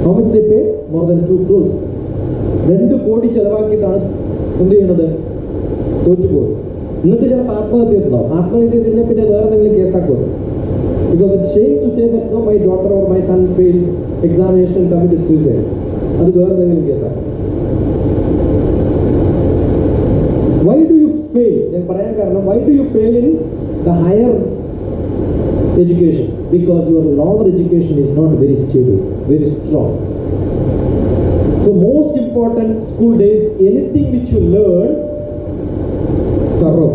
S6: How much they pay? More than 2 crores. 2 കോടി ചെലവാക്കിയിട്ടാണ് എന്ത് ചെയ്യണത്? തോറ്റുപോകും. എന്നിട്ട് ചിലപ്പോൾ ആത്മഹത്യ ഉണ്ടാവും. ആത്മഹത്യ ചെയ്തില്ല പിന്നെ വേറെ എന്തെങ്കിലും കേസാക്കും. Because it's shame to say that my daughter or my son failed examination and committed suicide.
S8: അത് വേറെ എന്തെങ്കിലും കേസാണ്. Why do you fail? ഞാൻ പറയാൻ കാരണം, why do you fail in the higher education? Because your lower education is not very stable, very strong. So most important school days, anything which you learn, thorough.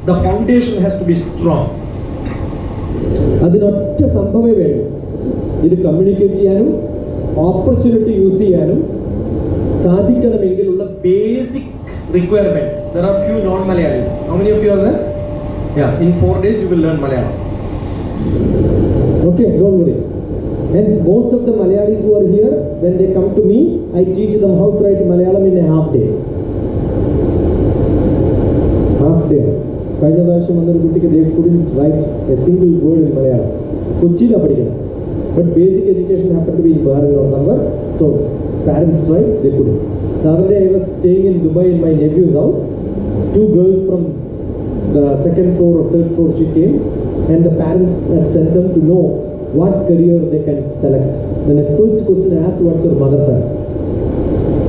S8: The foundation has to be strong. അതിനൊറ്റ സംഭവമേ വേണം. ഇത് communicate ചെയ്യാനും opportunity use ചെയ്യാനും സാധിക്കണമെങ്കിലുള്ള basic requirement. There are few non-Malayalis. How many of you are there? Yeah, in 4 days you will learn Malayalam. Okay, don't worry. And most of the Malayalis who are here, when they come to me, I teach them how to write Malayalam in a half day. Half day. കഴിഞ്ഞ പ്രാവശ്യം വന്നൊരു കുട്ടിക്ക് they couldn't write a single word in Malayalam. കൊച്ചിയിലാണ് പഠിക്കുന്നത്. But basic education happened to be in Bahrain or somewhere. So parents tried, they couldn't. The other day I was staying in Dubai in my nephew's house. 2 girls from the 2nd floor or 3rd floor she came, and the parents had sent them to know what career they can select. Then the first question I asked, what's your mother tongue?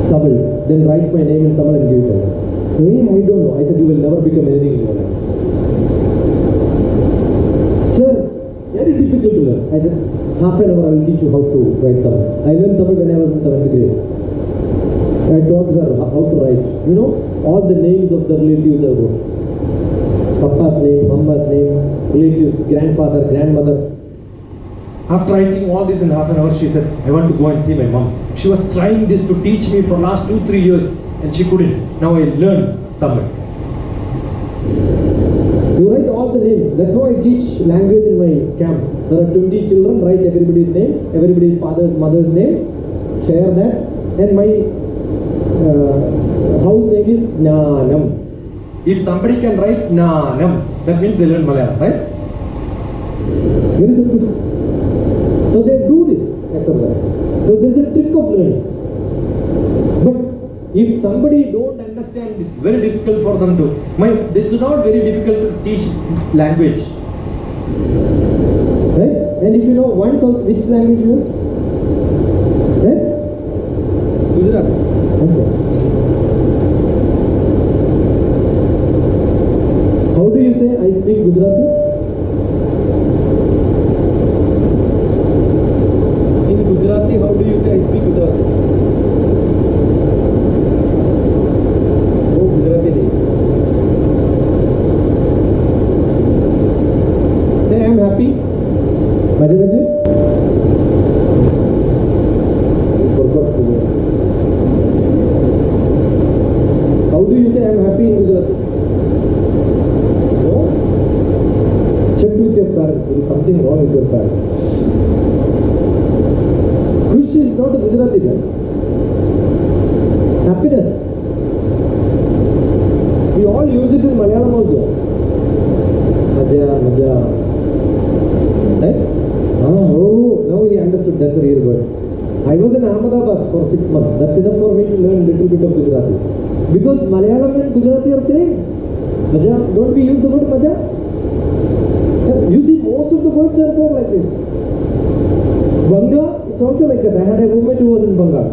S8: Tamil. Then write my name in Tamil and give it to them. Hey, I don't know. I said, you will never become anything in your life. Sir, very difficult to learn. I said, half an hour I will teach you how to write Tamil. I learned Tamil when I was in 7th grade. I taught her how to write. You know, all the names of the relatives I wrote. Papa's name, Mama's name, relatives, grandfather, grandmother. After writing all this in half an hour, she said, I want to go and see my mom. She was trying this to teach me for last 2-3 years and she couldn't. Now I learned Tamil. You write all the names. That's how I teach language in my camp. There are 20 children, write everybody's name, everybody's father's, mother's name, share that. And my house name is Nanam. If somebody can write Nanam, that means they learn Malayalam, right? Very simple. So they do this exercise. So there is a trick of learning. But if somebody don't understand, it's very difficult for them to. This is not very difficult to teach language, right? And if you know once which language you use, right? Gujarat. Okay. How do you say I speak Gujarati? In Gujarati, how do you say I speak Gujarati? Oh, Gujarati nahi. Say I am happy. Maje maje. How do you say I am happy in Gujarati? No? Check with your parents. There is something wrong with your parents. Khush is not a Gujarati word. Happiness. We all use it in Malayalam also. Maja, maja. Right? Oh, now we understood that's a real word. I was in Ahmedabad for 6 months. That's enough for me to learn a little bit of Gujarati. Because Malayalam and Gujarati are same. Maja, don't we use the word maja? You see, most of the words are there like this. Banga, it's also like that. I had a roommate who was in Bengal.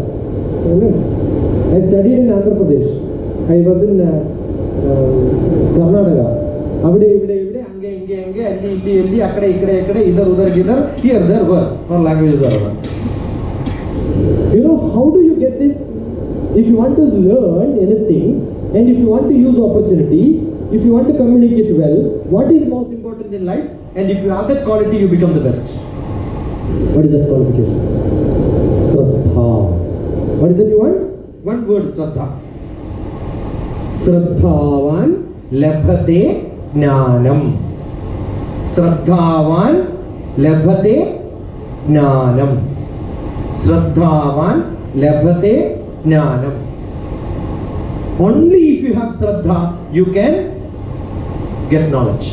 S8: I studied in Andhra Pradesh. I was in Karnataka. Avide, ivide, ange, inge, ange, alli, illi, illi, akkade, ikkade, ikkade, idhar, udhar, gidhar, here, there, were. Our languages are over. You know, how do you get this? If you want to learn anything, and if you want to use opportunity, if you want to communicate well, what is most important in life? And if you have that quality, you become the best. What is that qualification? Shraddha. What is that you want? One word, Shraddha. Shraddhavan labhate jnanam. Shraddhavan labhate jnanam. Shraddhavan labhate jnanam. Only if you have Shraddha, you can get knowledge.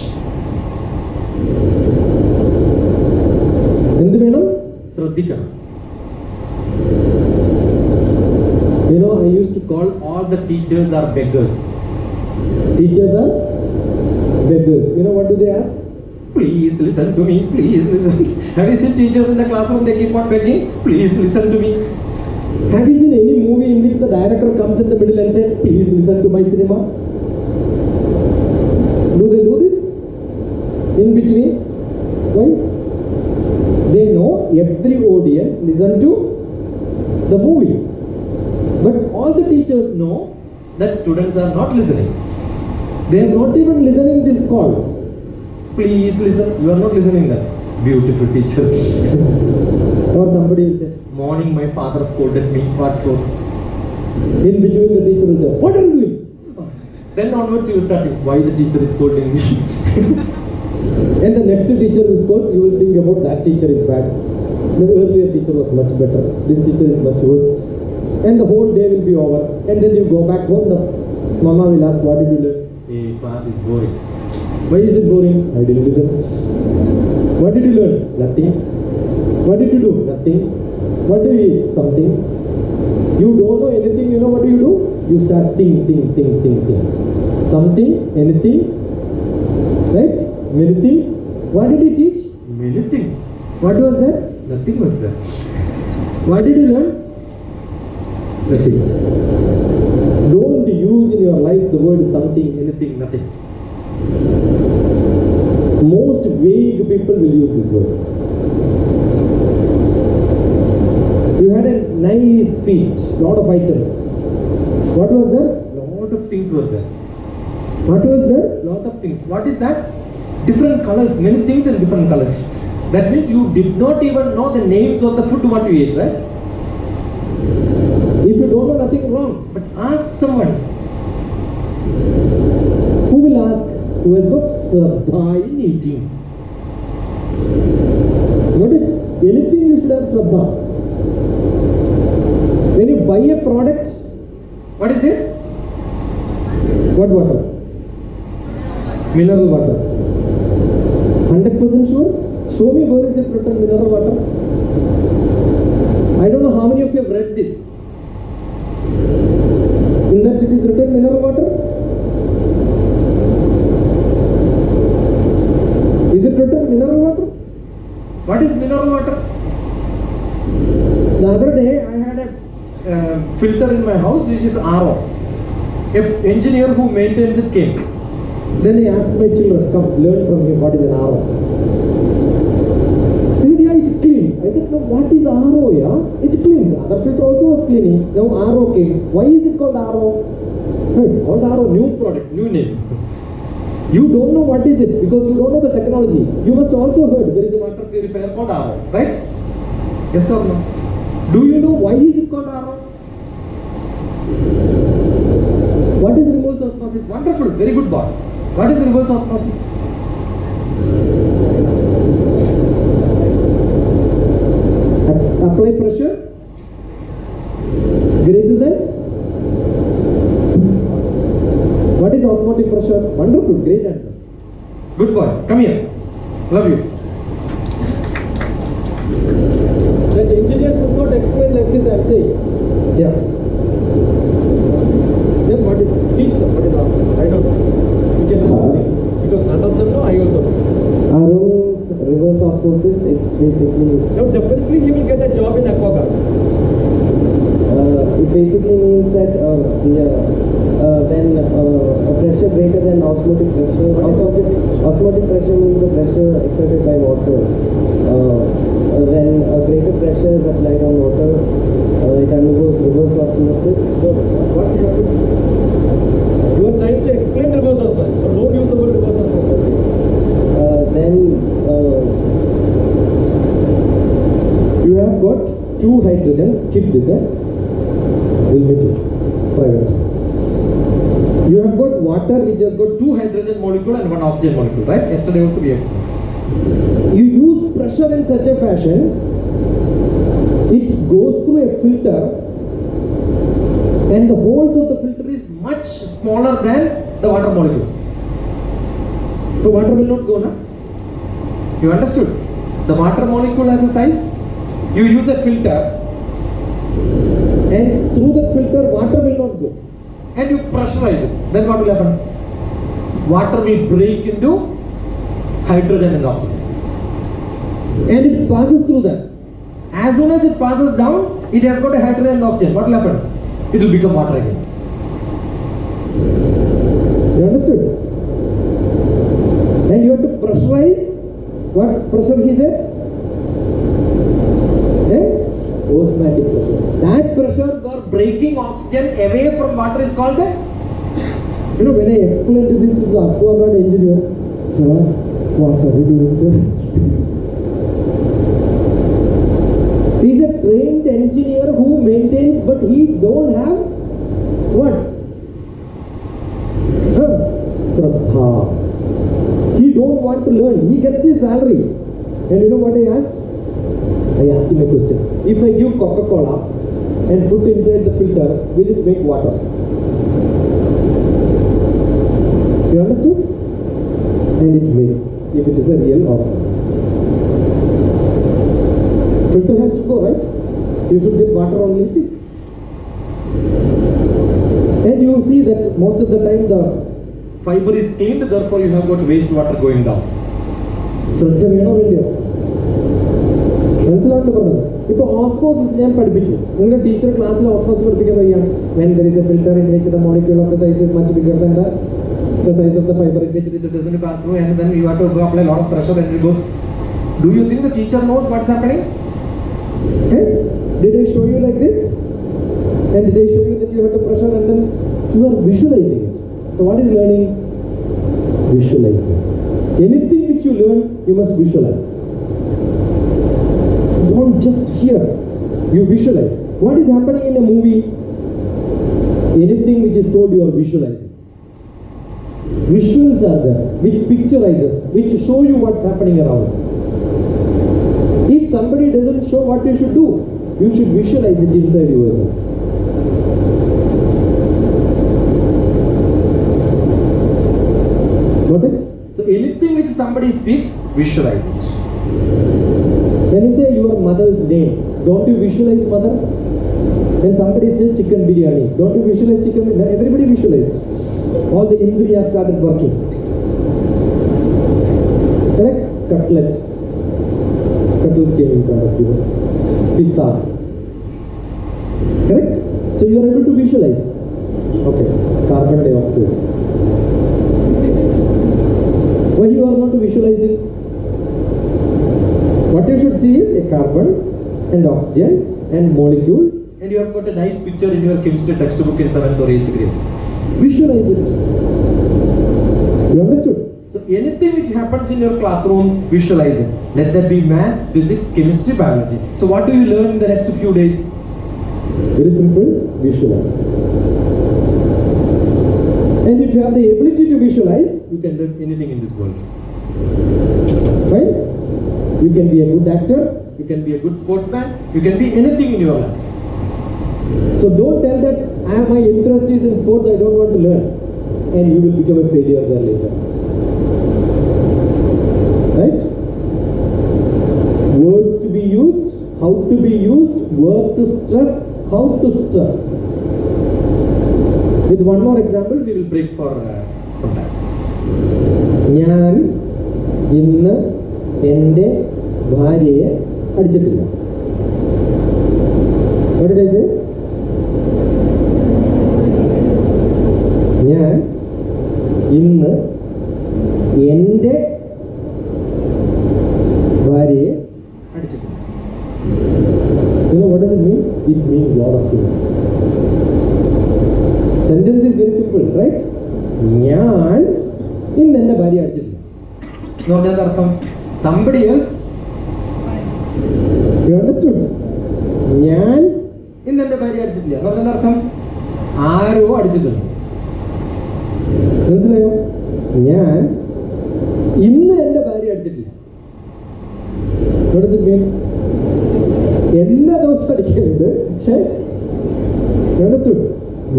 S8: എന്ത് വേണം? ശ്രദ്ധിക്കണം. You know, I used to call all the teachers are beggars. Teachers are beggars. You know what do they ask? Please listen to me. Please listen. Have you seen teachers in the classroom? They keep on begging. Please listen to me.
S6: Have you seen any movie in which the director comes in the middle and says, please listen to my cinema? Do they do this? In between? Why? They know every audience listen to the movie. But all the teachers know that students are not listening. They are not even listening this call. Please listen. You are not listening that. Beautiful teacher. Or somebody will say, morning my father scolded me. What for? In between the teacher will say, what are you doing? Then onwards you will start, why the teacher is scolding me? And the next teacher will scold, you will think about that teacher is bad. The earlier teacher was much better. This teacher is much worse. And the whole day will be over. And then you go back home, the mama will ask, what did you learn? Hey, class is boring. Why is it boring? I didn't listen. What did you learn? Nothing. What did you do? Nothing. What do you eat? Something. You don't know anything, you know what do you do? You start think. Something, anything, right? Many things. What did he teach? Many things. What was that? Nothing was there. What did you learn? Nothing. Don't use in your life the word something, anything, nothing. Most vague people will use this word. You had a nice feast, lot of items. What was there? Lot of things were there. What was there? Lot of things. What is that? Different colors, many things in different colors. That means you did not even know the names of the food what you ate, right? If you don't know, nothing wrong. But ask someone. Who will ask? Who has got Shraddha in eating? What if anything you should have Shraddha? When you buy a product, what is this? What water? Mineral water. 100% sure? Show me where is it written mineral water. I don't know how many of you have read this. In that it is written mineral water. Is it written mineral water? What is mineral water? The other day I had a filter in my house which is RO. An engineer who maintains it came. Then I asked my children, come learn from him what is an RO. He said, yeah, it's clean. I said, no, what is RO, yeah? It's clean. The other filter also was cleaning. Now RO came. Why is it called RO? No, it's called RO, new product, new name. You don't know what is it because you don't know the technology. You must also heard there is a water purifier called RO, right? Yes or no? Do you know why is it called RO? What is reverse osmosis? Wonderful, very good boy. What is reverse osmosis? Apply pressure greater than. What is osmotic pressure? Wonderful, great answer. Good boy, come here. Love you. That engineer could not explain like this, I am saying. Yeah. Then what is, teach them what is osmosis? I don't know. You can learn because none of them know, I also know.
S9: Reverse osmosis, it's basically...
S6: No, definitely he will get a job in aquaguard.
S9: It basically means that when a pressure greater than osmotic pressure, osmotic pressure means the pressure exerted by water. When a greater pressure is applied on water, it undergoes reverse osmosis.
S6: So, what happens? You are trying to explain reverse osmosis, so don't use the word reverse osmosis.
S9: Then
S6: you have got two hydrogen, keep this, will meet you, private. You have got water which has got two hydrogen molecule and one oxygen molecule, right? Yesterday also we have seen. You use pressure in such a fashion, it goes through a filter and the holes of the filter is much smaller than the water molecule. So water will not go, na? You understood? The water molecule has a size. You use a filter and through the filter water will not go. And you pressurize it. Then what will happen? Water will break into hydrogen and oxygen. And it passes through that. As soon as it passes down, it has got a hydrogen and oxygen. What will happen? It will become water again. You understood? And you have to pressurize. What pressure he said? Osmotic pressure. That pressure for breaking oxygen away from water is called a... You know, when I explained this to the aquaguard engineer, sir, what are we doing, sir? He is a trained engineer who maintains, but he don't have what? Shraddha. He don't want to learn. He gets his salary. And you know what I asked? I asked him a question. If I give Coca-Cola and put inside the filter, will it make water? You understood? And it makes, if it is a real offer. Filter has to go, right? You should get water only. And you see that most of the time the fiber is cleaned, therefore you have got waste water going down. ശ്രദ്ധ വേണോ വേണ്ടിയോ? മനസ്സിലാണ്ട് പറഞ്ഞത്. ഇപ്പോൾ osmosis ഞാൻ പഠിപ്പിച്ചു. നിങ്ങളുടെ teacher ക്ലാസ്സിൽ osmosis പഠിപ്പിക്കാൻ കഴിയാം. When there is a filter in which the molecule of the size is much bigger than the size of the fiber in which it doesn't pass through, and then you have to apply a lot of pressure and it goes. Do you think the teacher knows what's happening? Hey? Did I show you like this? And did I show you that you have to pressure and then you are visualizing it? So what is learning? Visualizing. Anything which you learn, you must visualize. Don't just hear. You visualize. What is happening in a movie? Anything which is told, you are visualizing. Visuals are there, which picturizes, which show you what's happening around. If somebody doesn't show what you should do, you should visualize it inside yourself. Got it? So anything which somebody speaks, visualize it. When you say your mother's name, don't you visualize mother? When somebody says chicken biryani, don't you visualize chicken biryani? Everybody visualizes. All the indriyas started working. Correct? Cutlet. Cutlet came in front of you. Pizza. Correct? So you are able to visualize. Okay. Carbon dioxide. Why you are not visualizing? What you should see is a carbon and oxygen and molecule, and you have got a nice picture in your chemistry textbook in 7th or 8th grade. Visualize it. You understood? So anything which happens in your classroom, visualize it. Let that be maths, physics, chemistry, biology. So what do you learn in the next few days? Very simple, visualize. And if you have the ability to visualize, you can learn anything in this world. Right? You can be a good actor, you can be a good sportsman, you can be anything in your life. So don't tell that my interest is in sports, I don't want to learn, and you will become a failure there later. Right? Words to be used, how to be used, word to stress, how to stress. With one more example, we will break for some time. ഞാൻ ഇന്ന് എൻ്റെ ഭാര്യയെ അടിച്ചിട്ടില്ല. What did I say? ഞാൻ ഇന്ന് എൻ്റെ ഭാര്യയെ അടിച്ചിട്ടില്ല. You know what does it mean? It means a lot of things. Sentence is very simple, right? ഞാൻ ഇന്ന് എൻ്റെ ഭാര്യയെ അടിച്ചിട്ടില്ല. എന്ന് പറഞ്ഞാൽ അർത്ഥം somebody else. You understood? ഞാൻ ഇന്ന് എൻ്റെ ഭാര്യ അടിച്ചിട്ടില്ല എന്ന് പറഞ്ഞാൽ അർത്ഥം ആരോ അടിച്ചിട്ടുണ്ട്. മനസ്സിലായോ? ഞാൻ ഇന്ന് എൻ്റെ ഭാര്യ അടിച്ചിട്ടില്ല. എല്ലാ ദിവസവും അടിക്കരുത്, പക്ഷേ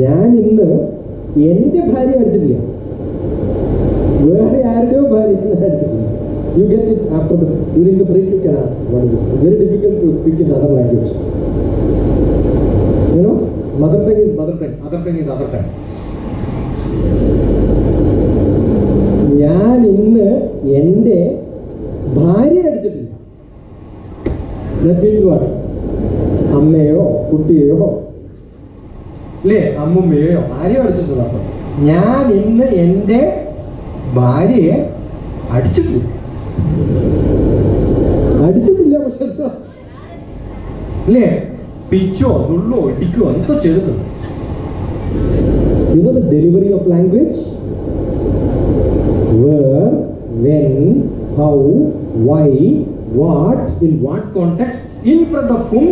S6: ഞാൻ ഇന്ന് എൻ്റെ ഭാര്യ അടിച്ചിട്ടില്ല, വേറെ ആരുടെയോ ഭാര്യ അടിച്ചിട്ടില്ല. You get it after during the break. You can ask what is it. It's very difficult to speak in other language. You know, mother tongue is mother tongue, other tongue is other tongue. ഞാൻ ഇന്ന് എൻ്റെ ഭാര്യ അടിച്ചിട്ടില്ല. That means what? അമ്മയോ കുട്ടിയോ അല്ലേ അമ്മുമ്മയോ ആരെയോ അടിച്ചിട്ടില്ല. അപ്പം ഞാൻ ഇന്ന് എൻ്റെ ഭാര്യയെ അടിച്ചിട്ടില്ല. പക്ഷെ അല്ലേ പിച്ചോ നുള്ളോ ഇടിക്കോ എന്തോ ചെയ്തിട്ടുണ്ട്. You know the delivery of language? Where, when, how, why, what, in what context, in front of whom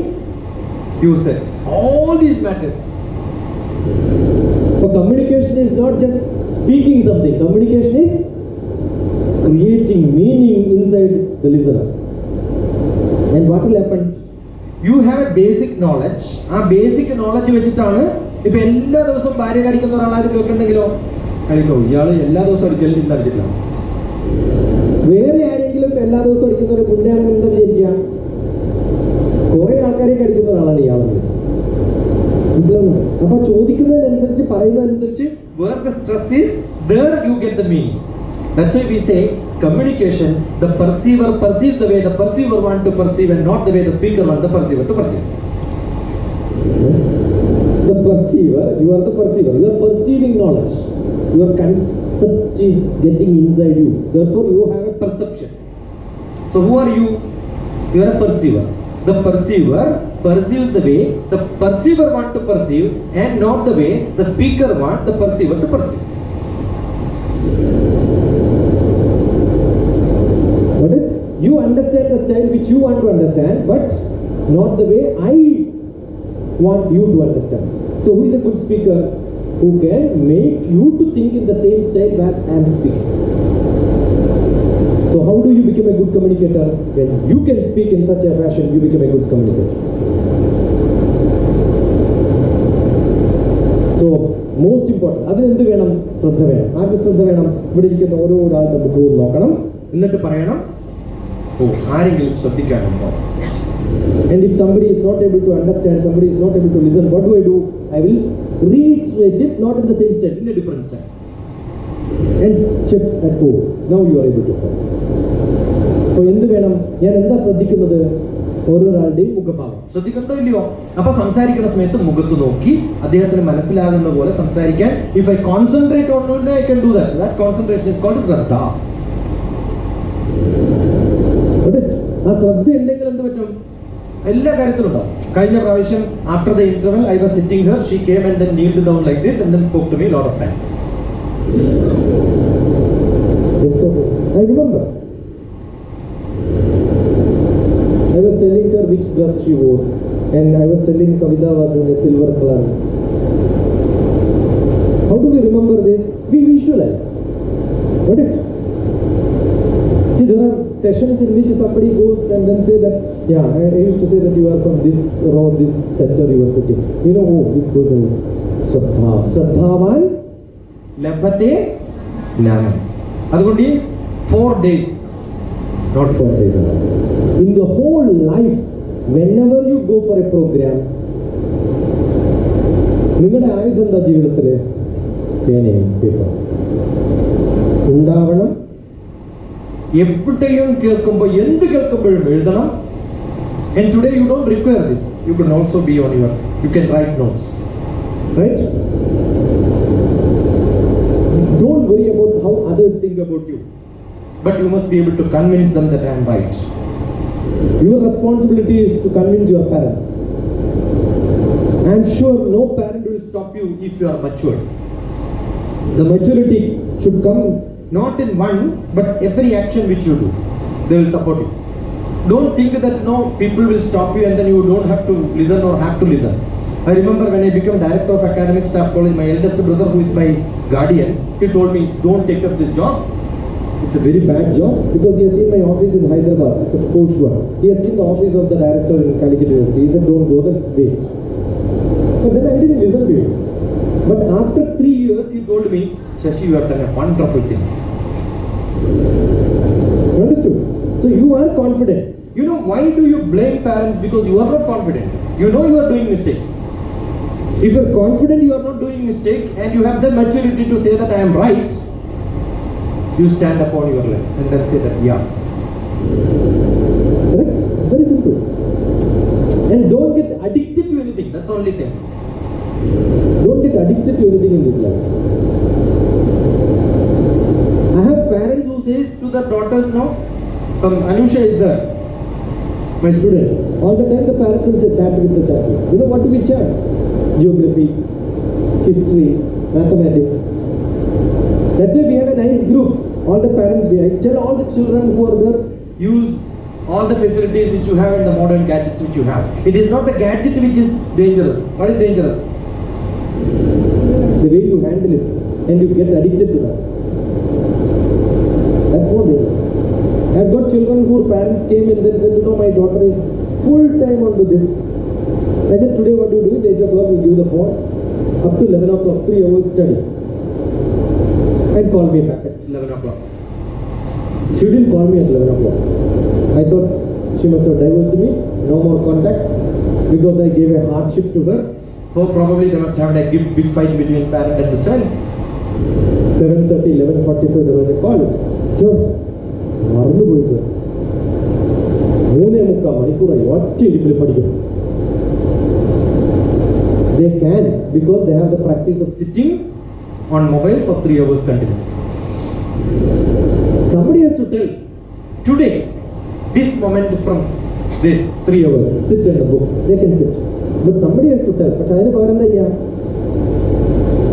S6: you say. All these matters. So communication is not just speaking something. Communication is creating meaning inside the listener. And what will happen? You have a basic knowledge. ആ basic knowledge വെച്ചിട്ടാണ് ഇപ്പൊ എല്ലാ ദിവസവും ഭാര്യ കടിക്കുന്ന ഒരാളായിട്ട് കേൾക്കുന്നുണ്ടെങ്കിലോ കഴിക്കോ ഇയാൾ എല്ലാ ദിവസവും അടിക്കലും ഇന്ന് അടിച്ചിട്ടില്ല. വേറെ ആരെങ്കിലും ഇപ്പൊ എല്ലാ ദിവസവും അടിക്കുന്നവരെ മുന്നേ ആണെങ്കിൽ എന്താ വിചാരിക്കുക? കുറെ ആൾക്കാരെ കടിക്കുന്ന ഒരാളാണ് ഇയാളെന്ന് മനസ്സിലാവുന്നു. അപ്പൊ ചോദിക്കുന്നതിനനുസരിച്ച് പറയുന്നതനുസരിച്ച് where the stress is, there you get the meaning. That's why we say communication, the perceiver perceives the way the perceiver wants to perceive and not the way the speaker wants the perceiver to perceive. The perceiver, you are the perceiver. You are perceiving knowledge. Your concept is getting inside you. Therefore, you have a perception. So, who are you? You are a perceiver. The perceiver perceives the way the perceiver wants to perceive and not the way the speaker wants the perceiver to perceive. You understand the style which you want to understand, but not the way I want you to understand. So who is a good speaker? Who can make you to think in the same style as I am speaking. So how do you become a good communicator? When you can speak in such a fashion, you become a good communicator. So most important, അതിനെന്ത് വേണം? ശ്രദ്ധ വേണം. ആർക്ക് ശ്രദ്ധ വേണം? ഇവിടെ ഇരിക്കുന്ന ഓരോ ഒരാളുടെ ബുക്ക് നോക്കണം, എന്നിട്ട് പറയണം ആരെങ്കിലും ശ്രദ്ധിക്കാനുണ്ടോ. And if somebody is not able to understand, somebody is not able to listen, what do? I will reiterate it, not in the same style, in a different style. And check at home. Now you are able to follow. So എന്ത് വേണം? ഞാൻ എന്താ ശ്രദ്ധിക്കുന്നത്? ഓരോരാളുടെയും മുഖഭാവം ശ്രദ്ധിക്കണ്ടോ ഇല്ലയോ? അപ്പൊ സംസാരിക്കുന്ന സമയത്ത് മുഖത്ത് നോക്കി അദ്ദേഹത്തിന് മനസ്സിലാകുന്ന പോലെ സംസാരിക്കാൻ. If I concentrate on it, I can do that. That concentration is called ശ്രദ്ധ. ആ ശ്രദ്ധ ഉണ്ടെങ്കിൽ എന്ത് പറ്റും? എല്ലാ കാര്യത്തിലും ഉണ്ടാവും. കഴിഞ്ഞ പ്രാവശ്യം after the interval I was sitting here, she came and then kneeled down like this and then spoke to me a lot of time. I remember. I was telling her which dress she wore and I was telling Kavita was in a silver color. How do we remember this? We visualize. Got it? See, there are sessions in which somebody goes and then say that, yeah, I used to say that you are from this row, this center you are sitting. You know, oh, this person is Shraddha. Shraddhavan Labhate Jnanam. അതുകൊണ്ട് 4 days, not 4 days. In the whole life, whenever you go for a program, നിങ്ങളുടെ ആയുധം എന്താ ജീവിതത്തില്? പേനയും paper ഉണ്ടാവണം. എവിടെയും കേൾക്കുമ്പോൾ എന്ത് കേൾക്കുമ്പോഴും എഴുതണം. And today you don't require this. You can also be on your, you can write notes, right? Don't worry about how others think about you, but you must be able to convince them that I am right. Your responsibility is to convince your parents. I am sure no parent will stop you if you are mature. The maturity should come not in one, but every action which you do, they will support you. Don't think that no, people will stop you and then you don't have to listen or have to listen. I remember when I became director of academic staff college, my eldest brother, who is my guardian, he told me, don't take up this job. It's a very bad job because he has seen my office in Hyderabad. It's a posh one. He has seen the office of the director in Calicut University. He said, don't go there, it's waste. But then I didn't listen to him. But after 3 years, he told me, Shashi, you have done a wonderful thing. You understood? So you are confident. You know, why do you blame parents? Because you are not confident. You know you are doing mistake. If you are confident you are not doing mistake and you have the maturity to say that I am right, you stand upon your leg and then say that, yeah. Correct? It's very simple. And don't get addicted to anything. That's the only thing. Don't get addicted to anything in this life. I have parents who says to their daughters, no, Anusha is there, my student. All the time the parents will say, chat with the chat. You know what do we chat? Geography, history, mathematics. That's why we have a nice group. All the parents, I tell all the children who are there, use all the facilities which you have and the modern gadgets which you have. It is not the gadget which is dangerous. What is dangerous? The way you handle it and you get addicted to that. That's what dangerous. I've got children whose parents came in and said, you know, my daughter is full time onto this. I said, today what you do is 8 o'clock you give the phone, up to 11 o'clock, 3 hours study. And call me back at 11 o'clock. She didn't call me at 11 o'clock. I thought she must have divorced me, no more contacts, because I gave a hardship to her. So probably they must have a big fight between parent and the child. 11:30, 11:45 there was a call. Sir, മറന്നു പോയി sir, 3.25 മണിക്കൂറായി ഒറ്റ ഇരിപ്പിൽ പഠിക്കണം. They can, because they have the practice of sitting on mobile for 3 hours continuous. Somebody has to tell, today, this moment from this 3 hours, sit in the book. They can sit. But somebody has to tell. But I don't know,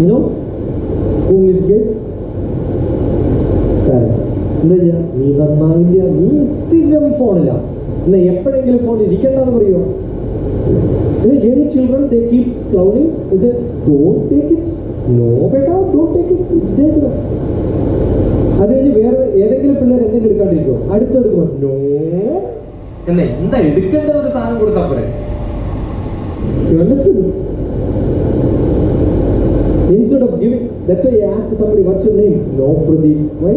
S6: you know, who misguides? Parents. നീ നന്നാവില്ല, നീ സ്ഥിരം ഫോണില്ല, എന്നാ എപ്പോഴെങ്കിലും phone ഇരിക്കണ്ടെന്ന് പറയോ? Young children, they keep scrolling. They say, don't take it. No, beta, don't take it. It's dangerous. അത് കഴിഞ്ഞ് വേറെ ഏതെങ്കിലും പിള്ളേർ എന്തെങ്കിലും എടുക്കാണ്ടിരിക്കുമോ? അടുത്തെടുക്കുമോ? നോ. എന്നാ എന്താ എടുക്കേണ്ടത്? ഒരു സാധനം കൊടുത്താൽ പോരെ. You understood? Instead of giving, that's why I asked somebody, what's your name? No, Pradeep. Why?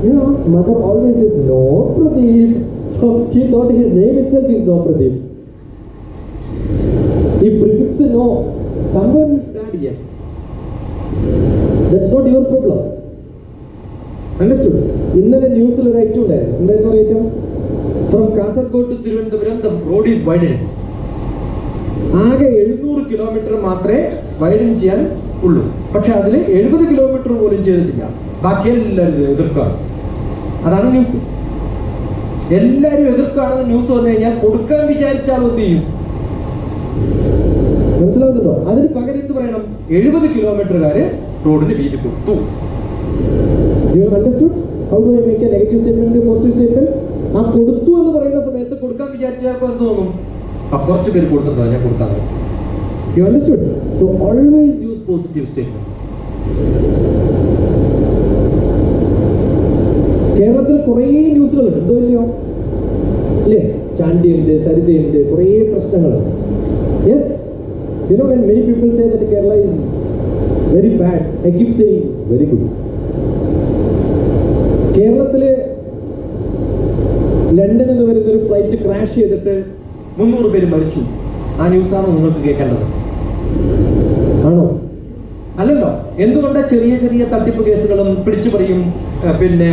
S6: Yeah, mother always says, no, Pradeep. So he thought his name itself is No Pradeep. He prefixed the no. Somewhere you should add yes. That's not your problem. Understood? ഇന്നലെ ന്യൂസിൽ ഒരു item ഉണ്ടായിരുന്നു. എന്തായിരുന്നു item? From Kasaragod to Thiruvananthapuram the road is widened. ആകെ 700 kilometre മാത്രമേ widen ചെയ്യാൻ ഉള്ളൂ. പക്ഷെ അതിൽ 70 കിലോമീറ്റർ പോലും ചെയ്തിട്ടില്ല. ബാക്കി എല്ലാവരും എതിർക്കാണ്. അതാണ് ന്യൂസ്. എല്ലാവരും എതിർക്കാണെന്ന് ന്യൂസ് വന്നു കഴിഞ്ഞാൽ കൊടുക്കാൻ വിചാരിച്ചാൽ എന്ത് ചെയ്യും? മനസ്സിലാവുന്നുണ്ടോ? അതിന് പകരം എന്ത് പറയണം? 70 കിലോമീറ്ററുകാര് റോഡിന് വീതി കൊടുത്തു. You have understood? How do I make a negative statement, a positive statement? ആ കൊടുത്തു എന്ന് പറയുന്ന സമയത്ത് കൊടുക്കാൻ വിചാരിച്ചപ്പോൾ എന്ത് തോന്നും? കുറച്ച് പേര് കൊടുത്തിട്ടുണ്ടോ, ഞാൻ കൊടുക്കാൻ. You understood? So always use positive statements. കേരളത്തിൽ കുറേ ന്യൂസുകളുണ്ട്, എന്തോ ഇല്ലയോ? ഇല്ലേ? ചാണ്ടിയുണ്ട്, സരിതയുണ്ട്, കുറേ പ്രശ്നങ്ങളുണ്ട്. Yes, you know, when many people say that Kerala is very bad, I keep saying it's very good. കേരളത്തില് ലണ്ടനിൽ നിന്ന് വരുന്ന ഒരു ഫ്ലൈറ്റ് ക്രാഷ് ചെയ്തിട്ട് 300 പേര് മരിച്ചു. ആ ന്യൂസാണോ നിങ്ങൾക്ക് കേൾക്കേണ്ടത്? ആണോ? അല്ലല്ലോ. എന്തുകൊണ്ടാണ് ചെറിയ ചെറിയ തട്ടിപ്പ് കേസുകളും പിടിച്ചുപറിയും, പിന്നെ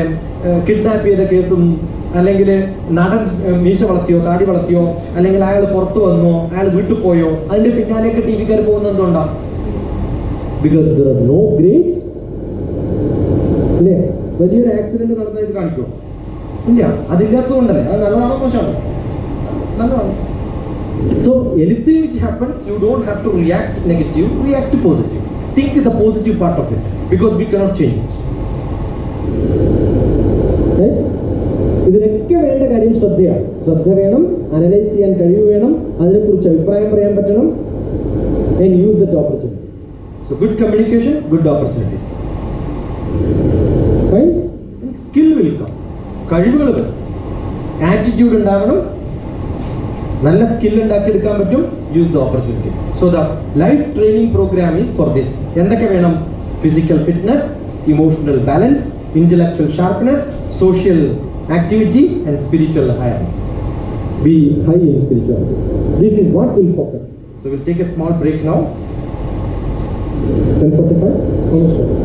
S6: കിഡ്നാപ്പ് ചെയ്ത കേസും, അല്ലെങ്കിൽ നടൻ മീശ വളർത്തിയോ താടി വളർത്തിയോ, അല്ലെങ്കിൽ അയാൾ പുറത്തു വന്നോ, അയാൾ വീട്ടിൽ പോയോ, അതിന്റെ പിന്നാലേക്ക് ടി വിക്കാർ പോകുന്നതുകൊണ്ടാണ്? Because there are no great, അല്ലേ? വലിയൊരു ആക്സിഡന്റ് നടന്നത് കാണിക്കുമോ? ഇല്ല. അതില്ലാത്തതുകൊണ്ടല്ലേ. അത് നല്ലതാണോ മോശമാണോ? നല്ലതാണ്. So anything which happens, you don't have to react negative, react to positive. Think the positive part of it, because we cannot change it. Right? ഇതിനൊക്കെ വേണ്ട കാര്യം ശ്രദ്ധയാണ്. ശ്രദ്ധ വേണം, അനലൈസ് ചെയ്യാൻ കഴിവ് വേണം, അതിനെക്കുറിച്ച് അഭിപ്രായം പറയാൻ പറ്റണം, and use that opportunity. So good communication, good opportunity. Fine? Skill will come. കഴിവുകൾ വരും. ആറ്റിറ്റ്യൂഡ് ഉണ്ടാകണം, നല്ല സ്കിൽ ഉണ്ടാക്കിയെടുക്കാൻ പറ്റും. Use the opportunity. So the life training programme is for this. എന്തൊക്കെ വേണം? Physical fitness, emotional balance, intellectual sharpness, social activity, and spiritual higher. Be high in spirituality. This is what we'll focus. So we'll take a small break now. 10:45.